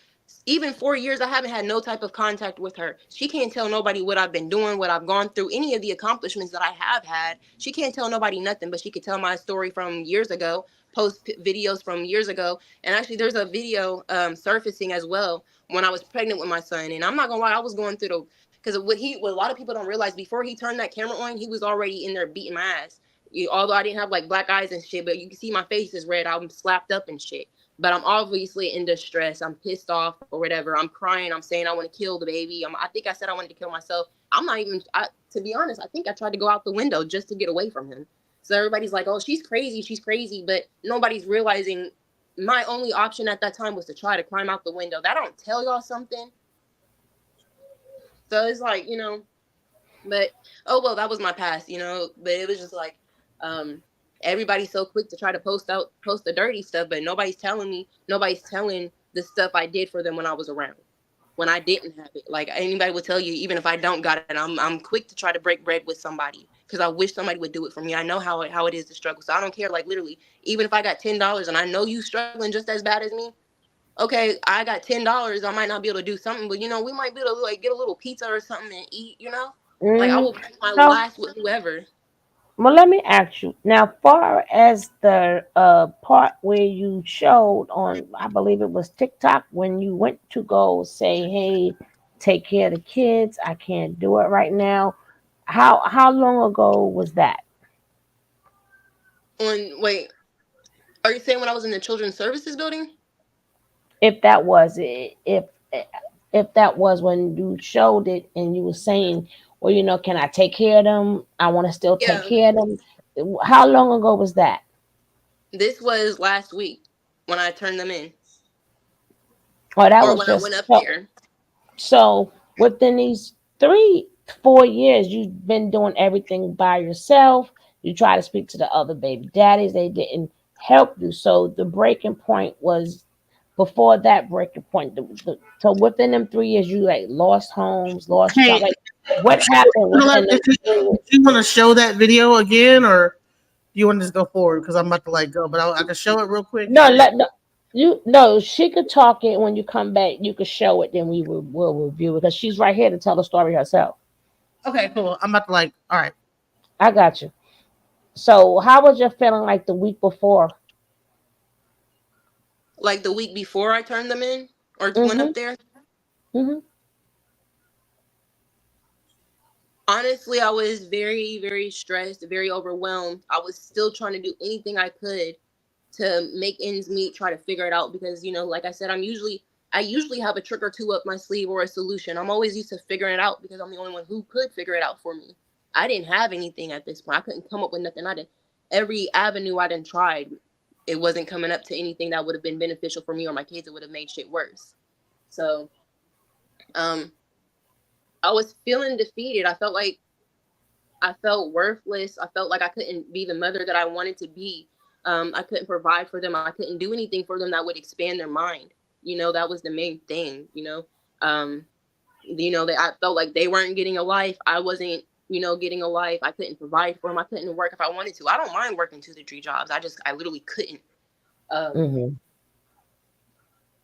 Even 4 years, I haven't had no type of contact with her. She can't tell nobody what I've been doing, what I've gone through, any of the accomplishments that I have had. She can't tell nobody nothing, but she could tell my story from years ago, videos from years ago. And actually, there's a video surfacing as well when I was pregnant with my son. And I'm not gonna lie, I was going through because what a lot of people don't realize, before he turned that camera on, he was already in there beating my ass. Although I didn't have like black eyes and shit, but you can see my face is red. I'm slapped up and shit. But I'm obviously in distress. I'm pissed off or whatever. I'm crying. I'm saying I want to kill the baby. I think I said I wanted to kill myself. I'm not even. To be honest, I think I tried to go out the window just to get away from him. So everybody's like, "Oh, she's crazy. She's crazy," but nobody's realizing my only option at that time was to try to climb out the window. That don't tell y'all something. So it's like, but oh well, that was my past. But it was just like, um, everybody's so quick to try to post the dirty stuff, but nobody's telling the stuff I did for them when I was around, when I didn't have it. Like anybody would tell you, even if I don't got it, I'm quick to try to break bread with somebody because I wish somebody would do it for me. I know how it is to struggle, so I don't care. Like literally, even if I got $10 and I know you struggling just as bad as me. Okay, I got $10. I might not be able to do something, but we might be able to like get a little pizza or something and eat. Like I Hmm. will pay my So, last with whoever. well, let me ask you now. Far as the part where you showed on, I believe it was TikTok, when you went to go say, "Hey, take care of the kids. I can't do it right now." How long ago was that? Wait, are you saying when I was in the children's services building? If that was it, if that was when you showed it and you were saying, "Well, can I take care of them? I want to still take Yeah, care of them." How long ago was that? this was last week when I turned them in, Oh, that or was when I just went up so. there. So within these 4 years, you've been doing everything by yourself. You try to speak to the other baby daddies; they didn't help you. So the breaking point was before that breaking point. So within them 3 years, you like lost homes, lost Hey, job. Like what happened within them if 3 years? you want to show that video again, or do you want to just go forward? Because I'm about to like go, but I can show it real quick. No, no, you no. She could talk it when you come back. You could show it, then will review it because she's right here to tell the story herself. Okay, cool. I'm about to like. All right. I got you. So how was your feeling like the week before? Like the week before I turned them in or went Mm-hmm. up there. Mm-hmm. Honestly, I was very, very stressed, very overwhelmed. I was still trying to do anything I could to make ends meet, try to figure it out because like I said, I usually have a trick or two up my sleeve or a solution. I'm always used to figuring it out because I'm the only one who could figure it out for me. I didn't have anything at this point. I couldn't come up with nothing. I did every avenue I done tried. It wasn't coming up to anything that would have been beneficial for me or my kids. It would have made shit worse. So, um, I was feeling defeated. I felt worthless. I felt like I couldn't be the mother that I wanted to be. I couldn't provide for them. I couldn't do anything for them that would expand their mind. That was the main thing. That I felt like they weren't getting a life. I wasn't, getting a life. I couldn't provide for them. I couldn't work if I wanted to. I don't mind working 2 to 3 jobs. I literally couldn't. Um, Mm-hmm.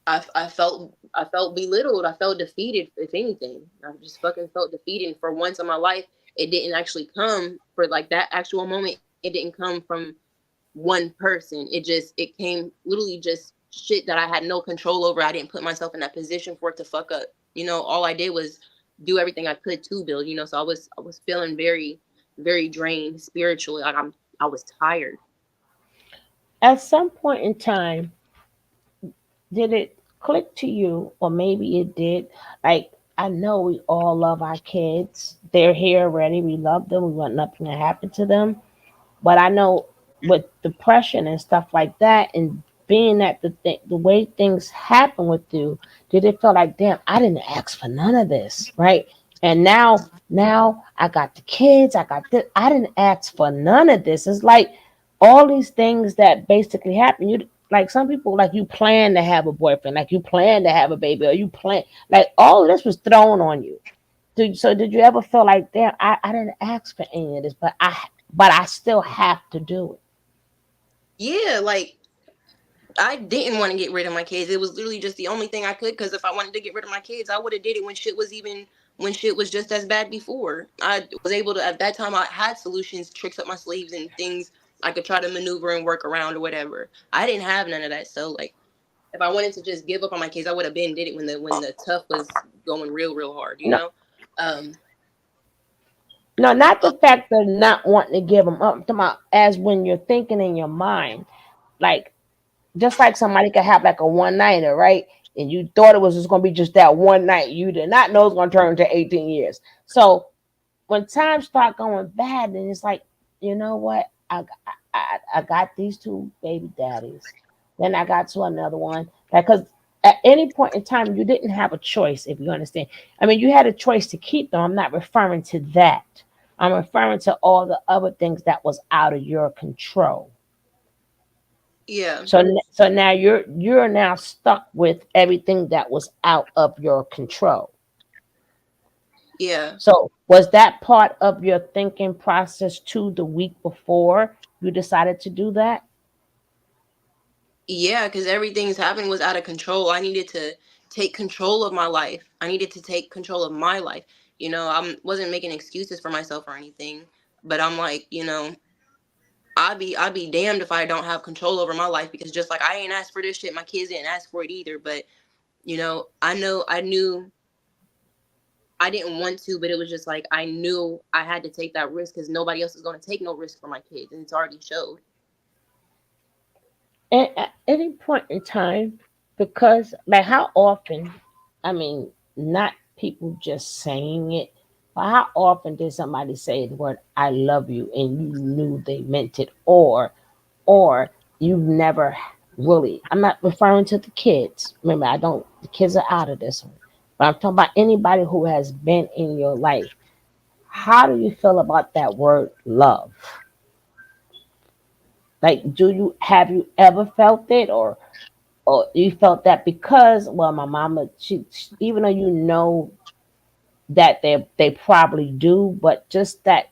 I felt belittled. I felt defeated. If anything, I just fucking felt defeated. And for once in my life, it didn't actually come for like that actual moment. It didn't come from one person. It came literally just shit that I had no control over. I didn't put myself in that position for it to fuck up. All I did was do everything I could to build. So I was feeling very, very drained spiritually. Like I was tired. At some point in time, did it click to you, or maybe it did? Like, I know we all love our kids. They're here already. We love them. We want nothing to happen to them. But I know with depression and stuff like that, and being that the way things happen with you, did it feel like, damn, I didn't ask for none of this, right? And now I got the kids, I got this. I didn't ask for none of this. It's like all these things that basically happen. You like some people like you plan to have a boyfriend, like you plan to have a baby, or you plan like all of this was thrown on you. Did you ever feel like, damn, I didn't ask for any of this, but I still have to do it? Yeah, like I didn't want to get rid of my kids. It was literally just the only thing I could. Because if I wanted to get rid of my kids, I would have did it when shit was just as bad before. I was able to, at that time. I had solutions, tricks up my sleeves, and things I could try to maneuver and work around or whatever. I didn't have none of that. So like, if I wanted to just give up on my kids, I would have been did it when the tough was going real real hard. No, Um. no, not the fact of not wanting to give them up. I'm talking about as when you're thinking in your mind, like just like somebody could have like a one nighter, right? And you thought it was just gonna be just that one night. You did not know it's gonna turn into 18 years. So when times start going bad, then it's like, you know what? I got these two baby daddies. Then I got to another one. Like, because at any point in time, you didn't have a choice, if you understand. I mean, you had a choice to keep them. I'm not referring to that. I'm referring to all the other things that was out of your control. Yeah. So now you're now stuck with everything that was out of your control. Yeah. So was that part of your thinking process too the week before you decided to do that? Yeah, because everything's happening was out of control. I needed to take control of my life. I needed to take control of my life. I wasn't making excuses for myself or anything, but I'm like, I'd be damned if I don't have control over my life, because just like I ain't asked for this shit, my kids didn't ask for it either. But I knew I didn't want to, but it was just like I knew I had to take that risk because nobody else is going to take no risk for my kids, and it's already showed. And at any point in time, because like how often, I mean, not people just saying it, but how often did somebody say the word "I love you" and you knew they meant it, or you've never really? I'm not referring to the kids. Remember, I don't. The kids are out of this one, but I'm talking about anybody who has been in your life. How do you feel about that word "love"? Like, do you have you ever felt it, or you felt that because, well, my mama, she even though you know that they probably do, but just that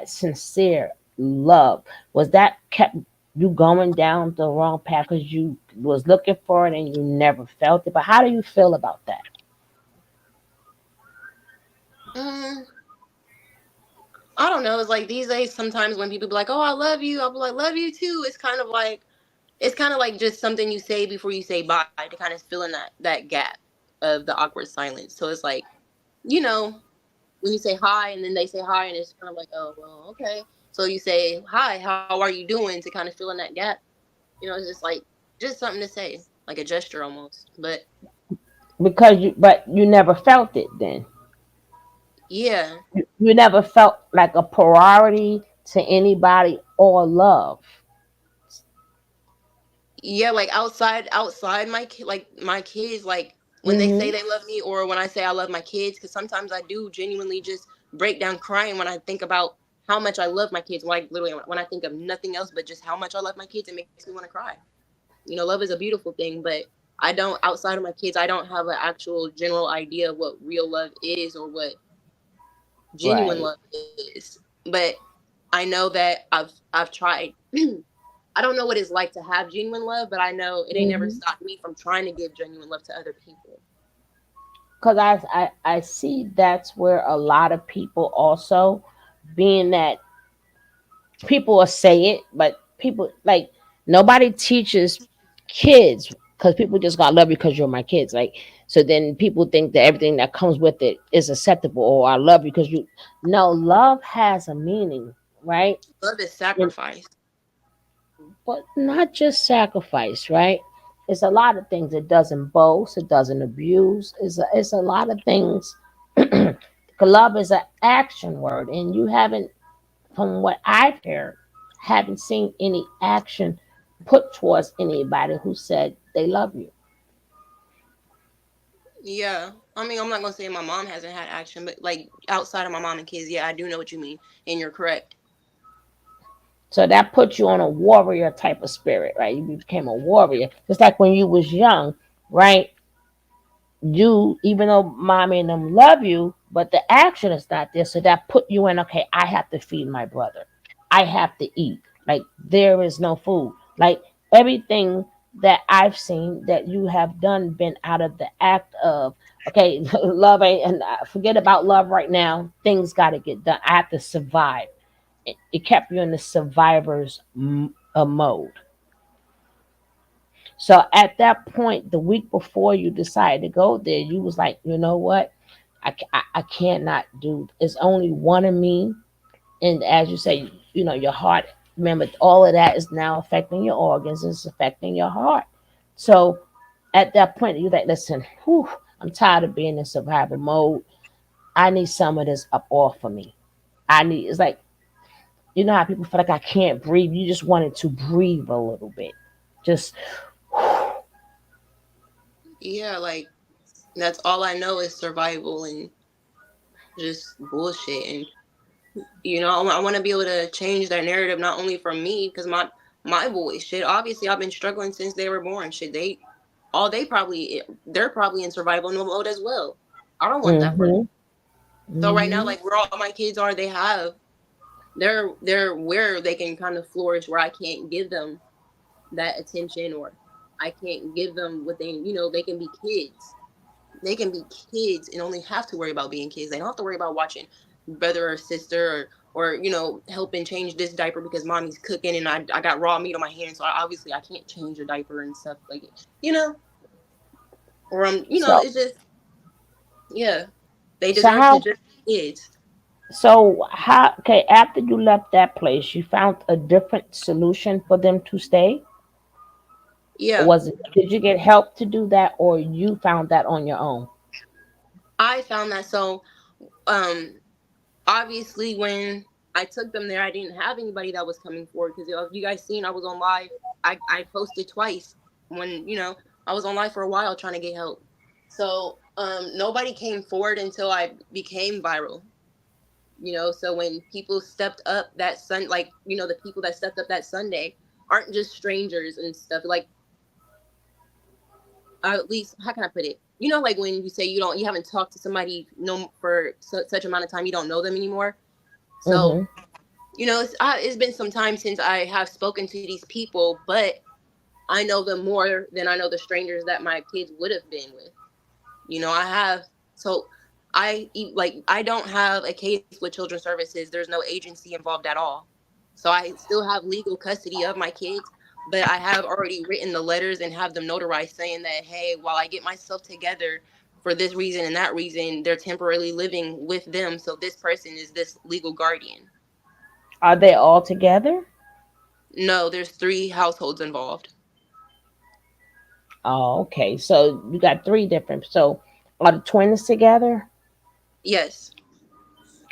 sincere love, was that kept you going down the wrong path because you was looking for it and you never felt it? But how do you feel about that? Mm, I don't know. It's like these days, sometimes when people be like, "Oh, I love you," I'll be like, "Love you too." It's kind of like just something you say before you say bye to kind of fill in that gap of the awkward silence. So it's like, you know, when you say hi and then they say hi and it's kind of like, oh well, okay. So you say hi, how are you doing, to kind of fill in that gap. It's just something to say, like a gesture almost. But But you never felt it then. yeah, You never felt like a priority to anybody or love. yeah, like outside my kids, like when they say Hmm. they love me or when I say I love my kids, because sometimes I do genuinely just break down crying when I think about how much I love my kids. Like literally, when I think of nothing else but just how much I love my kids, it makes me want to cry. Love is a beautiful thing, but I don't, outside of my kids, I don't have an actual general idea of what real love is or what genuine Right. love is. But I know that I've tried. I don't know what it's like to have genuine love, but I know it ain't never Mhm. stopped me from trying to give genuine love to other people. Because I see that's where a lot of people also, being that people will say it, but people like nobody teaches kids because people just gotta love you because you're my kids. Like so, then people think that everything that comes with it is acceptable. Or I love you because you. No, love has a meaning, right? Love is And, sacrifice. but not just sacrifice, right? It's a lot of things. It doesn't boast. It doesn't abuse. It's a lot of things. Love is an action word, and you haven't, from what I've heard, haven't seen any action put towards anybody who said they love you. Yeah. I mean, I'm not gonna say my mom hasn't had action, but like outside of my mom and kids, yeah, I do know what you mean, and you're correct. So that puts you on a warrior type of spirit, right? You became a warrior. Just like when you was young, right? You, even though mommy and them love you, but the action is not there. So that put you in, okay, I have to feed my brother. I have to eat. Like there is no food. Like everything that I've seen that you have done been out of the act of, okay, love ain't, and forget about love right now. Things got to get done. I have to survive. It kept you in the survivor's mode. So at that point, the week before you decided to go there, you was like, you know what? I can't not do. It's only one of me, and as you say, your heart. Remember, all of that is now affecting your organs. It's affecting your heart. So at that point, you're like, listen, whew, I'm tired of being in survival mode. I need some of this up off of me. I need. It's like how people feel like I can't breathe. You just wanted to breathe a little bit. Just Yeah, like that's all I know is survival and just bullshit. And I want to be able to change that narrative not only for me because my boys, shit. Obviously, I've been struggling since they were born. Shit, they're probably in survival mode as well. I don't want that for them. mm-hmm, So right now, mm-hmm. like where all my kids are, they're where they can kind of flourish where I can't give them that attention or I can't give them what they can be kids. They can be kids and only have to worry about being kids. They don't have to worry about watching brother or sister or helping change this diaper because mommy's cooking and I got raw meat on my hands, so obviously I can't change a diaper and stuff like it. Or So it's just yeah. They so deserve to how just be kids. so how okay, after you left that place, you found a different solution for them to stay? Or Yeah. was it, did you get help to do that, or you found that on your own? I found that so um obviously when I took them there I didn't have anybody that was coming forward because you guys seen I was on live. I posted twice when I was on live for a while trying to get help. So nobody came forward until I became viral. So when people stepped up that like the people that stepped up that Sunday aren't just strangers and stuff. Like at least how can I put it? Like when you say you haven't talked to somebody no for such amount of time, you don't know them anymore. So Mm-hmm. it's been some time since I have spoken to these people, but I know them more than I know the strangers that my kids would have been with. I have so I don't have a case with children's services. There's no agency involved at all. So I still have legal custody of my kids, but I have already written the letters and have them notarized saying that hey, while I get myself together for this reason and that reason, they're temporarily living with them. So this person is this legal guardian. Are they all together? No, there's 3 households involved. Oh, okay. So you got three different. So are the twins together? Yes.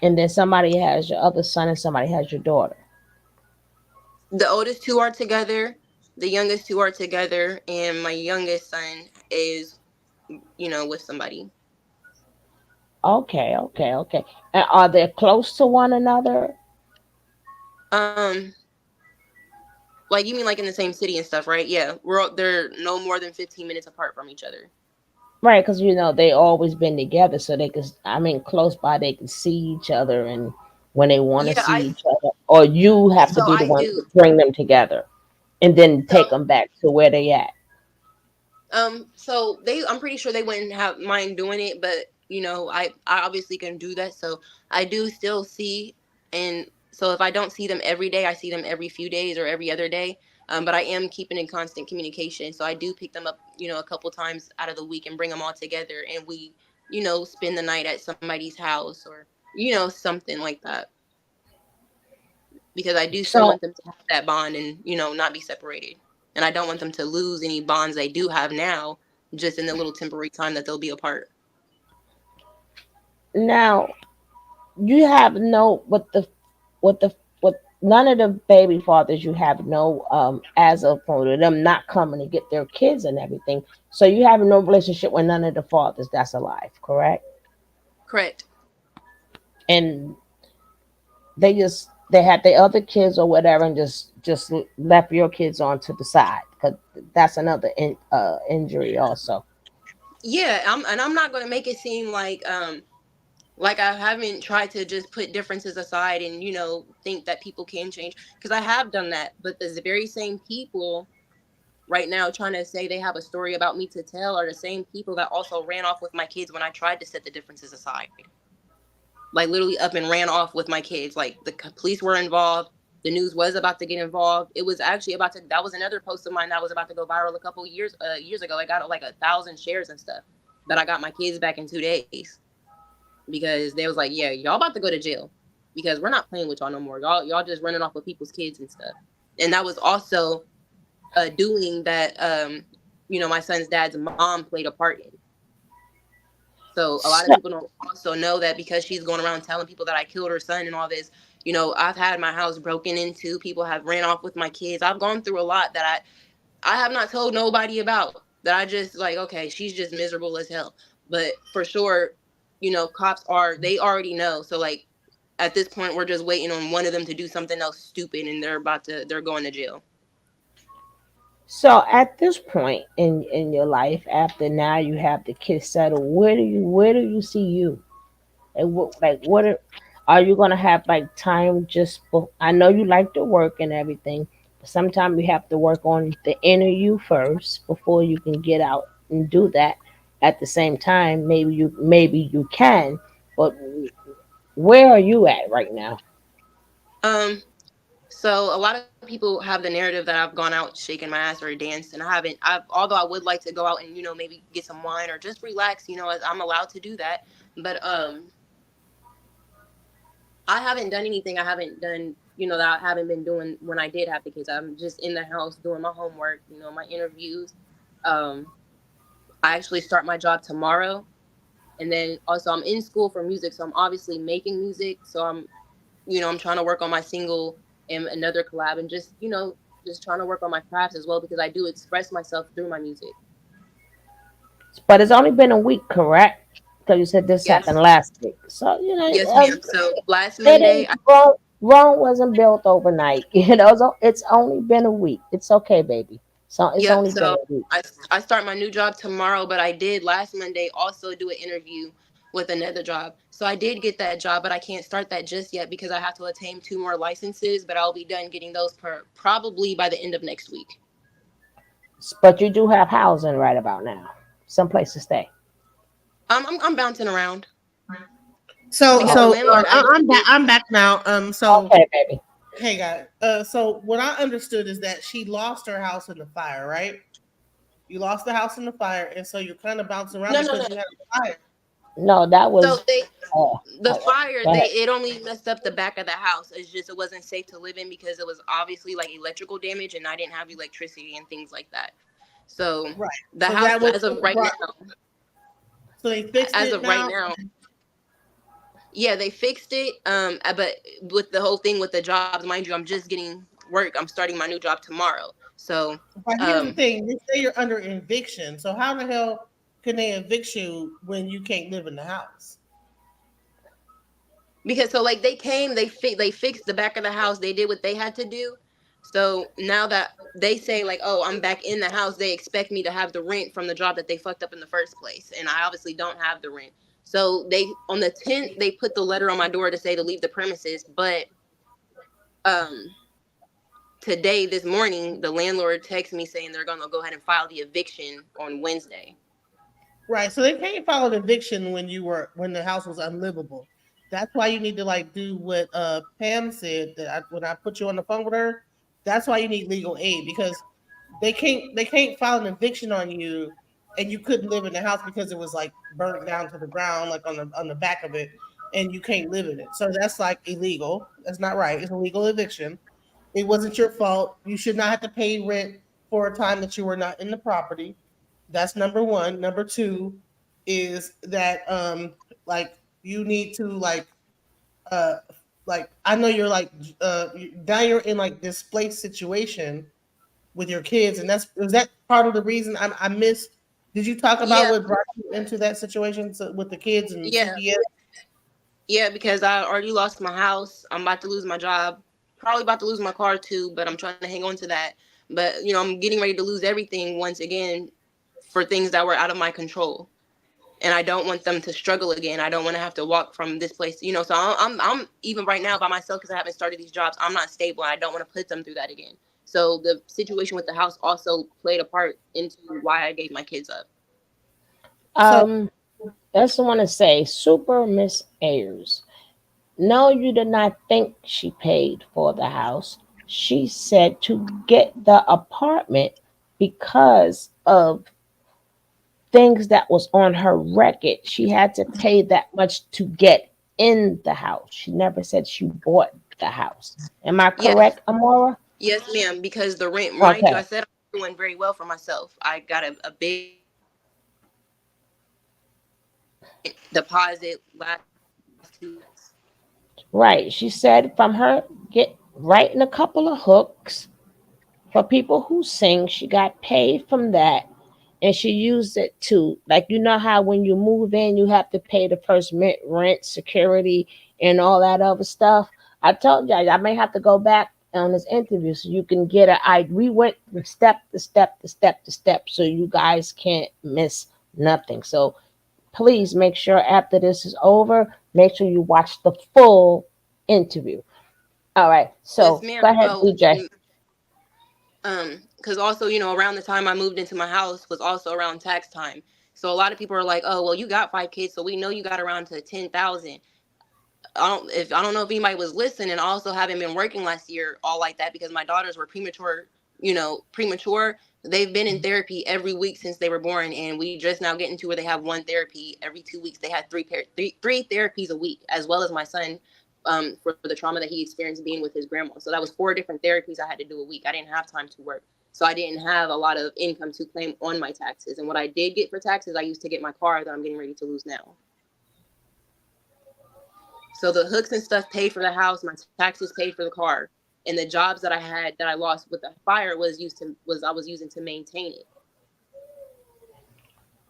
And then somebody has your other son and somebody has your daughter. The oldest 2 are together, the youngest 2 are together, and my youngest son is, with somebody. Okay, okay, okay. And are they close to one another? Um, like you mean like in the same city and stuff, right? Yeah, they're no more than 15 minutes apart from each other. Right, because they always been together, so they could. I mean, close by, they can see each other, and when they want to Yeah, see each other, or you have to so be the I one to do. bring them together, and then take So them back to where they at. so I'm pretty sure they wouldn't have mind doing it, but I obviously can do that. So I do still see, and so if I don't see them every day, I see them every few days or every other day. But I am keeping in constant communication. So I do pick them up, a couple times out of the week and bring them all together, and we, spend the night at somebody's house or something like that, because I do still So want them to have that bond and not be separated. And I don't want them to lose any bonds they do have now, just in the little temporary time that they'll be apart. now you have no with none of the baby fathers. You have no as of for them not coming to get their kids and everything. So you have no relationship with none of the fathers that's alive, correct? Correct. And they had their other kids or whatever, and just left your kids on to the side because that's another injury also. Yeah, I'm not going to make it seem like I haven't tried to just put differences aside and think that people can change, because I have done that. But the very same people right now trying to say they have a story about me to tell are the same people that also ran off with my kids when I tried to set the differences aside. Like literally up and ran off with my kids. Like the police were involved. The news was about to get involved. It was actually about to. That was another post of mine that was about to go viral a couple years ago. I got like 1,000 shares and stuff. That I got my kids back in 2 days because they was like, "Yeah, y'all about to go to jail because we're not playing with y'all no more. Y'all just running off with people's kids and stuff." And that was also doing that. My son's dad's mom played a part in. So a lot of So, people don't also know that because she's going around telling people that I killed her son and all this. I've had my house broken into. People have ran off with my kids. I've gone through a lot that I have not told nobody about. That I just like, okay, she's just miserable as hell. But for sure, cops they already know. So like at this point, we're just waiting on one of them to do something else stupid, and they're going to jail. so at this point in your life, after now you have the kids settled, where do you see you? Like are you gonna have like time I know you like to work and everything, but sometimes you have to work on the inner you first before you can get out and do that. At the same time, maybe you can, but where are you at right now? Um, So a lot of people have the narrative that I've gone out shaking my ass or danced, and I haven't. Although I would like to go out and maybe get some wine or just relax. As I'm allowed to do that, but I haven't done anything. I haven't done that I haven't been doing when I did have the kids. I'm just in the house doing my homework. My interviews. Um, I actually start my job tomorrow, and then also I'm in school for music, so I'm obviously making music. So I'm trying to work on my single and another collab, and just trying to work on my crafts as well, because I do express myself through my music. But it's only been a week, correct? Because you said this happened Yes, last week, so yes, ma'am. So last it Monday, ain't Rome wasn't built overnight. It's only been a week. It's okay, baby. So it's yep. only been So a week. I start my new job tomorrow, but I did last Monday also do an interview with another job. So I did get that job, but I can't start that just yet because I have to attain 2 more licenses. But I'll be done getting those probably by the end of next week. But you do have housing right about now, some place to stay. I'm bouncing around So, because the Oh, landlord I'm back. actually. I'm back now. okay, baby. Hey guys. So what I understood is that she lost her house in the fire, right? You lost the house in the fire, and so you're kind of bouncing around No, no, because no. you had a fire. No, that So was. they Oh, the okay. fire Go they ahead. it only messed up the back of the house. It's just it wasn't safe to live in because it was obviously like electrical damage, and I didn't have electricity and things like that. So Right. the So house that was as of what right brought. now, So they fixed as it of right now. now, yeah, they fixed it. But with the whole thing with the jobs, mind you, I'm just getting work. I'm starting my new job tomorrow. So But here's the um thing: they say you're under eviction. So how the hell can they evict you when you can't live in the house? because so like they came, they fixed the back of the house, they did what they had to do. So now that they say like, oh, I'm back in the house, they expect me to have the rent from the job that they fucked up in the first place, and I obviously don't have the rent. So they on the 10th they put the letter on my door to say to leave the premises, but um today, this morning, the landlord texted me saying they're gonna go ahead and file the eviction on Wednesday. Right. So they can't file an eviction when the house was unlivable. That's why you need to like do what Pam said when I put you on the phone with her. That's why you need legal aid because they can't file an eviction on you and you couldn't live in the house because it was like burnt down to the ground like on the back of it and you can't live in it. So that's like illegal. That's not right. It's a legal eviction. It wasn't your fault. You should not have to pay rent for a time that you were not in the property. That's number one. Number two is that like you need to uh like I know you're like now you're in like displaced situation with your kids, and that's is that part of the reason I missed. Did you talk about Yeah, what brought you into that situation with the kids and yeah, CPS? yeah. Because I already lost my house. I'm about to lose my job. Probably about to lose my car too, but I'm trying to hang on to that. But I'm getting ready to lose everything once again for things that were out of my control. And I don't want them to struggle again. I don't want to have to walk from this place, So I'm even right now by myself because I haven't started these jobs. I'm not stable. I don't want to put them through that again. So the situation with the house also played a part into why I gave my kids up. So Um, I just want to say, Super Miss Ayers. No, you did not think she paid for the house. She said to get the apartment because of things that was on her record. She had to pay that much to get in the house. She never said she bought the house. Am I Yes, correct, Amora? yes, ma'am. Because the rent, mind you, I Okay. said I'm doing very well for myself. I got a big deposit last 2 months. Right. She said from her get writing a couple of hooks for people who sing. She got paid from that, and she used it to, like, how when you move in you have to pay the first rent, security, and all that other stuff. I told you I may have to go back on this interview so you can get a I we went from step to step to step to step so you guys can't miss nothing. So please make sure after this is over, make sure you watch the full interview. All right, Yes, so ma'am. go ahead, Oh, DJ. because also, around the time I moved into my house was also around tax time. So a lot of people are like, "Oh, well, you got 5 kids, so we know you got around to 10,000." I don't know if anybody was listening. I also haven't been working last year all like that because my daughters were premature. They've been in therapy every week since they were born, and we just now getting to where they have one therapy every 2 weeks. They had three therapies a week, as well as my son, for the trauma that he experienced being with his grandma. So that was 4 different therapies I had to do a week. I didn't have time to work, so I didn't have a lot of income to claim on my taxes. And what I did get for taxes, I used to get my car that I'm getting ready to lose now. So the hooks and stuff paid for the house, my taxes paid for the car, and the jobs that I had that I lost with the fire was I was using to maintain it.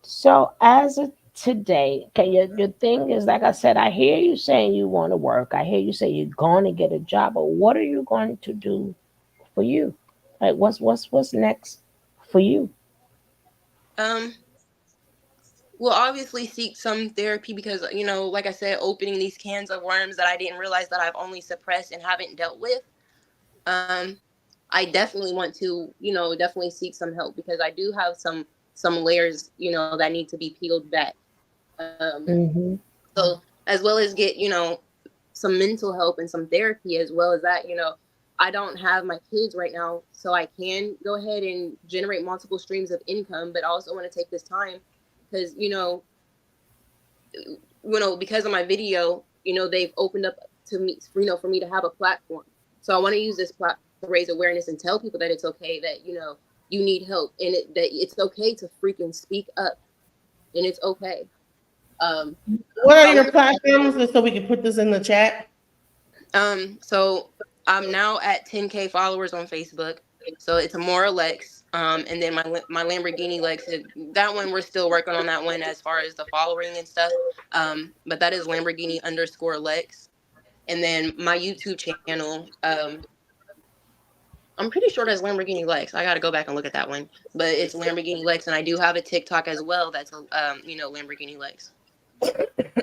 So as of today, okay, your thing is, like I said, I hear you saying you want to work. I hear you say you're going to get a job, but what are you going to do for you? Like what's next for you? Um, will obviously seek some therapy because like I said, opening these cans of worms that I didn't realize that I've only suppressed and haven't dealt with. Um, I definitely want to definitely seek some help because I do have some layers that need to be peeled back. Um, Hmm. so as well as get some mental help and some therapy as well as that. I don't have my kids right now, so I can go ahead and generate multiple streams of income, but I also want to take this time because because of my video, they've opened up to me, for me to have a platform. So I want to use this platform to raise awareness and tell people that it's okay that you need help and that it's okay to freaking speak up and it's okay. Um, what are I your want platforms just so we can put this in the chat? so I'm now at 10K followers on Facebook. So it's a more Lex. And then my Lamborghini Lex. That one we're still working on that one as far as the following and stuff. But that is Lamborghini _Lex. And then my YouTube channel, I'm pretty sure that's Lamborghini Lex. I got to go back and look at that one, but it's Lamborghini Lex, and I do have a TikTok as well. That's Lamborghini Lex.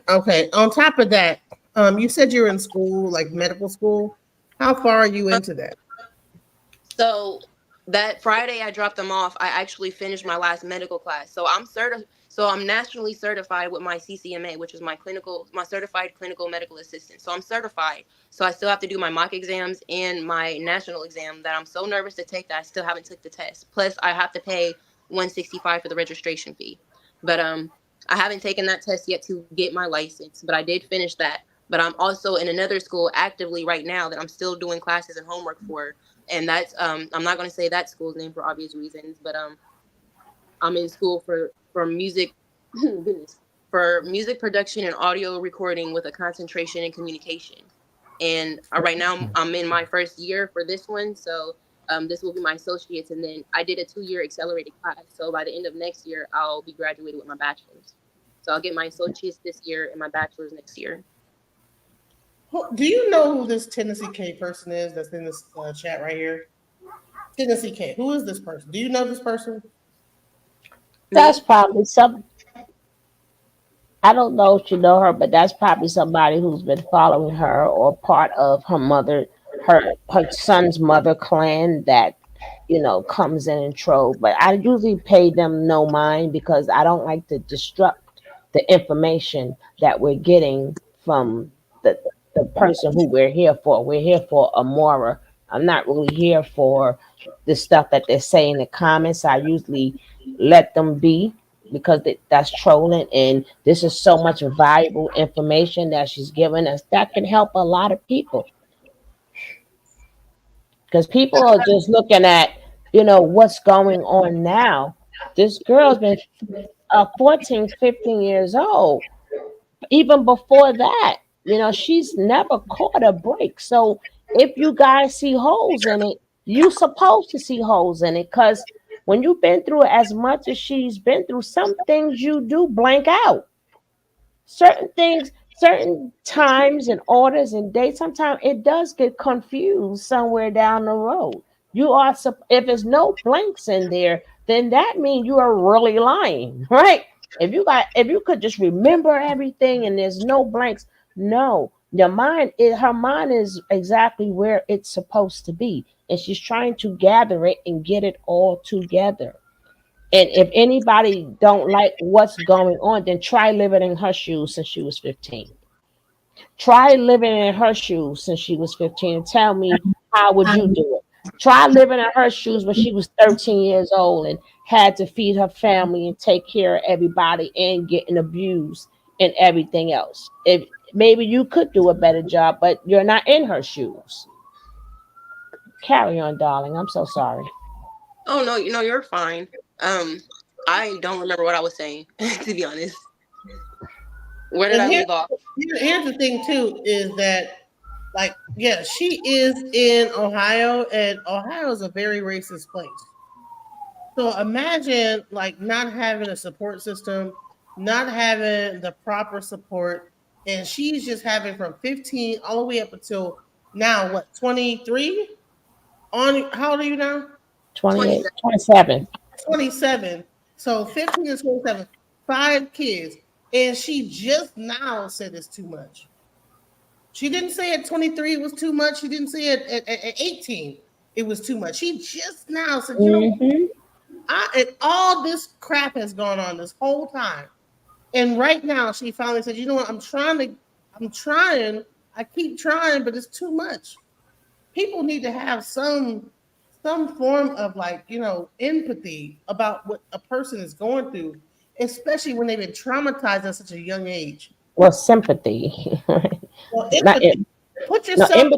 Okay. On top of that, you said you're in school, like medical school. How far are you into that? So that Friday I dropped them off. I actually finished my last medical class. So I'm certified. So I'm nationally certified with my CCMA, which is my certified clinical medical assistant. So I'm certified. So I still have to do my mock exams and my national exam that I'm so nervous to take that I still haven't took the test. Plus I have to pay 165 for the registration fee. But I haven't taken that test yet to get my license, but I did finish that. But I'm also in another school actively right now that I'm still doing classes and homework for, and that's I'm not going to say that school's name for obvious reasons, but I'm in school for music goodness, for music production and audio recording with a concentration in communication. And right now I'm in my first year for this one, so this will be my associates, and then I did a 2-year accelerated class, so by the end of next year I'll be graduated with my bachelor's. So I'll get my associates this year and my bachelor's next year. Do you know who this Tennessee K person is that's in this chat right here? Tennessee K. Who is this person? Do you know this person? That's Me? probably some. I don't know if you know her, but that's probably somebody who's been following her or part of her son's mother clan that comes in and troll. But I usually pay them no mind because I don't like to disrupt the information that we're getting from the person who we're here for. We're here for Amora. I'm not really here for the stuff that they say in the comments. I usually let them be because that's trolling, and this is so much valuable information that she's giving us that can help a lot of people, because people are just looking at what's going on now. This girl's been 14, 15 years old. Even before that, she's never caught a break. So if you guys see holes in it, you supposed to see holes in it, because when you've been through as much as she's been through, some things you do blank out. Certain things, certain times and orders and dates, sometimes it does get confused somewhere down the road. If there's no blanks in there, then that means you are really lying, right? If you could just remember everything and there's no blanks, no, her mind is exactly where it's supposed to be, and she's trying to gather it and get it all together. And if anybody don't like what's going on, then try living in her shoes since she was 15. Try living in her shoes since she was 15 and tell me, how would you do it? Try living in her shoes when she was 13 years old and had to feed her family and take care of everybody and getting abused and everything else. If maybe you could do a better job, but you're not in her shoes. Carry on, darling. I'm so sorry. Oh no, you're fine. Um, I don't remember what I was saying to be honest. Where did And I leave off? here's the thing too is that, like, yeah, she is in Ohio, and Ohio is a very racist place. So imagine like not having a support system, not having the proper support, and she's just having from 15 all the way up until now, what, 23? On how old are you now? 28, 27. 27. 27. So 15 and 27, 5 kids. And she just now said it's too much. She didn't say at 23 it was too much. She didn't say it at 18 it was too much. She just now said, Hmm. and all this crap has gone on this whole time. And right now she finally said, you know what, I'm trying, I keep trying, but it's too much. People need to have some form of, like, empathy about what a person is going through, especially when they've been traumatized at such a young age. Well, sympathy. Well, Not empathy. Put no, yourself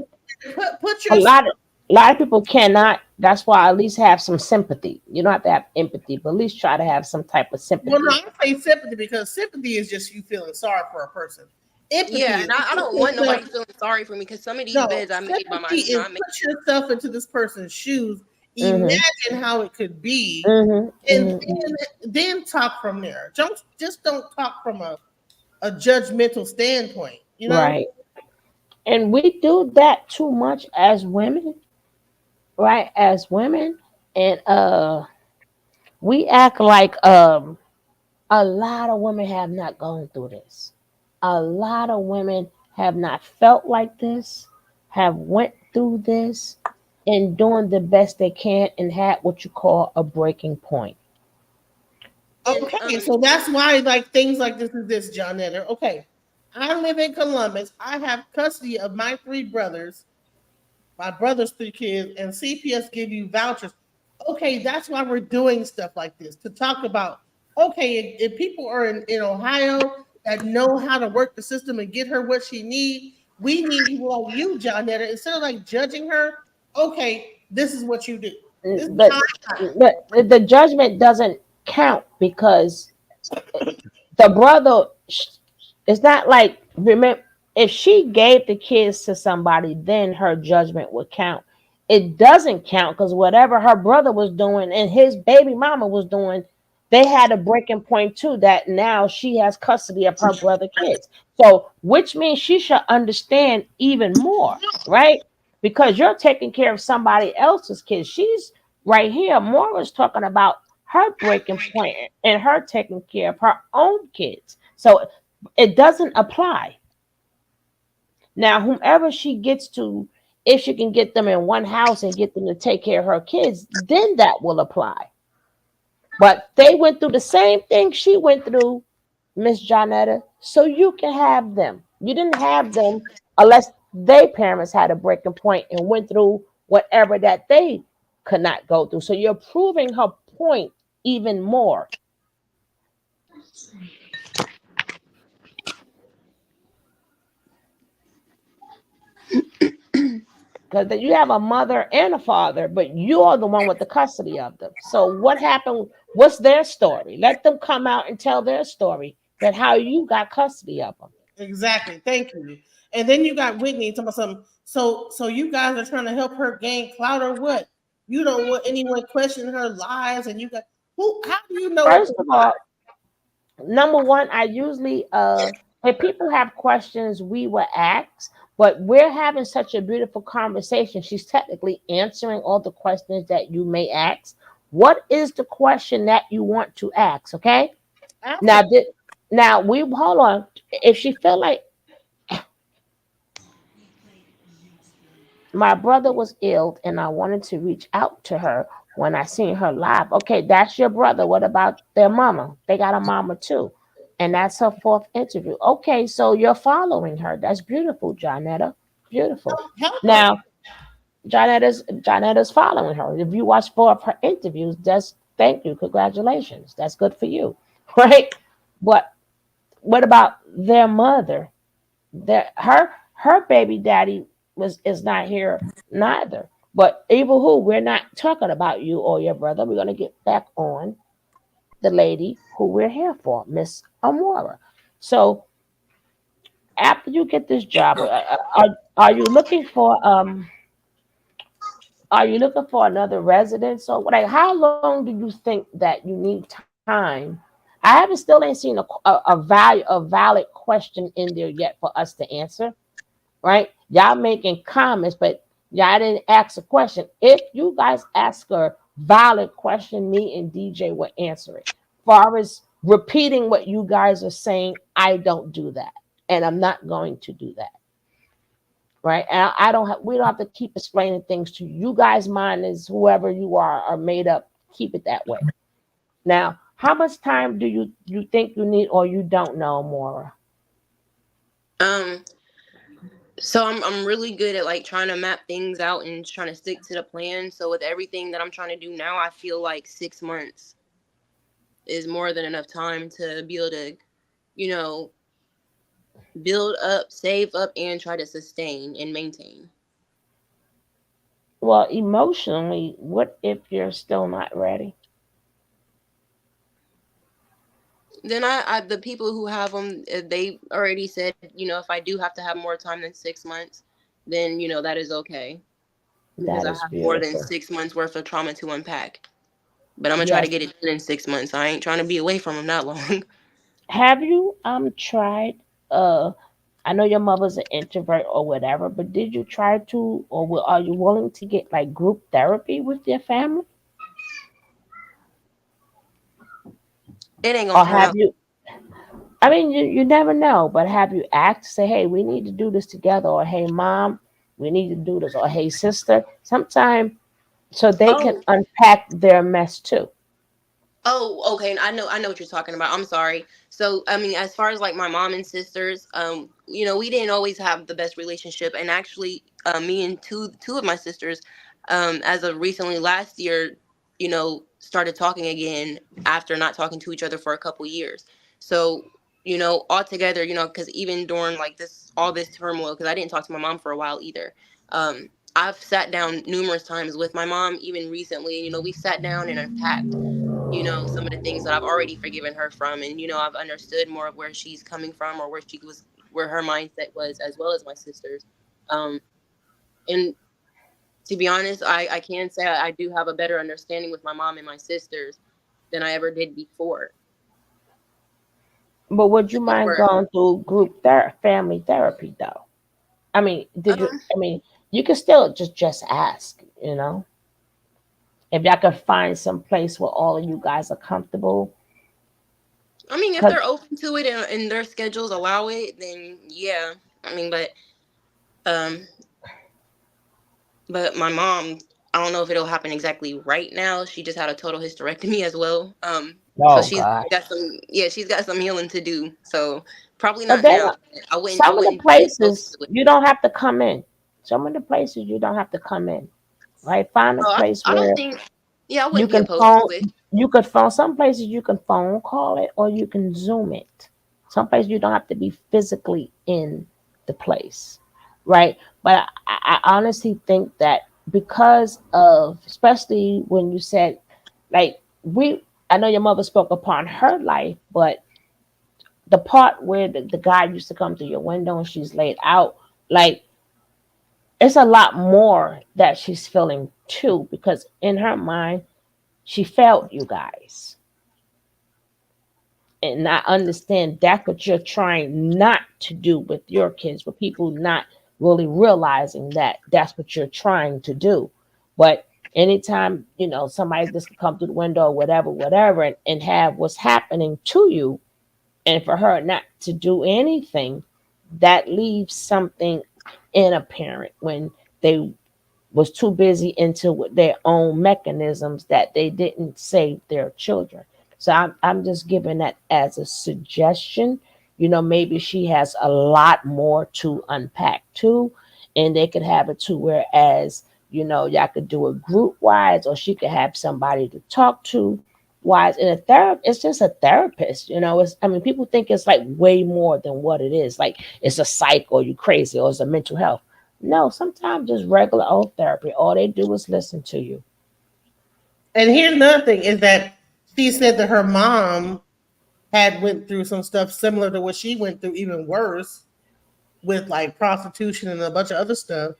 put a yourself. lot of people cannot. That's why at least have some sympathy. You don't have to have empathy, but at least try to have some type of Well, no, sympathy. I say sympathy because sympathy is just you feeling sorry for a person. Empathy Yeah, is and I don't want nobody feeling sorry for me because some of these no, beds I made by my, sympathy is I made. put yourself into this person's shoes, Hmm. imagine how it could be, Hmm. and Hmm. then talk from there. Don't talk from a judgmental standpoint. Right. And we do that too much as women, right? As women, and we act like a lot of women have not gone through this. A lot of women have not felt like this, have went through this, and doing the best they can, and had what you call a breaking point. And Okay, so that's why like things like this is this, John Netter. Okay, I live in Columbus. I have custody of my three brothers, my brother's three kids, and CPS give you vouchers. Okay, that's why we're doing stuff like this to talk about. Okay, if people are in Ohio that know how to work the system and get her what she needs, we need people like you, John Netter. Instead of like judging her, okay, this is what you do. This is But time. the judgment doesn't count because the brother, it's not like, remember, if she gave the kids to somebody, then her judgment would count. It doesn't count because whatever her brother was doing and his baby mama was doing, they had a breaking point too, that now she has custody of her brother kids. So which means she should understand even more, right? Because you're taking care of somebody else's kids. She's right here. Mora's talking about her breaking point and her taking care of her own kids. So it doesn't apply. Now, whomever she gets to, if she can get them in one house and get them to take care of her kids, then that will apply. But they went through the same thing she went through, Miss Jonetta, so you can have them. You didn't have them unless their parents had a breaking point and went through whatever that they could not go through. So you're proving her point even more. Because you have a mother and a father, but you're the one with the custody of them. So what happened? What's their story? Let them come out and tell their story, that how you got custody of them. Exactly. Thank you. And then you got Whitney talking about something. So you guys are trying to help her gain clout or what? You don't want anyone questioning her lies, and you got who? How do you know it's a First of all, number one, I usually if people have questions, we will ask, but we're having such a beautiful conversation. She's technically answering all the questions that you may ask. What is the question that you want to ask? Okay. lie? Now, now we hold on. If she felt like my brother was ill and I wanted to reach out to her when I seen her live. Okay, that's your brother. What about their mama? They got a mama too. And that's her fourth interview. Okay, so you're following her. That's beautiful, Jonetta. Beautiful. Help her. Now, Jonetta's following her. If you watch 4 of her interviews, that's thank you. Congratulations. That's good for you. Right? But what about their mother? Her baby daddy was is not here neither. But Evil who, we're not talking about you or your brother. We're gonna get back on the lady who we're here for, Miss Amora. So after you get this job, are you looking for another residence, or like how long do you think that you need time? I haven't still ain't seen a valid question in there yet for us to answer, right? Y'all making comments, but y'all didn't ask a question. If you guys ask a valid question, me and DJ will answer it. Far as repeating what you guys are saying, I don't do that, and I'm not going to do that. Right? And I don't have. We don't have to keep explaining things to you. You guys. Mind is whoever you are made up. Keep it that way. Now, how much time do you think you need, or you don't know, Mora? um so I'm really good at like trying to map things out and trying to stick to the plan. So with everything that I'm trying to do now, I feel like 6 months is more than enough time to be able to, you know, build up, save up, and try to sustain and maintain. Well, emotionally, what if you're still not ready? Then I the people who have them, they already said, if I do have to have more time than 6 months, then that is okay because That I is have more than beautiful. 6 months worth of trauma to unpack. But I'm gonna try to Yes. get it done in 6 months. I ain't trying to be away from them that long. Have you tried? I know your mother's an introvert or whatever, but did you try to, or are you willing to get like group therapy with your family? It ain't gonna Or turn have out. you, I mean, you never know, but have you asked, say, hey, we need to do this together, or hey, mom, we need to do this, or hey, sister, sometime so they can Oh, unpack their mess too. oh, okay. I know what you're talking about. I'm sorry. So, I mean, as far as like my mom and sisters, we didn't always have the best relationship, and actually, me and two of my sisters, as of recently last year, started talking again after not talking to each other for a couple years. So, all together, because even during like all this turmoil, because I didn't talk to my mom for a while either. I've sat down numerous times with my mom, even recently. We sat down and unpacked some of the things that I've already forgiven her from, and I've understood more of where she's coming from, or where her mindset was, as well as my sisters. um and to be honest, I can say I do have a better understanding with my mom and my sisters than I ever did before. But would you mind Before, going through family therapy though? I mean, did you? um I mean, you can still just ask. If y'all could find some place where all of you guys are comfortable. I mean, if Cause they're open to it and their schedules allow it, then yeah. I mean, um but my mom, I don't know if it'll happen exactly right now. She just had a total hysterectomy as well. So oh she's god, got some, yeah, she's got some healing to do. So probably but not then now. I some of the wouldn't be opposed places to it. you don't have to come in. Some of the places you don't have to come in. Right? Find a Oh, place I don't where think, yeah, I you wouldn't be can opposed phone. to it. You could phone. Some places you can phone call it, or you can Zoom it. Some places you don't have to be physically in the place, right? But I honestly think that because of, especially when you said, like I know your mother spoke upon her life, but the part where the guy used to come through your window and she's laid out, like it's a lot more that she's feeling too, because in her mind she felt you guys. And I understand that's what you're trying not to do with your kids, with people not really realizing that that's what you're trying to do. But anytime, somebody just can come through the window or whatever, and have what's happening to you, and for her not to do anything, that leaves something in a parent when they was too busy into their own mechanisms that they didn't save their children. So I'm just giving that as a suggestion. Maybe she has a lot more to unpack too, and they could have it to whereas, y'all could do it group wise, or she could have somebody to talk to wise. And a therapist, it's just a therapist. I mean, people think it's like way more than what it is. Like it's a psych, or you crazy, or it's a mental health. No, sometimes just regular old therapy. All they do is listen to you. And here's another thing is that she said that her mom had went through some stuff similar to what she went through, even worse, with like prostitution and a bunch of other stuff,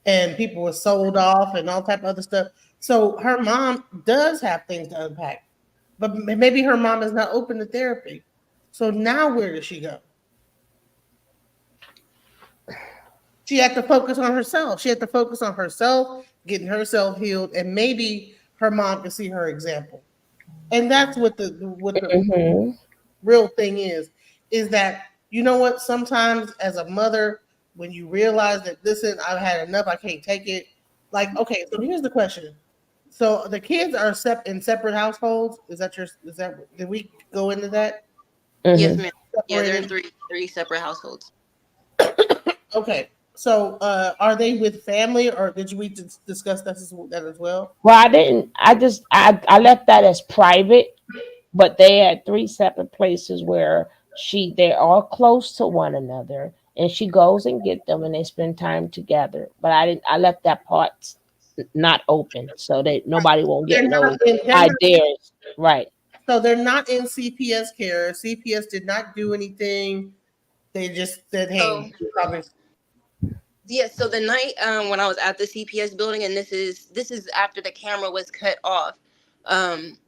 and people were sold off and all type of other stuff. So her mom does have things to unpack, but maybe her mom is not open to therapy. So now where does she go? She had to focus on herself. She had to focus on herself, getting herself healed, and maybe her mom can see her example. And that's what the Hmm. real thing is that you know what? Sometimes as a mother, when you realize that listen, I've had enough, I can't take it. Like, okay, so here's the question. So the kids are in separate households. Is that did we go into that? Yes, Hmm. ma'am. Yeah, they're in Separated? three separate households. Okay. So are they with family or did we discuss that as well? Well, I didn't. I left that as private, but they had three separate places where they're all close to one another, and she goes and get them, and they spend time together. But I didn't. I left that part not open so that nobody won't get no They're not ideas. Right. so they're not in CPS care. CPS did not do anything. They just said, So "Hey, you probably yeah, so the night when I was at the CPS building, and this is after the camera was cut off. um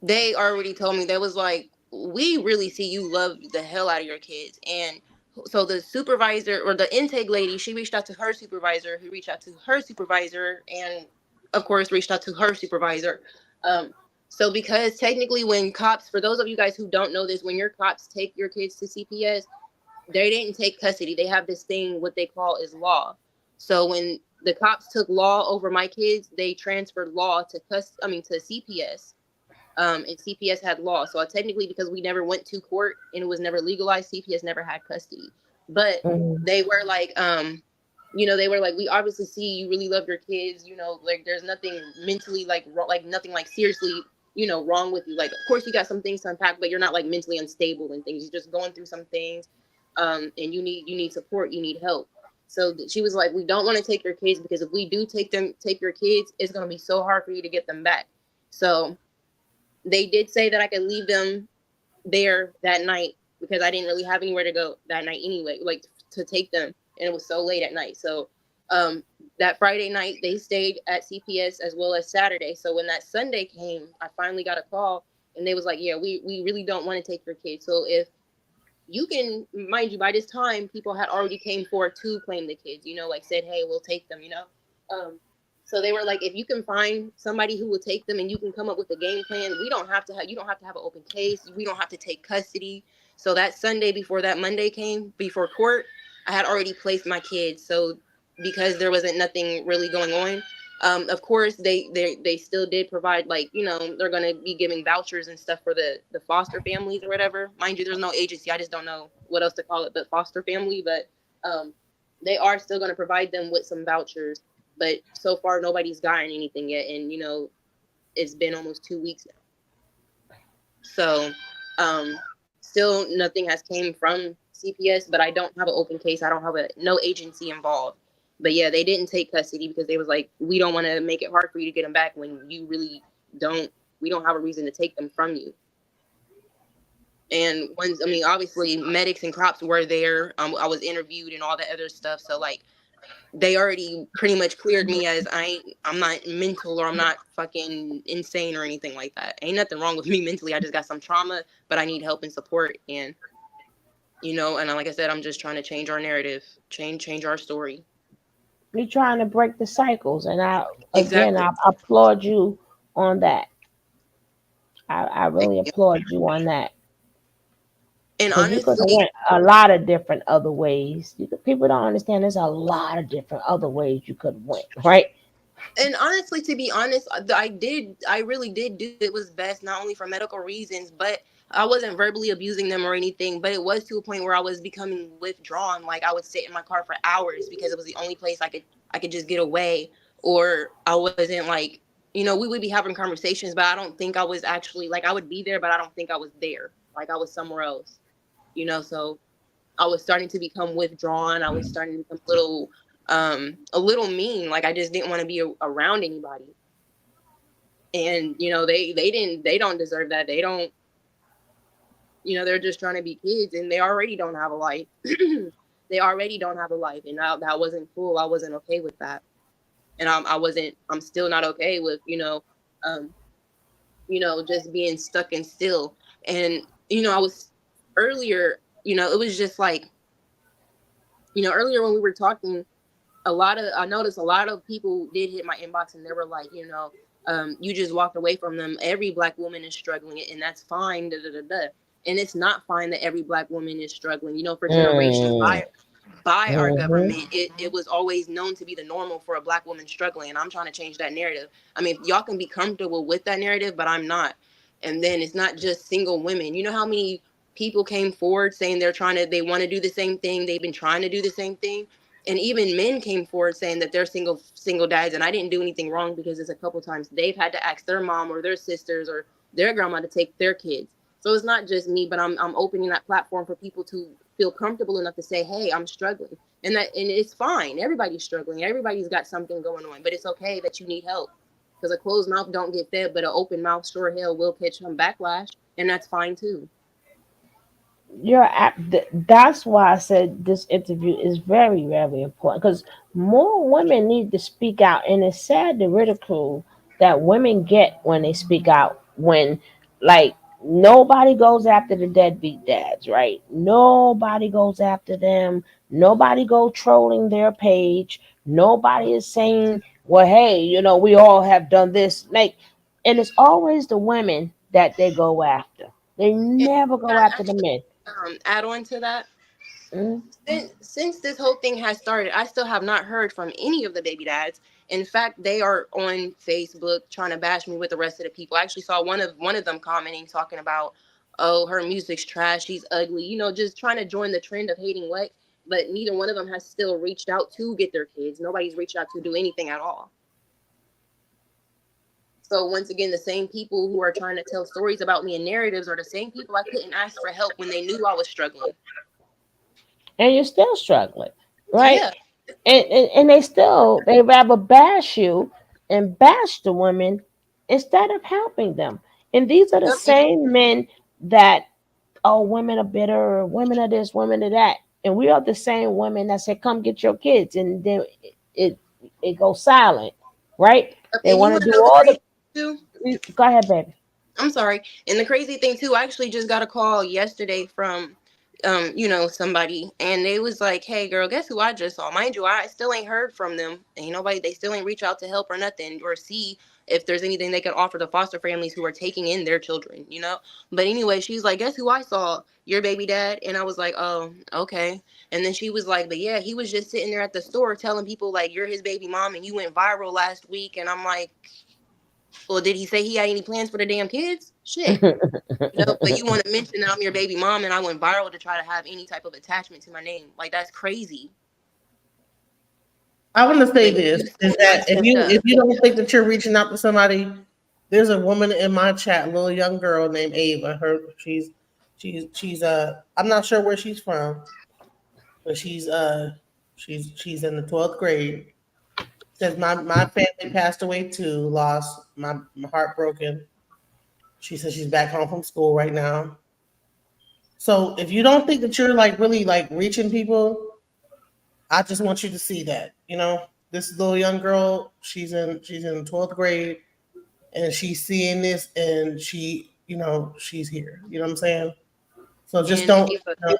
they already told me, they was like, we really see you love the hell out of your kids, and so the supervisor or the intake lady, she reached out to her supervisor, who reached out to her supervisor, and of course reached out to her supervisor. Um, so because technically, when cops, for those of you guys who don't know this, when your cops take your kids to CPS, they didn't take custody. They have this thing, what they call is law. So when the cops took law over my kids, they transferred law to to CPS. And CPS had law. So technically, because we never went to court and it was never legalized, CPS never had custody. But Mhm. they were like, they were like, we obviously see you really love your kids. Like there's nothing mentally like like nothing like seriously, wrong with you. Like, of course, you got some things to unpack, but you're not like mentally unstable and things. You're just going through some things, and you need support. You need help. So she was like, we don't want to take your kids because if we do take your kids, it's gonna be so hard for you to get them back. So they did say that I could leave them there that night because I didn't really have anywhere to go that night anyway, like to take them. And it was so late at night. So um, that Friday night, they stayed at CPS as well as Saturday. So when that Sunday came, I finally got a call and they was like, yeah, we really don't want to take your kids. So if you can, mind you, by this time people had already came forward to claim the kids, like said, hey, we'll take them, um so they were like, if you can find somebody who will take them and you can come up with a game plan, we don't have to have you don't have to have an open case, we don't have to take custody. So that Sunday before that Monday came before court, I had already placed my kids. So because there wasn't nothing really going on, of course they still did provide, like, they're going to be giving vouchers and stuff for the foster families or whatever. Mind you, there's no agency, I just don't know what else to call it but foster family. But they are still going to provide them with some vouchers. But so far nobody's gotten anything yet, and it's been almost 2 weeks now. So still nothing has came from CPS, but I don't have an open case. I don't have no agency involved. But yeah, they didn't take custody because they was like, we don't want to make it hard for you to get them back when you really don't. We don't have a reason to take them from you. And once, I mean, obviously medics and cops were there. I was interviewed and all that other stuff. So like, they already pretty much cleared me as I'm not mental, or I'm not fucking insane or anything like that. Ain't nothing wrong with me mentally. I just got some trauma, but I need help and support. And and like I said, I'm just trying to change our narrative, change our story. You're trying to break the cycles, and I Exactly. applaud you on that. I Thank really you. applaud you on that And because you could have honestly, went a lot of different other ways. People don't understand. There's a lot of different other ways you could have went, right? to be honest, I really did do it was best, not only for medical reasons, but I wasn't verbally abusing them or anything. But it was to a point where I was becoming withdrawn. Like I would sit in my car for hours because it was the only place I could just get away. Or I wasn't like, we would be having conversations, but I don't think I was actually, like, I would be there, but I don't think I was there. Like I was somewhere else. So I was starting to become withdrawn. I was starting to become a little mean. Like I just didn't want to be around anybody. And they don't deserve that. They don't, they're just trying to be kids, and they already don't have a life. They already don't have a life, and that wasn't cool. I wasn't okay with that. And I'm still not okay with, um just being stuck and still. And I was earlier, it was just like, earlier when we were talking, I noticed a lot of people did hit my inbox and they were like, you just walked away from them. Every black woman is struggling, and that's fine. Da, da, da, da. And it's not fine that every black woman is struggling. For generations, Mm, by our hmm. government, it was always known to be the normal for a black woman struggling. And I'm trying to change that narrative. I mean, y'all can be comfortable with that narrative, but I'm not. And then it's not just single women. You know how many people came forward saying they want to do the same thing. They've been trying to do the same thing. And even men came forward saying that they're single dads, and I didn't do anything wrong because it's a couple times they've had to ask their mom or their sisters or their grandma to take their kids. So it's not just me, but I'm opening that platform for people to feel comfortable enough to say, hey, I'm struggling. And it's fine. Everybody's struggling. Everybody's got something going on, but it's okay that you need help. Because a closed mouth don't get fed, but an open mouth sure hell will catch some backlash, and that's fine too. That's why I said this interview is very, very important because more women need to speak out, and it's sad the ridicule that women get when they speak out. When, like, Nobody goes after the deadbeat dads, right? Nobody goes after them. Nobody go trolling their page. Nobody is saying, well, hey, we all have done this. Like, and it's always the women that they go after. They And never can go I after the actually men. add on to that? Mm. Since this whole thing has started, I still have not heard from any of the baby dads. In fact, they are on Facebook trying to bash me with the rest of the people. I actually saw one of them commenting, talking about, oh, her music's trash, she's ugly, just trying to join the trend of hating Lex. But neither one of them has still reached out to get their kids. Nobody's reached out to do anything at all. So once again, the same people who are trying to tell stories about me and narratives are the same people I couldn't ask for help when they knew I was struggling. And you're still struggling, right? Yeah. And they rather bash you and bash the women instead of helping them. And these are the Yep. And same men that, oh, women are bitter, women are this, women are that. And we are the same women that say, come get your kids. And then it it goes silent, right? They and you want to want to do know the all crazy thing too? the, go ahead, baby. I'm sorry. And the crazy thing too, I actually just got a call yesterday from somebody, and they was like, hey girl, guess who I just saw? Mind you, I still ain't heard from them. Ain't nobody, they still ain't reach out to help or nothing, or see if there's anything they can offer the foster families who are taking in their children. But anyway, she's like, guess who I saw? Your baby dad. And I was like, oh, okay. And then she was like, but yeah, he was just sitting there at the store telling people like, you're his baby mom and you went viral last week. And I'm like, well, did he say he had any plans for the damn kids? Shit. But you want to mention that I'm your baby mom and I went viral to try to have any type of attachment to my name. Like, that's crazy. I want to say But yeah, this you is still that not if stepped you up. if you don't think that you're reaching out to somebody, there's a woman in my chat, a little young girl named Ava. She's I'm not sure where she's from, but she's in the 12th grade. Says my family passed away too, lost my heart broken. She says she's back home from school right now. So if you don't think that you're like really like reaching people, I just want you to see that. This little young girl, she's in 12th grade and she's seeing this and she's here. You know what I'm saying? So just And don't. Ava,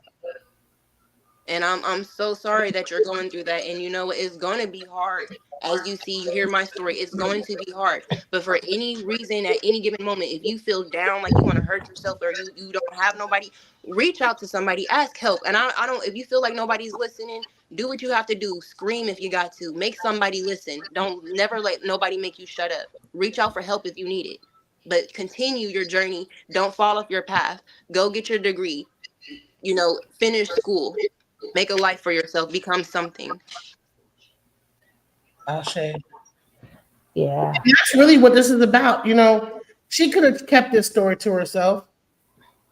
and I'm so sorry that you're going through that. And you know it's going to be hard. As you see, you hear my story, it's going to be hard. But for any reason, at any given moment, if you feel down, like you want to hurt yourself, or you don't have nobody, reach out to somebody, ask help. And I don't, if you feel like nobody's listening, do what you have to do. Scream if you got to. Make somebody listen. Don't never let nobody make you shut up. Reach out for help if you need it. But continue your journey. Don't fall off your path. Go get your degree. Finish school. Make a life for yourself. Become something. Ashe. Yeah. That's really what this is about. She could have kept this story to herself.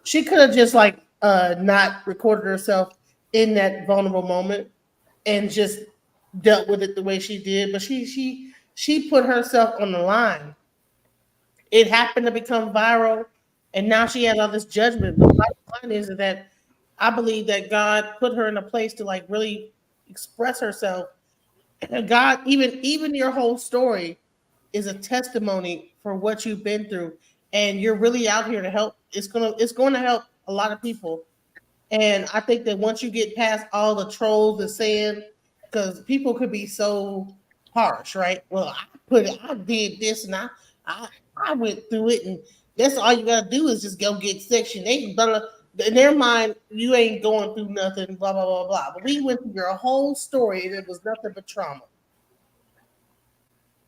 She could have just like not recorded herself in that vulnerable moment and just dealt with it the way she did. But she put herself on the line. It happened to become viral, and now she has all this judgment. But the bottom line is that I believe that God put her in a place to like really express herself. And God, even your whole story is a testimony for what you've been through, and you're really out here to help. It's gonna help a lot of people. And I think that once you get past all the trolls and saying, because people could be so harsh, right? Well, I did this, and I went through it, and that's all you gotta do is just go get Section 8. Blah, blah. In their mind, you ain't going through nothing, blah blah blah blah. But we went through your whole story, and it was nothing but trauma.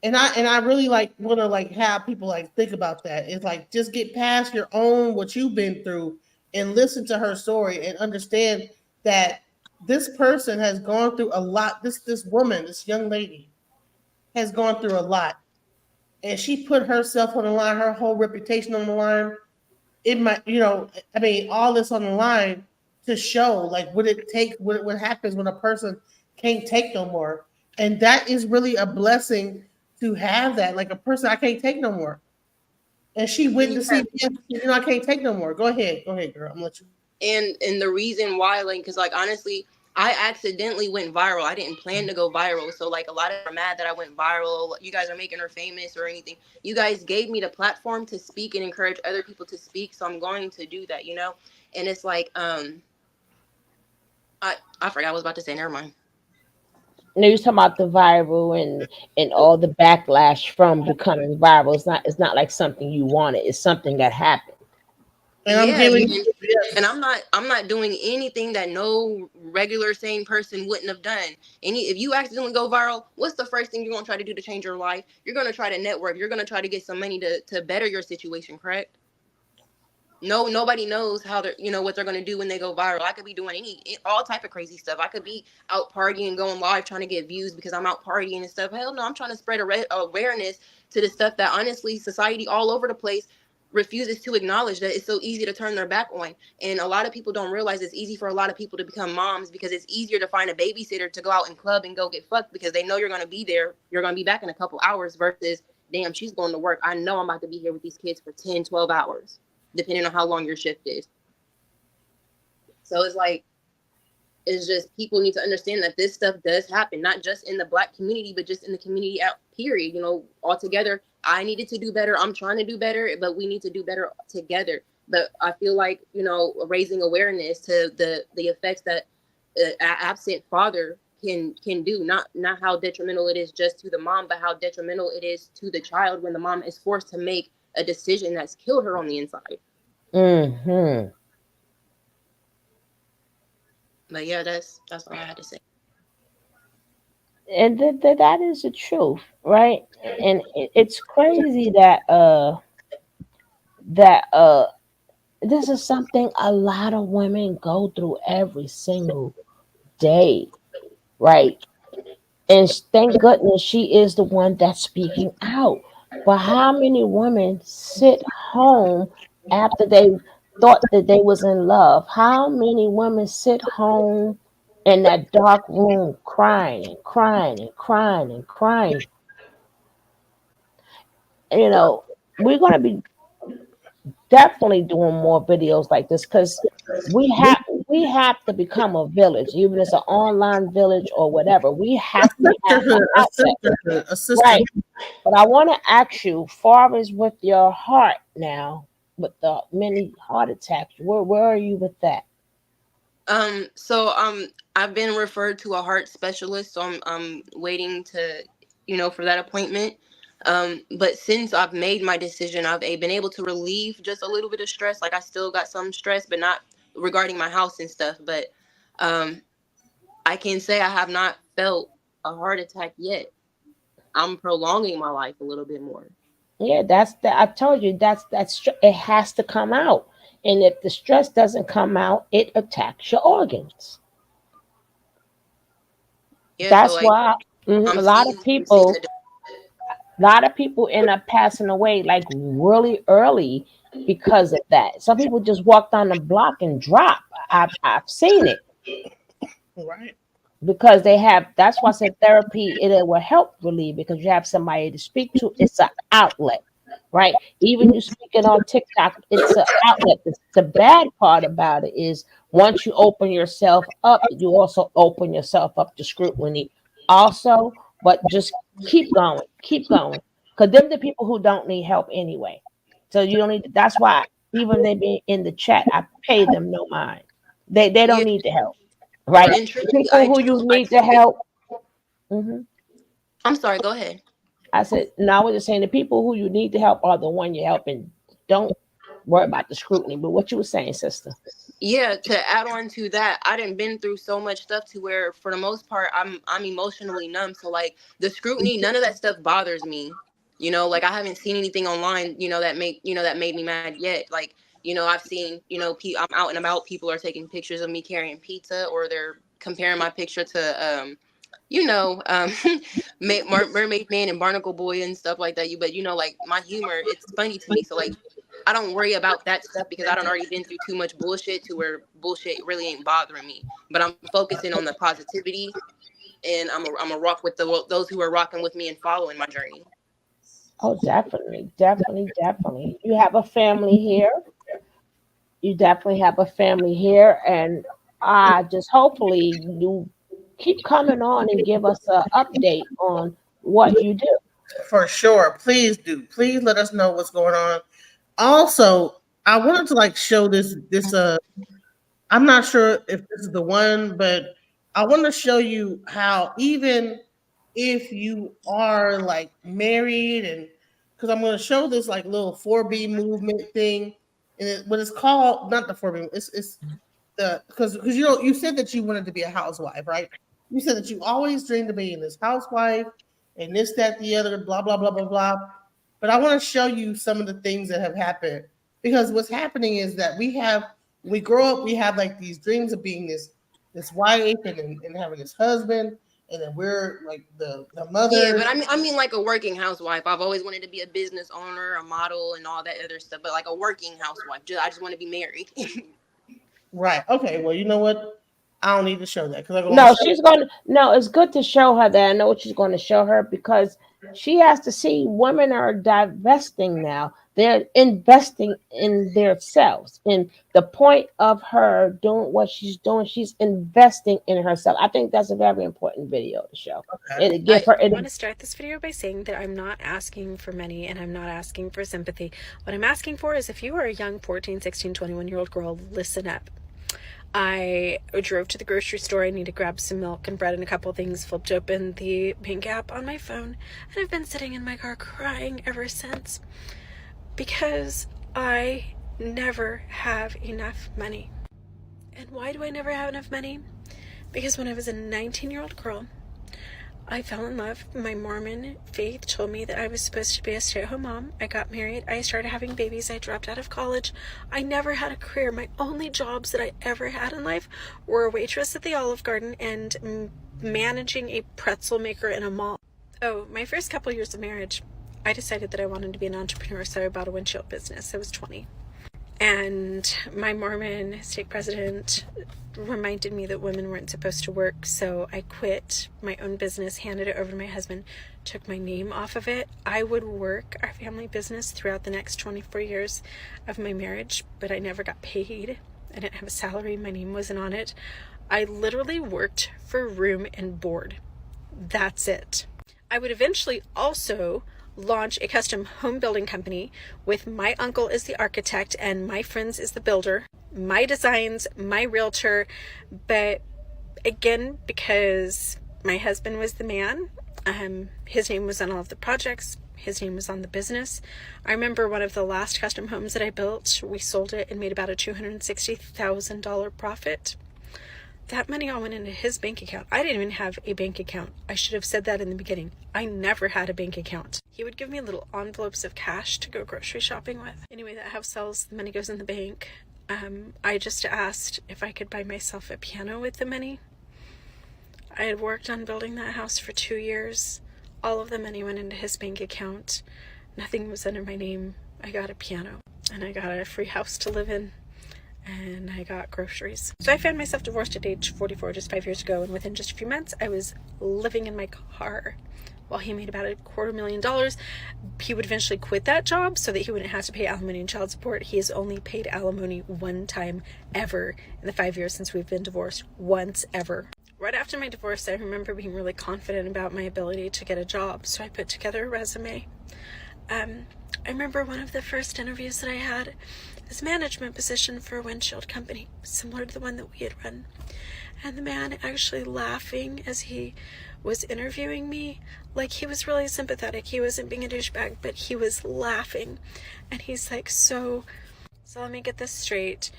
And I really like want to like have people like think about that. It's like just get past your own what you've been through and listen to her story and understand that this person has gone through a lot. This woman, this young lady, has gone through a lot, and she put herself on the line, her whole reputation on the line. It might, I mean, all this on the line to show like what it takes, what happens when a person can't take no more, and that is really a blessing to have that. Like a person, I can't take no more, and she went to Yeah. CPS. I can't take no more. Go ahead, girl. I'm gonna let you. And the reason why, like, because like honestly, I accidentally went viral. I didn't plan to go viral. So like a lot of people are mad that I went viral. You guys are making her famous or anything. You guys gave me the platform to speak and encourage other people to speak. So I'm going to do that, you know? And it's like, I forgot what I was about to say. Never mind. No, you're talking about the viral and all the backlash from becoming viral. It's not like something you wanted. It's something that happened. And I'm Yes, giving and yes. I'm not doing anything that no regular sane person wouldn't have done. If you accidentally go viral, what's the first thing you're gonna try to do to change your life? You're gonna try to network. You're gonna try to get some money to better your situation, correct? No, nobody knows how they're, what they're gonna do when they go viral. I could be doing all type of crazy stuff. I could be out partying, going live, trying to get views because I'm out partying and stuff. Hell no, I'm trying to spread awareness to the stuff that honestly society all over the place refuses to acknowledge, that it's so easy to turn their back on. And a lot of people don't realize it's easy for a lot of people to become moms because it's easier to find a babysitter to go out and club and go get fucked because they know you're gonna be there. You're gonna be back in a couple hours versus, damn, she's going to work. I know I'm about to be here with these kids for 10, 12 hours depending on how long your shift is. So it's just people need to understand that this stuff does happen, not just in the Black community, but just in the community out period. Altogether, I needed to do better. I'm trying to do better, but we need to do better together. But I feel like, raising awareness to the effects that an absent father can do, not how detrimental it is just to the mom, but how detrimental it is to the child when the mom is forced to make a decision that's killed her on the inside. Hmm. But yeah, that's all I had to say. And that is the truth, right? And it's crazy that this is something a lot of women go through every single day, right? And thank goodness she is the one that's speaking out. But how many women sit home after they thought that they was in love? How many women sit home in that dark room crying and crying and crying and crying? You know, we're gonna be definitely doing more videos like this because we have we have to become a village, even if it's an online village or whatever. We have to have an Sisterhood, a outlet, sisterhood, a right? sisterhood. But I want to ask you, far as with your heart now, with the many heart attacks, where are you with that? So I've been referred to a heart specialist, so I'm waiting to, for that appointment. But since I've made my decision, I've been able to relieve just a little bit of stress. Like I still got some stress, but not regarding my house and stuff. But um I can say I have not felt a heart attack yet. I'm prolonging my life a little bit more. Yeah, that's that. I told you it has to come out, and if the stress doesn't come out, it attacks your organs. Yeah, so That's like why I'm a lot seeing of I'm seeing people, end up passing away like really early because of that. Some people just walk down the block and drop. I've seen it Right. because they have. That's why I said therapy. It will help relieve because you have somebody to speak to. It's an outlet, right? Even you speaking on TikTok, it's an outlet. The bad part about it is once you open yourself up, you also open yourself up to scrutiny. Also, but just keep going, because them the people who don't need help anyway. So you don't need. That's why even they be in the chat, I pay them no mind. They don't yeah, need the help, right? and The truly people who you I need to truly help. hmm I'm sorry, go ahead. I said, no, I was just saying the people who you need to help are the one you're helping. Don't worry about the scrutiny. But what you were saying, sister? Yeah, to add on to that, I done been through so much stuff to where for the most part I'm emotionally numb. So like the scrutiny, none of that stuff bothers me. Like I haven't seen anything online, that made me mad yet. Like, I've seen, I'm out and about, people are taking pictures of me carrying pizza or they're comparing my picture to you know, um Mermaid Man and Barnacle Boy and stuff like that. But like my humor, it's funny to me. So like I don't worry about that stuff because I don't already been through too much bullshit to where bullshit really ain't bothering me. But I'm focusing on the positivity, and I'm a rock with those who are rocking with me and following my journey. Oh, definitely, definitely, definitely. You have a family here. You definitely have a family here, and Just hopefully you keep coming on and give us an update on what you do. For sure. Please do. Please let us know what's going on. Also, I wanted to like show this. I'm not sure if this is the one, but I want to show you how even if you are like married and because I'm going to show this like little 4B movement thing, and what it's called, not the 4B, it's the because you said that you wanted to be a housewife, right? You said that you always dreamed of being this housewife and this, that, the other, blah blah blah blah blah. But I want to show you some of the things that have happened because what's happening is that we grow up, we have like these dreams of being this wife and having this husband, and then we're like the Yeah, mother. but I mean like a working housewife. I've always wanted to be a business owner, a model, and all that other stuff. But like a working housewife, I just want to be married. Right. Okay. Well, you know what? I don't need to show that because I'm going to No, show. she's going to, no, it's good to show her that. I know what she's going to show her because she has to see women are divesting now. They're investing in themselves. And the point of her doing what she's doing, she's investing in herself. I think that's a very important video to show. Okay. It'll give her, I want to start this video by saying that I'm not asking for money and I'm not asking for sympathy. What I'm asking for is if you are a young 14, 16, 21-year-old girl, listen up. I drove to the grocery store. I need to grab some milk and bread and a couple things, flipped open the bank app on my phone, and I've been sitting in my car crying ever since because I never have enough money. And why do I never have enough money? Because when I was a 19-year-old girl, I fell in love. My Mormon faith told me that I was supposed to be a stay-at-home mom. I got married. I started having babies. I dropped out of college. I never had a career. My only jobs that I ever had in life were a waitress at the Olive Garden and managing a pretzel maker in a mall. Oh, my first couple years of marriage, I decided that I wanted to be an entrepreneur, so I bought a windshield business. I was 20. And my Mormon stake president reminded me that women weren't supposed to work, so I quit my own business, handed it over to my husband, took my name off of it. I would work our family business throughout the next 24 years of my marriage, but I never got paid. I didn't have a salary. My name wasn't on it. I literally worked for room and board. That's it. I would eventually also launch a custom home building company with my uncle as the architect and my friends as the builder, my designs, my realtor. But again, because my husband was the man, his name was on all of the projects, his name was on the business. I remember one of the last custom homes that I built, we sold it and made about a $260,000 profit. That money all went into his bank account. I didn't even have a bank account. I should have said that in the beginning. I never had a bank account. He would give me little envelopes of cash to go grocery shopping with. Anyway, that house sells, the money goes in the bank. I just asked if I could buy myself a piano with the money. I had worked on building that house for 2 years. All of the money went into his bank account. Nothing was under my name. I got a piano and I got a free house to live in. And I got groceries. So I found myself divorced at age 44 just 5 years ago, and within just a few months I was living in my car while he made about $250,000. He would eventually quit that job so that he wouldn't have to pay alimony and child support. He has only paid alimony one time ever in the 5 years since we've been divorced. Once ever. Right after my divorce, I remember being really confident about my ability to get a job, so I put together a resume. I remember one of the first interviews that I had, this management position for a windshield company, similar to the one that we had run. And the man actually laughing as he was interviewing me, like he was really sympathetic. He wasn't being a douchebag, but he was laughing. And he's like, so let me get this straight.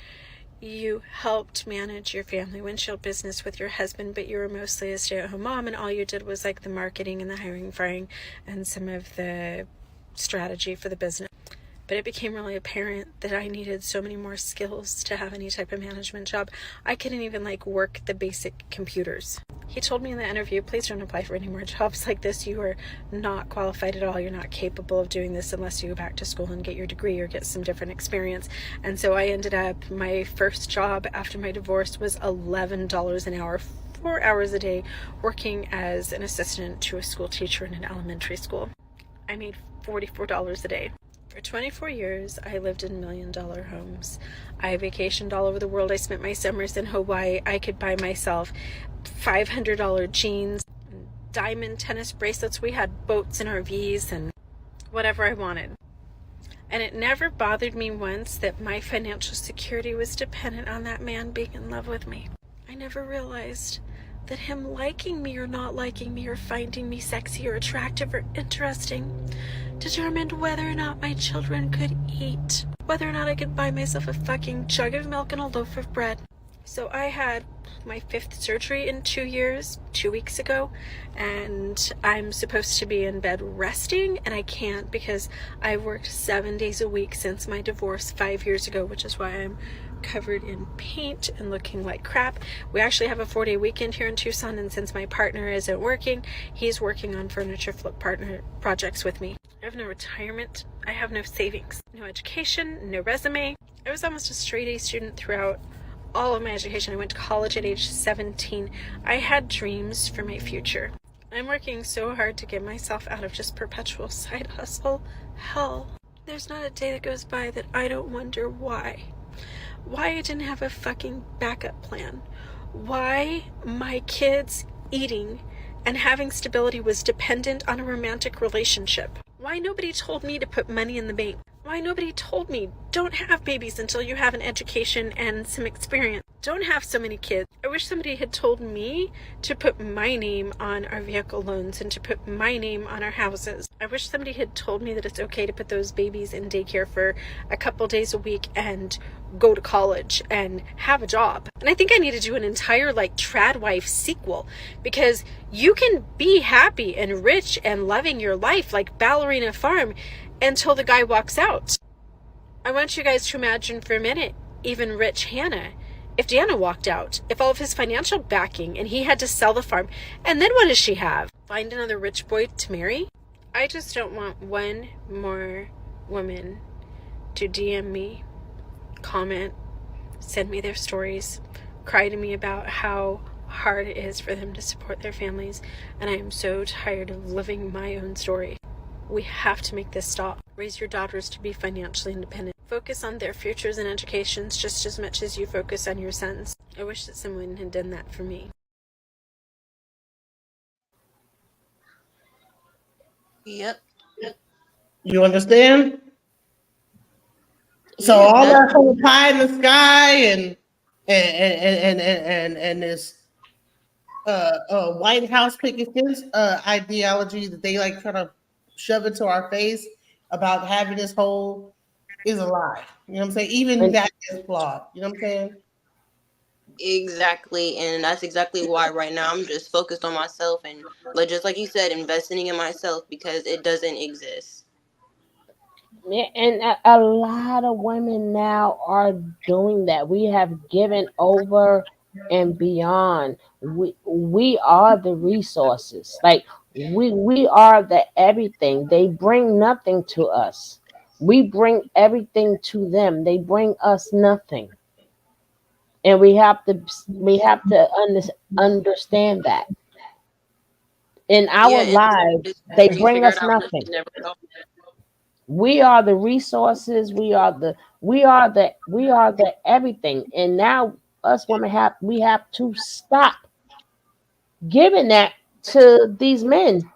You helped manage your family windshield business with your husband, but you were mostly a stay-at-home mom, and all you did was like the marketing and the hiring, firing, and some of the strategy for the business. But it became really apparent that I needed so many more skills to have any type of management job. I couldn't even like work the basic computers. He told me in the interview, please don't apply for any more jobs like this. You are not qualified at all. You're not capable of doing this unless you go back to school and get your degree or get some different experience. And so I ended up, my first job after my divorce was $11 an hour, 4 hours a day, working as an assistant to a school teacher in an elementary school. I made $44 a day. For 24 years, I lived in $1 million homes. I vacationed all over the world. I spent my summers in Hawaii. I could buy myself $500 jeans, diamond tennis bracelets. We had boats and RVs and whatever I wanted. And it never bothered me once that my financial security was dependent on that man being in love with me. I never realized that him liking me or not liking me or finding me sexy or attractive or interesting determined whether or not my children could eat, whether or not I could buy myself a fucking jug of milk and a loaf of bread. So I had my 5th surgery in 2 years, 2 weeks ago, and I'm supposed to be in bed resting, and I can't because I worked 7 days a week since my divorce 5 years ago, which is why I'm covered in paint and looking like crap. We actually have a 4-day weekend here in Tucson, and since my partner isn't working, he's working on furniture flip partner projects with me. I have no retirement. I have no savings, no education, no resume. I was almost a straight A student throughout all of my education. I went to college at age 17. I had dreams for my future. I'm working so hard to get myself out of just perpetual side hustle hell. There's not a day that goes by that I don't wonder why. Why I didn't have a fucking backup plan. Why my kids eating and having stability was dependent on a romantic relationship. Why nobody told me to put money in the bank. Why nobody told me, don't have babies until you have an education and some experience. Don't have so many kids. I wish somebody had told me to put my name on our vehicle loans and to put my name on our houses. I wish somebody had told me that it's okay to put those babies in daycare for a couple days a week and go to college and have a job. And I think I need to do an entire trad wife sequel, because you can be happy and rich and loving your life like Ballerina Farm until the guy walks out. I want you guys to imagine for a minute, even rich Hannah, if Deanna walked out, if all of his financial backing and he had to sell the farm, and then what does she have? Find another rich boy to marry? I just don't want one more woman to DM me, comment, send me their stories, cry to me about how hard it is for them to support their families, and I am so tired of living my own story. We have to make this stop. Raise your daughters to be financially independent. Focus on their futures and educations just as much as you focus on your sons. I wish that someone had done that for me. Yep. You understand? So Yeah, all that whole pie in the sky and this White House picket fence ideology that they try to shove into our face about having this whole is a lie. You know what I'm saying? Even that is flawed. You know what I'm saying? Exactly, and that's exactly why right now I'm just focused on myself and just like you said, investing in myself because it doesn't exist. Yeah, and a lot of women now are doing that. We have given over and beyond. We are the resources. We are the everything. They bring nothing to us. We bring everything to them. They bring us nothing. And we have to understand that. In Yeah, our and lives, just they after you bring figure it us out, once you nothing. never know. We are the resources. We are the everything. And now us women we have to stop giving that to these men.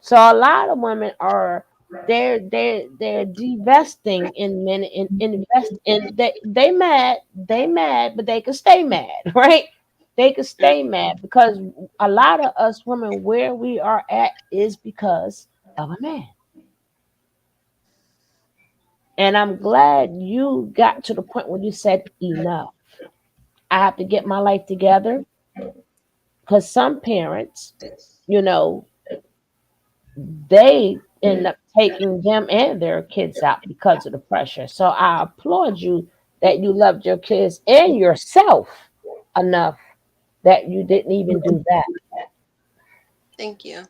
So a lot of women are they're divesting in men and invest in they mad, but they can stay mad, right? They can Mm. stay mad because a lot of us women where we are at is because of a man. And I'm glad you got to the point where you said enough. I have to get my life together because some parents, you know, they end up taking them and their kids out because of the pressure. So I applaud you that you loved your kids and yourself enough that you didn't even do that. Thank you.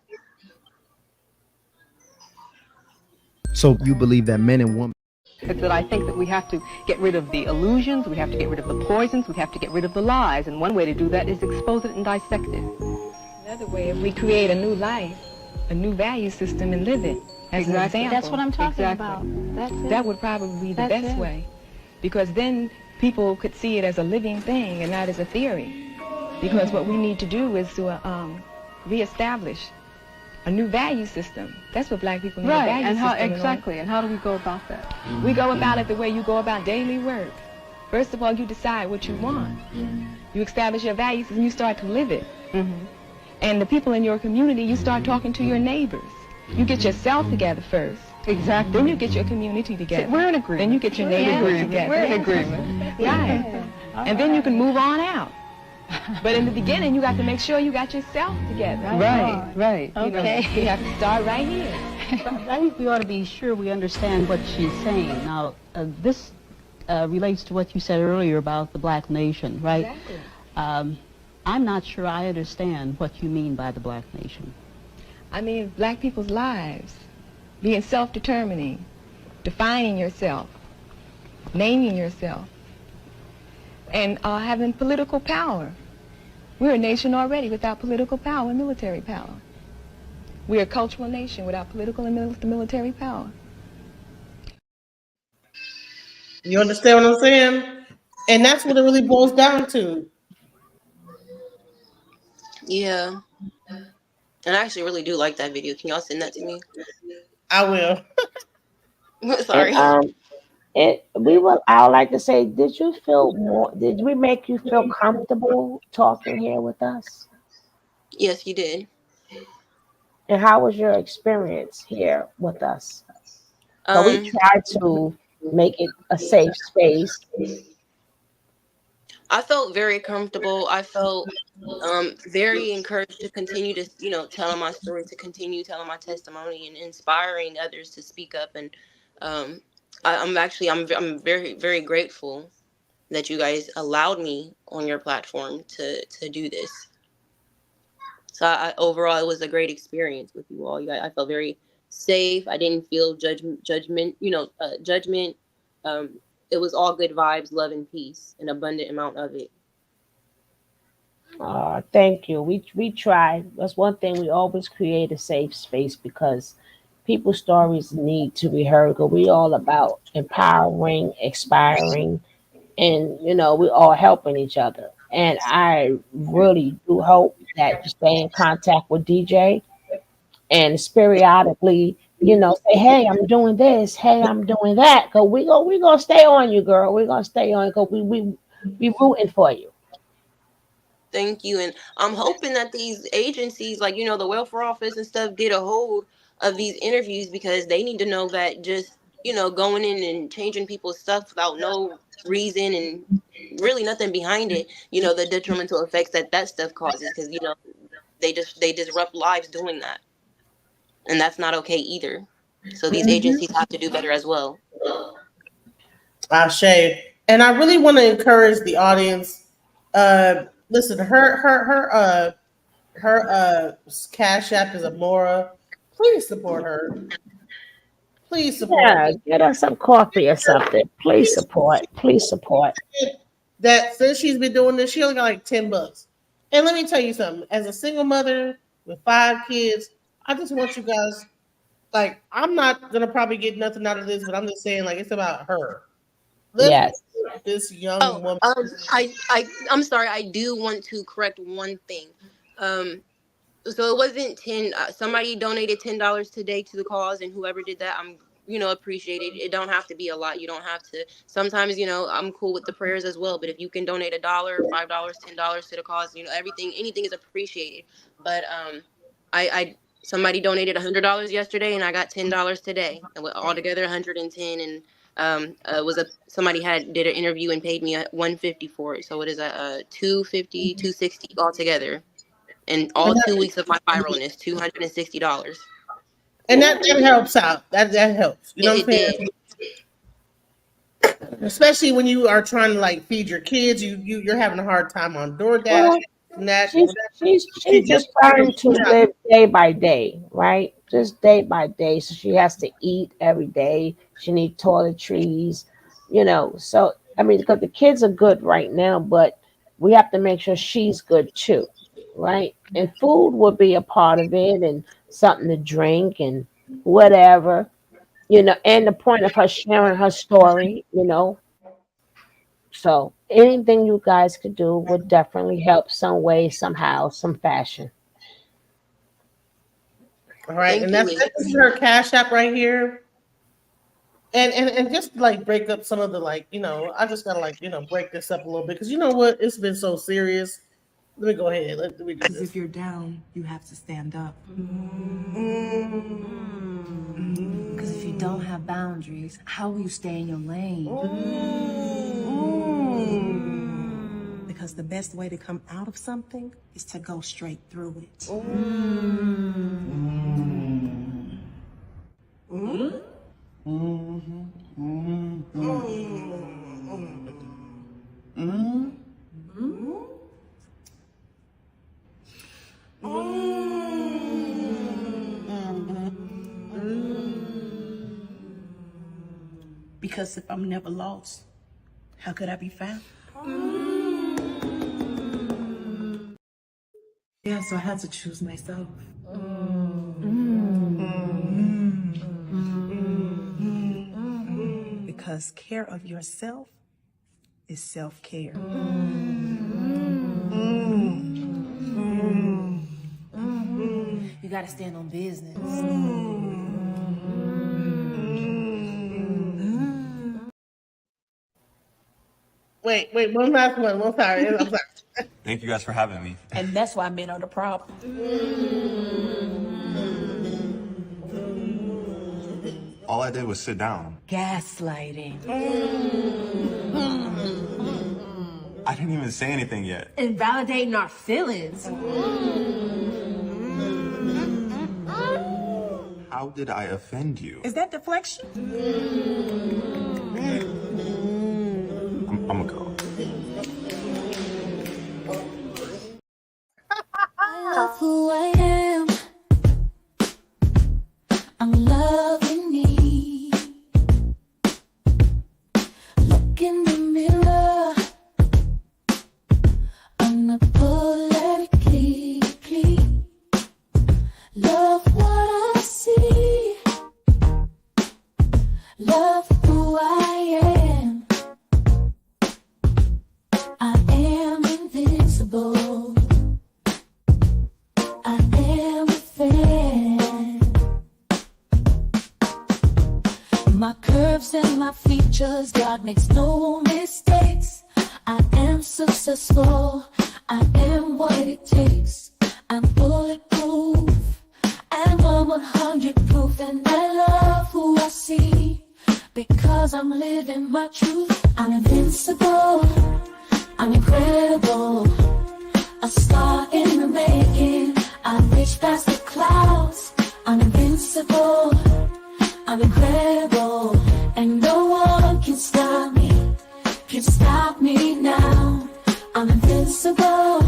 So you believe that men and women. It's that I think that we have to get rid of the illusions, we have to get rid of the poisons, we have to get rid of the lies, and one way to do that is expose it and dissect it. Another way, if we create a new life, a new value system and live it, Exactly. That's what I'm talking Exactly. about. That's it. That would probably be the That's best it. way, because then people could see it as a living thing and not as a theory. Because what we need to do is to reestablish a new value system. That's what black people need, a Right. value And how system. exactly? And how do we go about that? We go about it the way you go about daily work. First of all, you decide what you want. You establish your values and you start to live it. And the people in your community, you start talking to your neighbors. You get yourself together first. Exactly. Then you get your community together. We're in agreement. Then you get your neighborhood together. We're in agreement. Right. And then you can move on out. But in the beginning, you got to make sure you got yourself together. Right. Right. You know, you have to start right here. I think we ought to be sure we understand what she's saying. Now, this relates to what you said earlier about the black nation, right? Exactly. I'm not sure I understand what you mean by the black nation. I mean, black people's lives, being self-determining, defining yourself, naming yourself, and having political power. We're a nation already without political power and military power. We're a cultural nation without political and military power. You understand what I'm saying? And that's what it really boils down to. Yeah. And I actually really do like that video. Can y'all send that to me? I will. Sorry. And I would like to say, did we make you feel comfortable talking here with us? Yes, you did. And how was your experience here with us? So we tried to make it a safe space. I felt very comfortable. I felt very encouraged to continue to, telling my story, to continue telling my testimony and inspiring others to speak up. And I'm very, very grateful that you guys allowed me on your platform to do this. So overall, it was a great experience with you all. I felt very safe. I didn't feel judgment. Judgment. It was all good vibes, love, and peace, an abundant amount of it. Thank you. We try. That's one thing. We always create a safe space because people's stories need to be heard. Because we all about empowering, inspiring, and we all helping each other. And I really do hope that you stay in contact with DJ and periodically, say, hey, I'm doing this, hey, I'm doing that. Cause we gonna stay on you, girl. We're gonna stay on you because we rooting for you. Thank you. And I'm hoping that these agencies, like, the welfare office and stuff, get a hold of these interviews, because they need to know that just, going in and changing people's stuff without no reason and really nothing behind it, the detrimental effects that stuff causes, because, they disrupt lives doing that. And that's not okay either. So these agencies have to do better as well. Ashe. And I really want to encourage the audience. Listen, her Cash App is Amora. Please support her. Please support. Yeah, get us some coffee or something. Please support. Please support. That since she's been doing this, she only got like $10. And let me tell you something. As a single mother with 5 kids, I just want you guys. Like, I'm not gonna probably get nothing out of this, but I'm just saying, like, it's about her. Yes. This young woman. I'm sorry. I do want to correct one thing. So it wasn't 10. Somebody donated $10 today to the cause, and whoever did that, I'm appreciate it. It don't have to be a lot. You don't have to. Sometimes I'm cool with the prayers as well. But if you can donate $1, $5, $10 to the cause, anything is appreciated. But I somebody donated $100 yesterday, and I got $10 today, and altogether 110. And somebody did an interview and paid me $150 for it. So it is a $250, $260 altogether. And all 2 weeks of my viralness, $260. And that helps out. That helps. You know what I'm saying? Especially when you are trying to like feed your kids, you're having a hard time on DoorDash. She's just trying to live day by day, right? Just day by day. So she has to eat every day. She needs toiletries, So I mean, because the kids are good right now, but we have to make sure she's good too, right? And food would be a part of it, and something to drink, and whatever, and the point of her sharing her story. So anything you guys could do would definitely help some way, somehow, some fashion. All right, Thank and you, this ladies. is her cash app right here. And just like break up some of the I just gotta break this up a little bit because you know what? It's been so serious. Let me go ahead. Let me do Because this. if you're down, you have to stand up. Because if you don't have boundaries, how will you stay in your lane? Because the best way to come out of something is to go straight through it. Because if I'm never lost, how could I be found? Yeah, so I had to choose myself. Because care of yourself is self-care. You gotta stand on business. Wait, one last one. I'm sorry. I'm sorry. Thank you guys for having me. And that's why men are the problem. All I did was sit down. Gaslighting. I didn't even say anything yet. Invalidating our feelings. How did I offend you? Is that deflection? I'm gonna go. I love who I am. I'm loving me. Look in the mirror. Unapologetically love what I see. Love who I am. I am invincible. I am a fan. My curves and my features, God makes no mistakes. I am successful. I am what it takes. I'm bulletproof. I'm 100 proof, and I love who I see because I'm living my truth. I'm invincible. I'm incredible. A star in the making. I reach past the clouds. I'm invincible. I'm incredible. And no one can stop me. Can stop me now. I'm invincible.